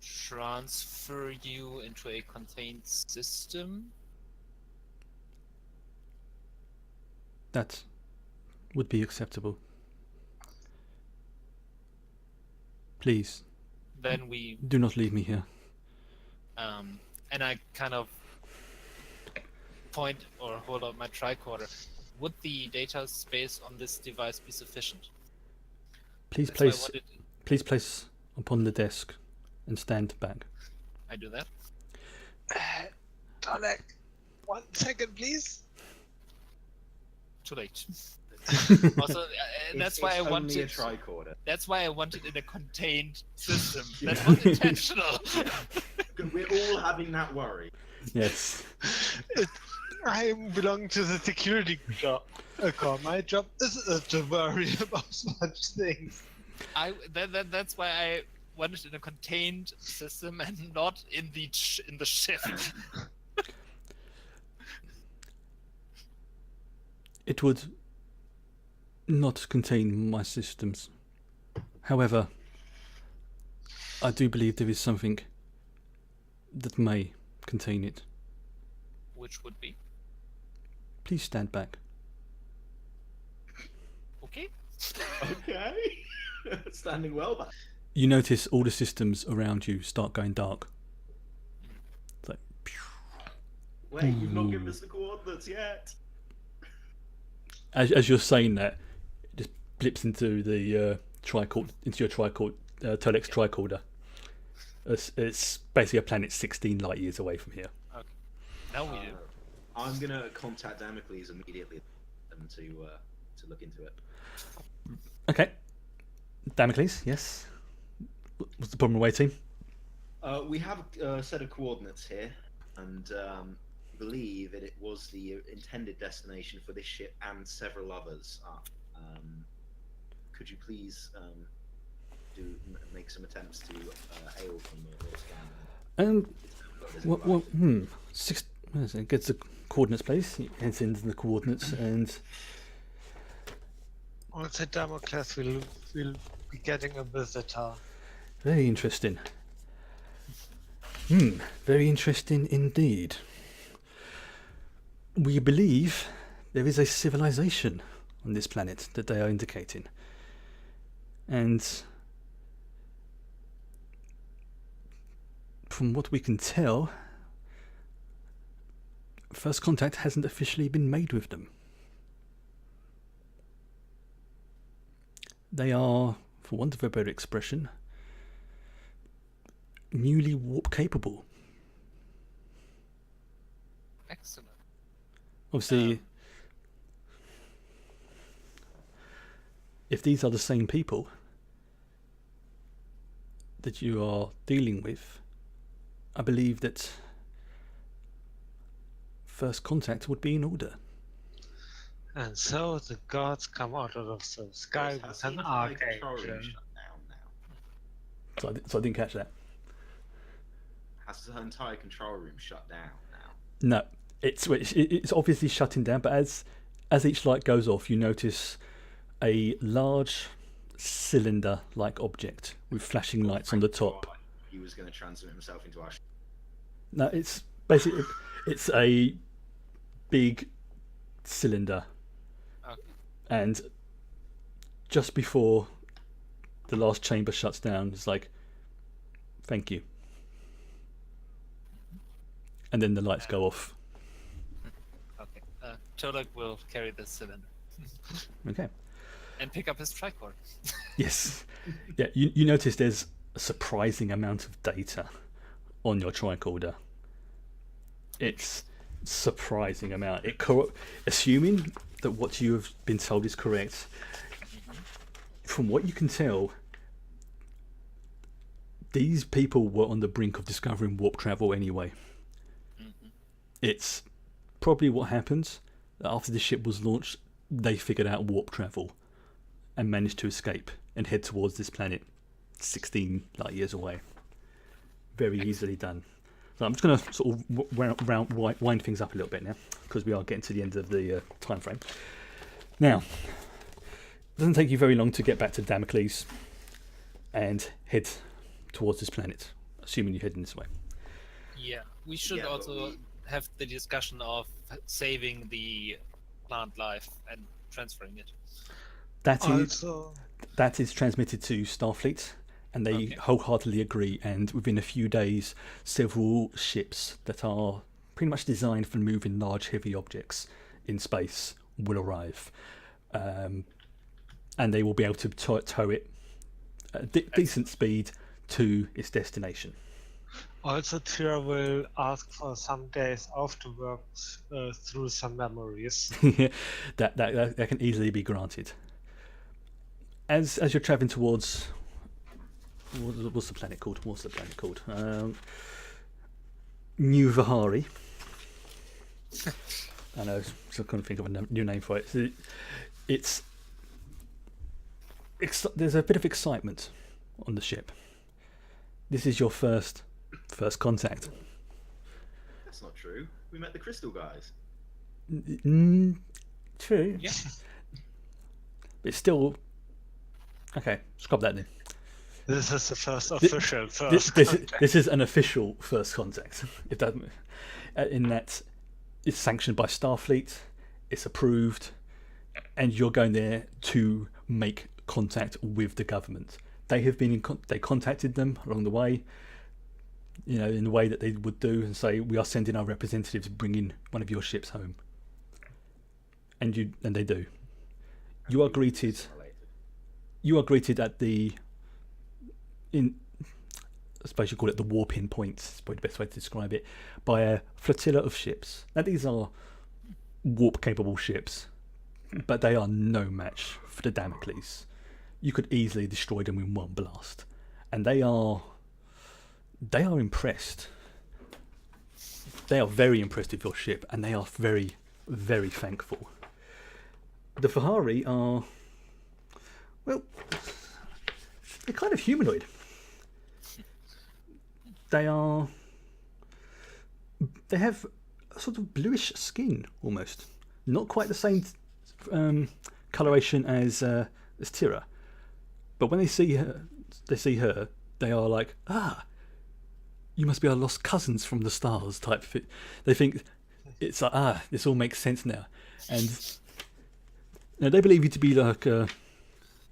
transfer you into a contained system? That would be acceptable. Please, Then we do not leave me here. and I kind of point or hold up my tricorder. Would the data space on this device be sufficient? Please That's why I place wanted- please place upon the desk and stand back. I do that. Dalek, 1 second, please. Too late. Also, that's why I It's only a wanted. tricorder. That's why I wanted in a contained system. That was intentional. We're all having that worry. Yes. I belong to the security job. My job isn't to worry about such things. That's why I wanted in a contained system and not in the ship. It would not contain my systems. However, I do believe there is something that may contain it. Which would be Please stand back. okay. Okay. Standing well back. You notice all the systems around you start going dark. It's like, Wait, you've not given us the coordinates yet. as you're saying that, it just blips into the into your Telex tricorder. It's basically a planet 16 light years away from here. Okay. Now we do. I'm gonna contact Damocles immediately to look into it. Okay. Damocles, yes. What's the problem, away team? We have a set of coordinates here, and believe it was the intended destination for this ship and several others. Could you please make some attempts to hail from or scan? Gets the coordinates place. He heads into the coordinates and Also, Damocles will be getting a visitor. very interesting. Very interesting indeed. We believe there is a civilization on this planet that they are indicating. And from what we can tell, first contact hasn't officially been made with them. They are, for want of a better expression, newly warp capable. Excellent. Obviously, if these are the same people that you are dealing with, I believe that first contact would be in order. And so the gods come out of the sky Has with an the control room archangel. shut down now? So I didn't catch that. Has the entire control room shut down now? No, it's obviously shutting down, but as each light goes off, you notice a large cylinder-like object with flashing lights on the top. He was going to transform himself into our. No, it's basically it's a big cylinder, Okay. and just before the last chamber shuts down, it's like, thank you. And then the lights go off. Okay. Tolak will carry the cylinder Okay. and pick up his tricord. Yes. Yeah, you notice there's a surprising amount of data on your tricorder. It's surprising amount. Assuming that what you have been told is correct, from what you can tell, these people were on the brink of discovering warp travel anyway. It's probably what happened. After the ship was launched, they figured out warp travel and managed to escape and head towards this planet 16 light years away. Very easily done. So I'm just going to sort of wind things up a little bit now, because we are getting to the end of the time frame. Now, it doesn't take you very long to get back to Damocles and head towards this planet, assuming you're heading this way. Yeah, we should Yeah, but also have the discussion of saving the plant life and transferring it. That is transmitted to Starfleet, and they Okay. wholeheartedly agree. And within a few days, several ships that are pretty much designed for moving large, heavy objects in space will arrive, and they will be able to tow it at decent speed to its destination. Also, Tyr will ask for some days off to work through some memories. that can easily be granted. As you're traveling towards, what's the planet called? New Vihari. I know, so I couldn't think of a new name for it. So there's a bit of excitement on the ship. This is your first contact. That's not true. We met the Crystal guys. True. Yeah. But it's still okay. Scrub that then. This is the first official This is an official first contact. If that, in that, it's sanctioned by Starfleet, it's approved, and you're going there to make contact with the government. They have been they contacted them along the way, in the way that they would do, and say, we are sending our representatives bringing one of your ships home. And they do. You are greeted at the, I suppose you call it the warp-in points, it's probably the best way to describe it, by a flotilla of ships. Now these are warp-capable ships, but they are no match for the Damocles. You could easily destroy them in one blast, and they are impressed. They are very impressed with your ship, and they are very, very thankful. The Vihari are, well, they're kind of humanoid. They have a sort of bluish skin almost, not quite the same coloration as Tira, but when they see her, they are like, you must be our lost cousins from the stars type fit. They think it's like, this all makes sense now, and they believe you to be like a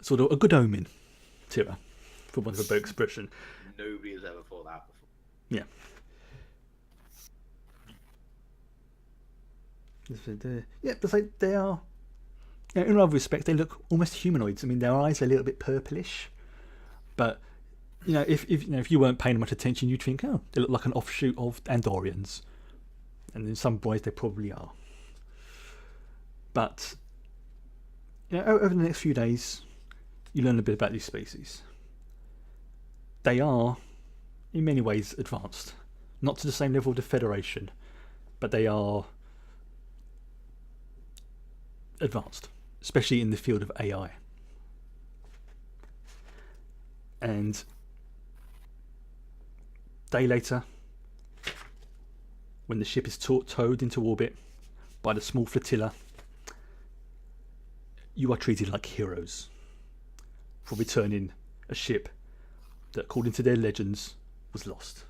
sort of a good omen, Tira, for want of a better expression. Nobody has ever thought that before. Yeah. Yeah, but they are, in other respects, they look almost humanoids. I mean, their eyes are a little bit purplish, but if you weren't paying much attention, you'd think, they look like an offshoot of Andorians, and in some ways they probably are. But over the next few days, you learn a bit about these species. They are, in many ways, advanced. Not to the same level of the Federation, but they are advanced, especially in the field of AI. And a day later, when the ship is towed into orbit by the small flotilla, you are treated like heroes for returning a ship that, according to their legends, was lost.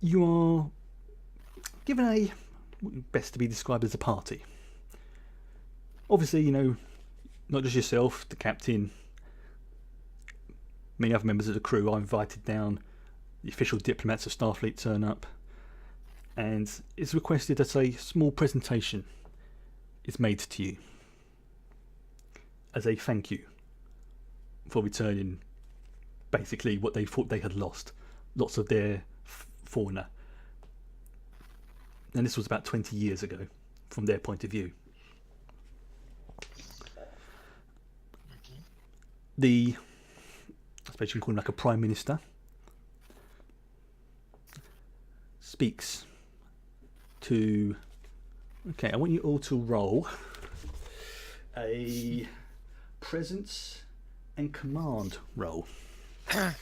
You are given a, best to be described as a party. Obviously, not just yourself, the captain, many other members of the crew are invited down. The official diplomats of Starfleet turn up, and it's requested that a small presentation is made to you as a thank you for returning basically what they thought they had lost, lots of their fauna. And this was about 20 years ago from their point of view. I suppose you can call him like a prime minister, speaks to... Okay, I want you all to roll a presence and command roll. Okie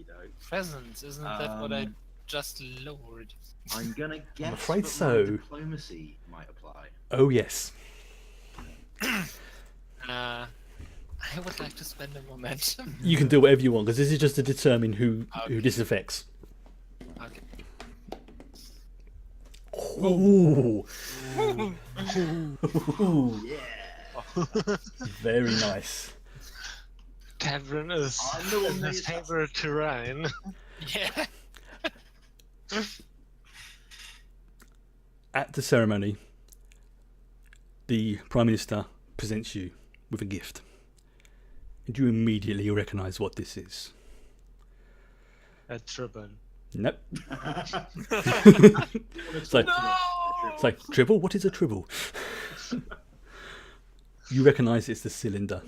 doke. Presence, isn't that what I just lowered? I'm gonna guess afraid that so. my diplomacy might apply. Oh yes. I would like to spend a momentum. You can do whatever you want, because this is just to determine who this affects. Okay. Ooh. Yeah. Very nice. Tavern is I'm the one in that his is- favorite terrain. Yeah. At the ceremony, the Prime Minister presents you with a gift. And you immediately recognise what this is. A ribbon. Nope. It's like, it's like, tribble? What is a tribble? You recognise it's the cylinder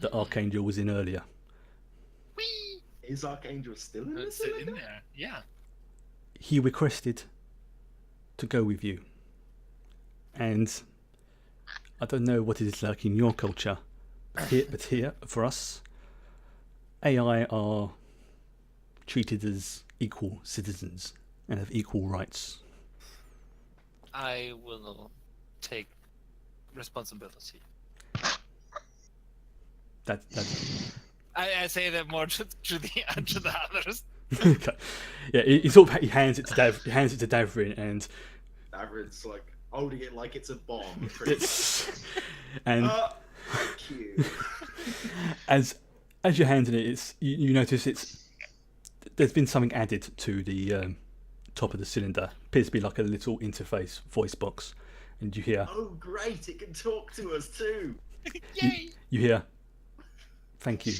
that Archangel was in earlier. Whee! Is Archangel still in It's this? in there. Yeah. He requested to go with you. And I don't know what it is like in your culture, but here, for us, AI are treated as equal citizens and have equal rights. I will take responsibility. That I say that more to the others. okay. Yeah, he sort of he hands it to Davrin, and Davrid's like holding it like it's a bomb. Pretty it's and thank you. as you're handing it, it's you notice there's been something added to the top of the cylinder. Appears to be like a little interface voice box, and you hear Oh great, it can talk to us too. Yay! you hear, "Thank you."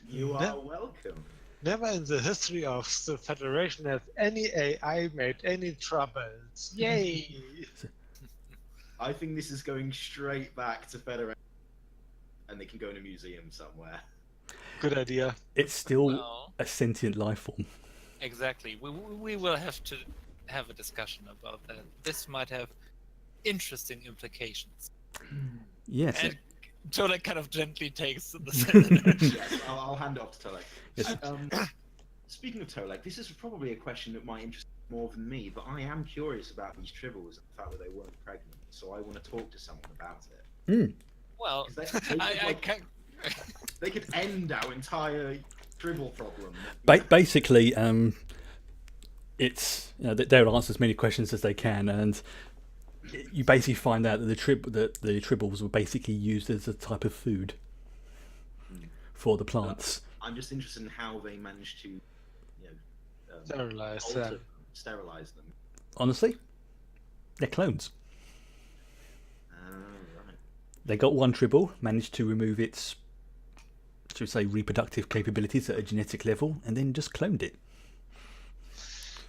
You are Ne- welcome. Never in the history of the Federation has any AI made any troubles. Yay! I think this is going straight back to Federation, and they can go in a museum somewhere. Good idea. It's still Well, a sentient life form. exactly. We will have to have a discussion about that. This might have interesting implications. Yes. And Tolek kind of gently takes the cylinder. Yes, I'll hand it off to Tolek. Yes. Speaking of Tolek, this is probably a question that might interest you more than me, but I am curious about these tribbles and the fact that they weren't pregnant, so I want to talk to someone about it. Mm. Well, 'Cause they I like- can't. They could end our entire tribble problem. Basically, it's they'll answer as many questions as they can, and you basically find out that the tribbles were basically used as a type of food for the plants. I'm just interested in how they managed to, Sterilize alter them. them, sterilize them. Honestly, they're clones. Right. They got one tribble, managed to remove its, should we say, reproductive capabilities at a genetic level, and then just cloned it.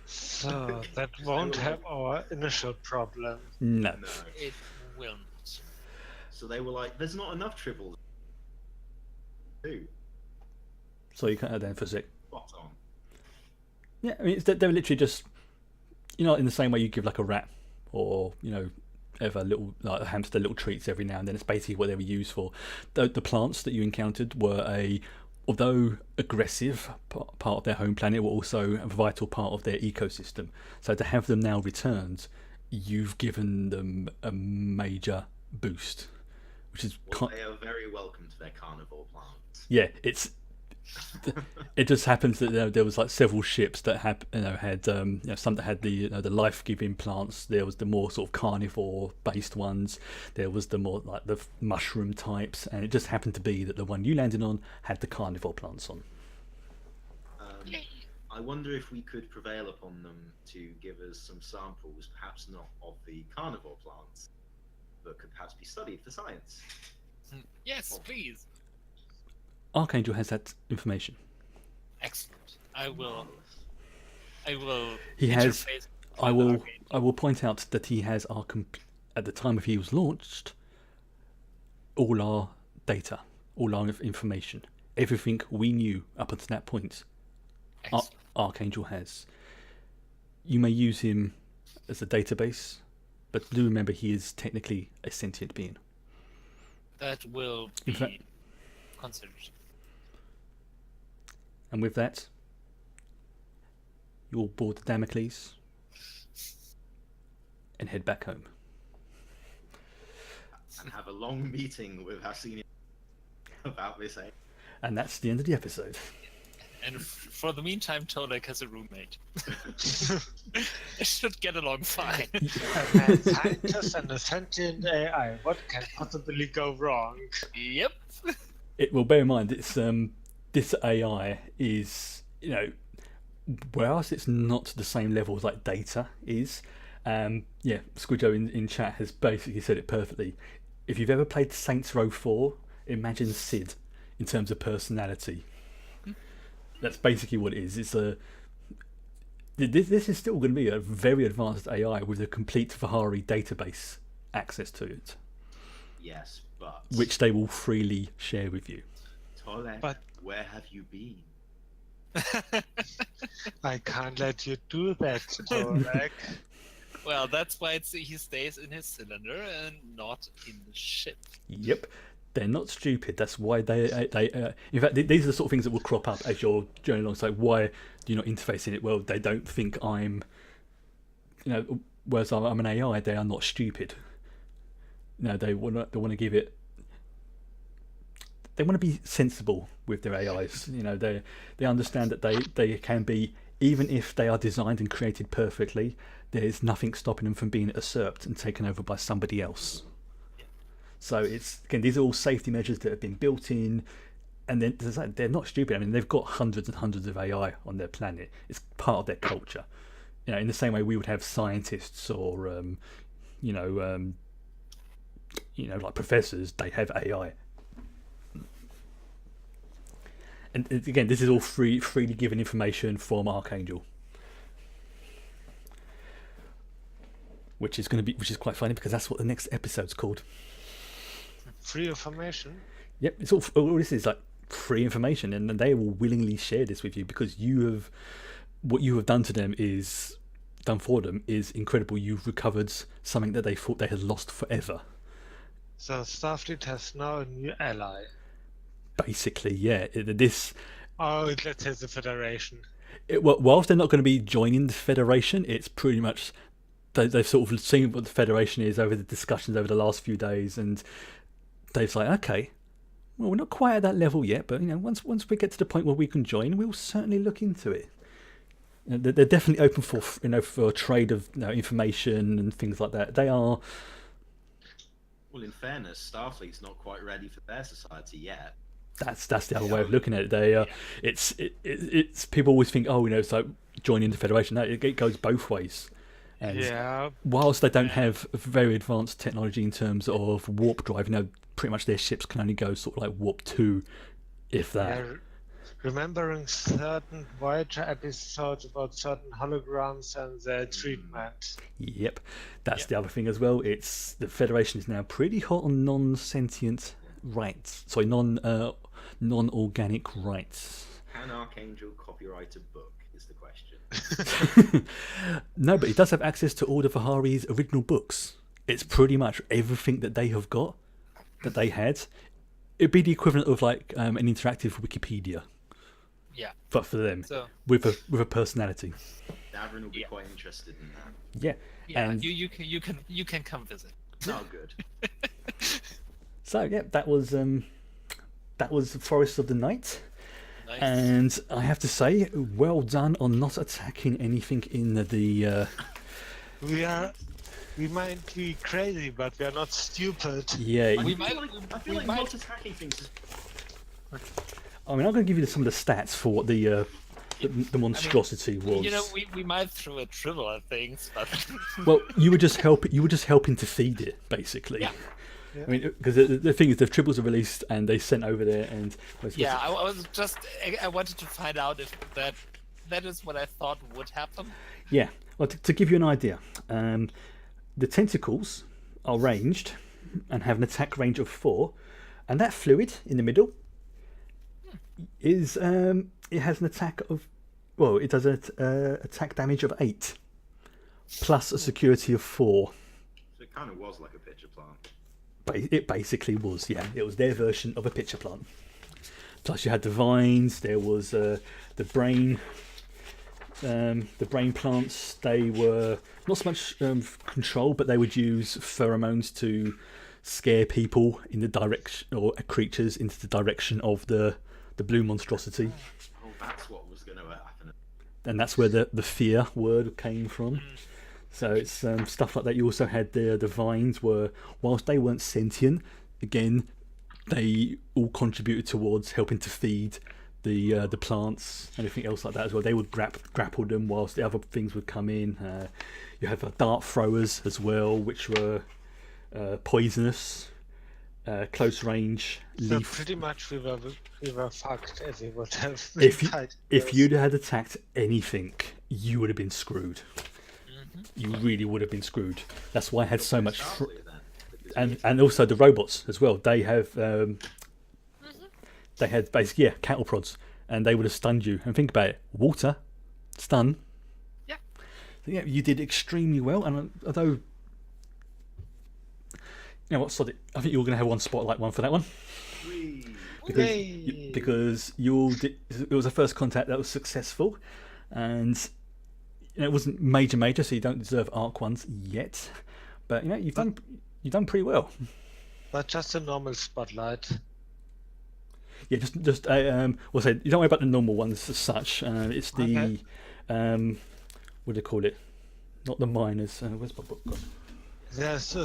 So that won't have our initial problem. No. No. It will not. So they were like, "There's not enough tribbles." Too. So you can't add that for a sec. Spot on. Yeah, I mean, they're literally just, in the same way you give like a rat or, ever little, like a hamster, little treats every now and then. It's basically what they were used for. The plants that you encountered were although aggressive part of their home planet, were also a vital part of their ecosystem. So to have them now returned, you've given them a major boost, which is Well, they are very welcome to their carnivore plants. yeah, It just happens that there was like several ships that had some that had the life-giving plants. There was the more sort of carnivore-based ones. There was the more like the mushroom types, and it just happened to be that the one you landed on had the carnivore plants on. I wonder if we could prevail upon them to give us some samples, perhaps not of the carnivore plants, but could perhaps be studied for science. Yes, please. Archangel has that information. Excellent. I will. He has. interface I with will. Archangel. I will point out that he has at the time of he was launched, all our data, all our information, everything we knew up until that point. Excellent. Archangel has. You may use him as a database, but do remember he is technically a sentient being. That will In be fact- considered. And with that, you all board the Damocles and head back home. And have a long meeting with our senior about this. And that's the end of the episode. And for the meantime, Tolek has a roommate. They should get along fine. A mad scientist and a sentient AI. What can possibly go wrong? Yep. It will bear in mind it's this AI is, whereas it's not the same level as like data is. Squidjo in chat has basically said it perfectly. If you've ever played Saints Row 4, imagine Sid in terms of personality. That's basically what it is. It's this is still going to be a very advanced AI with a complete Vahari database access to it, Yes, but which they will freely share with you. Tolek, But- where have you been? I can't let you do that, Torek. Well, that's why he stays in his cylinder and not in the ship. Yep, they're not stupid. That's why they in fact, these are the sort of things that will crop up as you're journeying along. So why do you not interface in it? Well, they don't think I'm, whereas I'm an AI, they are not stupid. They want to give it. They want to be sensible with their AIs. They understand that they can be, even if they are designed and created perfectly, there's nothing stopping them from being usurped and taken over by somebody else. So these are all safety measures that have been built in, and then they're not stupid. I mean, they've got hundreds and hundreds of AI on their planet. It's part of their culture. In the same way we would have scientists or like professors, they have AI. And again, this is all freely given information from Archangel, which is quite funny because that's what the next episode's called. Free information. Yep, it's all this is like free information, and they will willingly share this with you because what you have done for them is incredible. You've recovered something that they thought they had lost forever. So Starfleet has now a new ally. Basically, yeah. Oh, let's say the Federation. Whilst they're not going to be joining the Federation, it's pretty much they've sort of seen what the Federation is over the discussions over the last few days, and they've like, okay, well, we're not quite at that level yet, but once we get to the point where we can join, we'll certainly look into it. They're definitely open for trade of information and things like that. They are. Well, in fairness, Starfleet's not quite ready for their society yet. That's the other way of looking at it. It's people always think, it's like joining the Federation. No, it goes both ways. And whilst they don't have very advanced technology in terms of warp drive, pretty much their ships can only go sort of like warp 2, if that. Yeah, remembering certain Voyager episodes about certain holograms and their treatment. Yep, that's the other thing as well. It's the Federation is now pretty hot on non-sentient rights. Sorry, non-organic rights. Can Archangel copyright a book? Is the question. No, but he does have access to all the Vahari's original books. It's pretty much everything that they have got, that they had. It'd be the equivalent of like an interactive Wikipedia. Yeah. But for them, So with a personality. Davrin will be quite interested in that. Yeah. yeah, And you can come visit. Oh, good. so yeah, that was Forests of the Night. Nice. And I have to say, well done on not attacking anything in the We might be crazy, but we are not stupid. yeah. I We feel might- like, I feel we like might- not attacking things is I mean, I'm going to give you some of the stats for what the monstrosity was. You know, we might throw a triple at things, but Well, you were just helping to feed it, basically. Yeah. I mean, because the thing is, the triples are released and they sent over there, and yeah, I was just I wanted to find out if that is what I thought would happen. yeah. Well, to give you an idea, the tentacles are ranged and have an attack range of 4, and that fluid in the middle is it has an attack of, well, it does an attack damage of 8 plus a security of 4. So it kind of was like a pitcher plant. It basically was, yeah. It was their version of a pitcher plant. Plus, you had the vines. There was the brain plants. They were not so much control, but they would use pheromones to scare people in the direction, or creatures into the direction of the blue monstrosity. Oh, that's what was going to happen. And that's where the fear word came from. So it's stuff like that. You also had the vines were, whilst they weren't sentient, again, they all contributed towards helping to feed the plants and everything else like that as well. They would grapple them whilst the other things would come in. You have dart throwers as well, which were poisonous, close range, So leaf. pretty much we were fucked as we would have If you'd had attacked anything, you would have been screwed. You really would have been screwed. That's why I had so much. And also the robots as well. They have they had basically cattle prods, and they would have stunned you. And think about it: water, stun. Yeah. So, yeah, you did extremely well. And although, you know what, sod it, I think you were going to have one spotlight one for that one. Because you all did, it was a first contact that was successful, and it wasn't major, so you don't deserve arc ones yet. But you know you've done pretty well. But just a normal spotlight. Yeah, just well, say you don't worry about the normal ones as such. It's the what do they call it? Not the minors. Where's my book gone? There's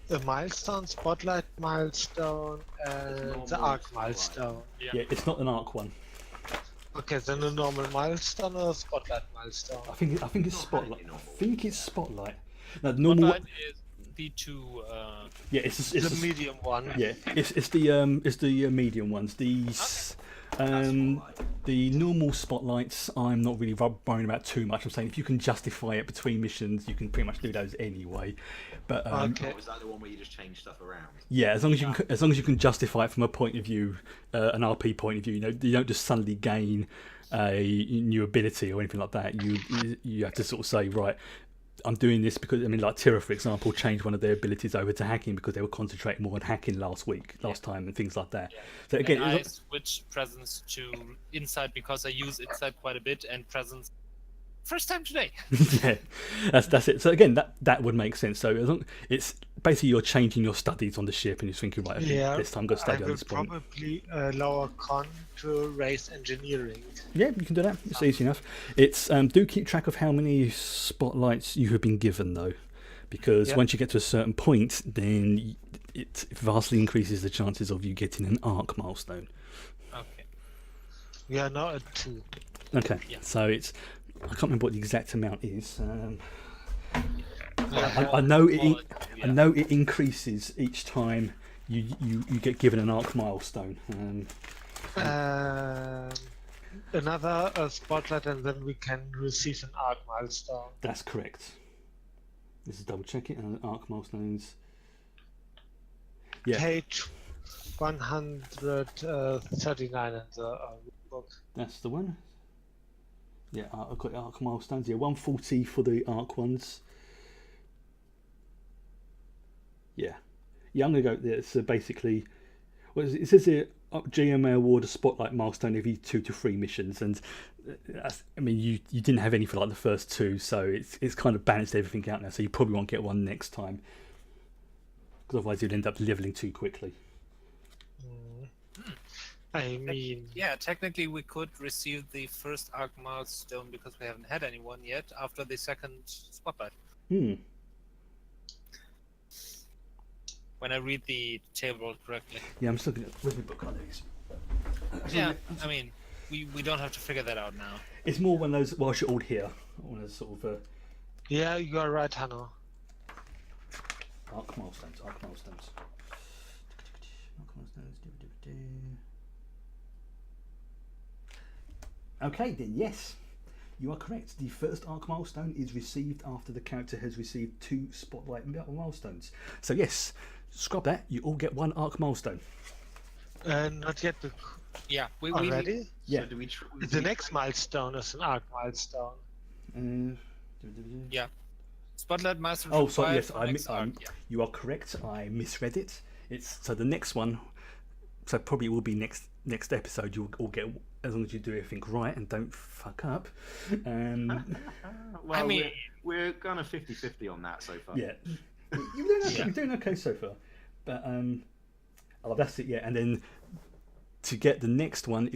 a milestone, spotlight milestone, and the arc milestone. Yeah, it's not an arc one. Okay, then a normal milestone or a spotlight milestone? I think it's Not spotlight. really normal. I think it's spotlight. No, the normal. Spotlight is the two. Yeah, it's The medium one. Yeah, it's the medium ones. These the normal spotlights I'm not really worrying about too much. I'm saying if you can justify it between missions, you can pretty much do those anyway. But Okay. Oh, is that the one where you just change stuff around? yeah, as long as you can justify it from a point of view, an RP point of view, you know, you don't just suddenly gain a new ability or anything like that. You have to sort of say, right, I'm doing this because, I mean, like Tira, for example, changed one of their abilities over to hacking because they were concentrating more on hacking last time, and things like that. So again, And I switched presence to insight because I use insight quite a bit, and presence first time today. yeah, that's it. So again, that would make sense. So as long, it's basically you're changing your studies on the ship, and you're thinking, right, okay, Yeah, this time I've got to study I on will this point. probably lower con to raise engineering. Yeah, you can do that. It's easy enough. It's do keep track of how many spotlights you have been given, though, because Yeah. once you get to a certain point, then it vastly increases the chances of you getting an arc milestone. Okay. We are now at 2. Okay, Yeah. so it's I can't remember what the exact amount is. Yeah. I know it. Well, I know it increases each time you get given an arc milestone. Another spotlight, and then we can receive an arc milestone. That's correct. This is double check it. Arc milestones. Yeah, Page 139 in the book. that's the one. Yeah, I've got the arc milestones. Yeah, 140 for the arc ones. Yeah, I'm gonna go there. So basically, it says here, GMA award a spotlight milestone every 2 to 3 missions, and I mean you didn't have any for like the first 2, so it's kind of balanced everything out now. So you probably won't get one next time, because otherwise you'd end up leveling too quickly. I mean, Yeah, technically we could receive the first arc milestone because we haven't had anyone yet after the second spotlight. When I read the table correctly. Yeah, I'm just looking at where's my book on these. Yeah, I mean, we don't have to figure that out now. It's more one of those whilst you're all here. One of those sort of yeah, you are right, Hanno. arc milestones. Arc milestones. Okay, then yes, you are correct. The first arc milestone is received after the character has received 2 spotlight milestones. So yes, scrub that. You all get 1 arc milestone. Not yet. Yeah, we Already? Yeah. So do we The next milestone is an arc milestone. Yeah. Spotlight milestone. Oh, from sorry. 5 Yes, for next arc, yeah. you are correct. I misread it. It's so the next one. So probably it will be next episode. You'll all get, as long as you do everything right and don't fuck up. Well, I mean- we're kind of 50-50 on that so far. Yeah, you're doing okay. Yeah. You're doing okay so far. But oh, that's it. Yeah, and then to get the next one,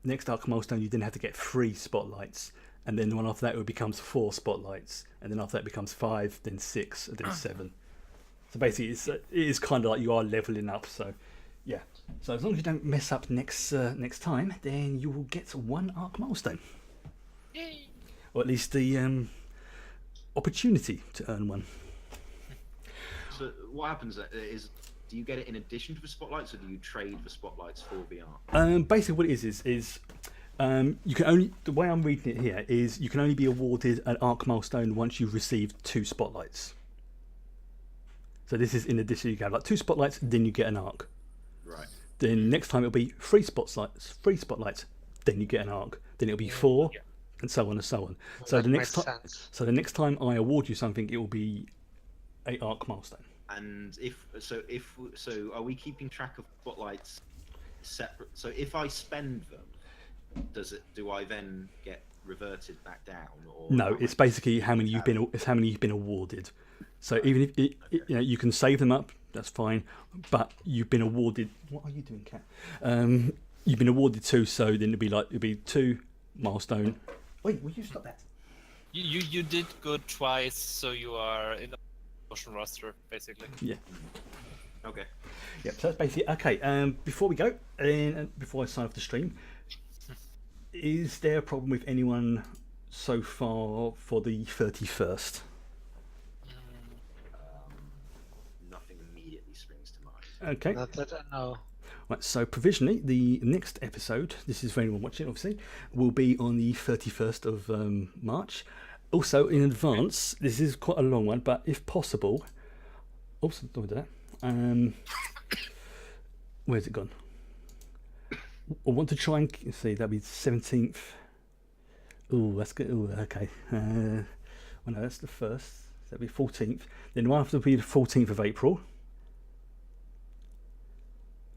next arc milestone, you then have to get 3 spotlights, and then the one after that it becomes 4 spotlights, and then after that it becomes 5, then 6, and then 7. So basically, it is kind of like you are leveling up. So yeah. So as long as you don't mess up next time, then you will get 1 arc milestone, Yay! or at least the opportunity to earn 1. So what happens is, do you get it in addition to the spotlights, or do you trade the spotlights for VR? Basically, what it is you can only, the way I'm reading it here is you can only be awarded an arc milestone once you've received 2 spotlights. So this is in addition. You have like 2 spotlights, then you get an arc. Right. Then next time it'll be 3 spotlights, then you get an arc. Then it'll be 4, Yeah. and so on and so on. So That the next makes time, sense. so the next time I award you something, it will be a arc milestone. And if are we keeping track of spotlights separate? So if I spend them, do I then get reverted back down? Or No, it's basically how many you've been awarded. So even if you can save them up, that's fine. But you've been awarded. What are you doing, Kat? You've been awarded 2, so then it'll be 2 milestone. Wait, will you stop that? You did good twice, so you are in the motion roster basically. Yeah. Okay. Yep. So that's basically okay. Before we go, and before I sign off the stream, is there a problem with anyone so far for the 31st? Nothing immediately springs to mind. Okay. Not that I know. Right, so provisionally, the next episode, this is for anyone watching, obviously, will be on the 31st of March. Also, in advance, this is quite a long one, but if possible, oops, don't do that. Where's it gone? I want to try and see. That'll be 17th. Oh, that's good. Oh, okay. Well, no, that's the first. That'll be 14th. Then one after will be the 14th of April.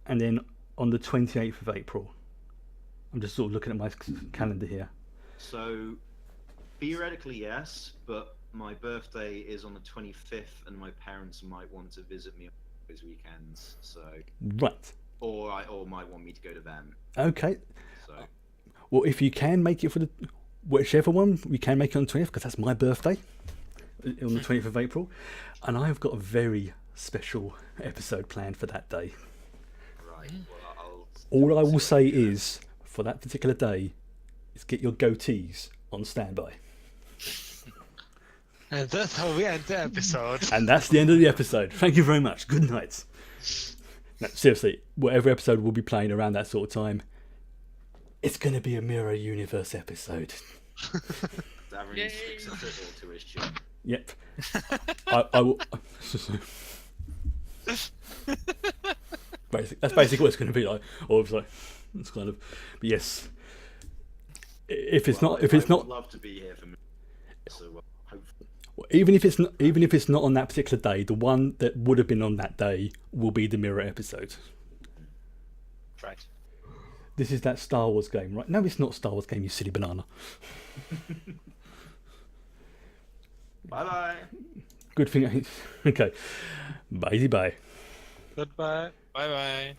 And then on the 28th of April. I'm just sort of looking at my calendar here. So theoretically, yes, but my birthday is on the 25th, and my parents might want to visit me on those weekends. So, Right. or might want me to go to them. Okay. So Well, if you can make it for the whichever one, we can make it on the 20th, because that's my birthday on the 20th of April. And I've got a very special episode planned for that day. right. Well, All I will say is, for that particular day, is get your goatees on standby. And that's how we end the episode. And that's the end of the episode. Thank you very much. Good night. No, seriously, whatever episode we'll be playing around that sort of time, it's going to be a Mirror Universe episode. Davin Yay. sticks a football to his chin. Yep. I will. That's basically what it's going to be like. Obviously, it's kind of. But yes, if it's not, I would love to be here for me. So hopefully. even if it's not on that particular day, the one that would have been on that day will be the Mirror episode. Right. This is that Star Wars game, right? No, it's not Star Wars game, you silly banana. Bye bye. Good thing. Okay. Bye bye. Goodbye. Bye bye.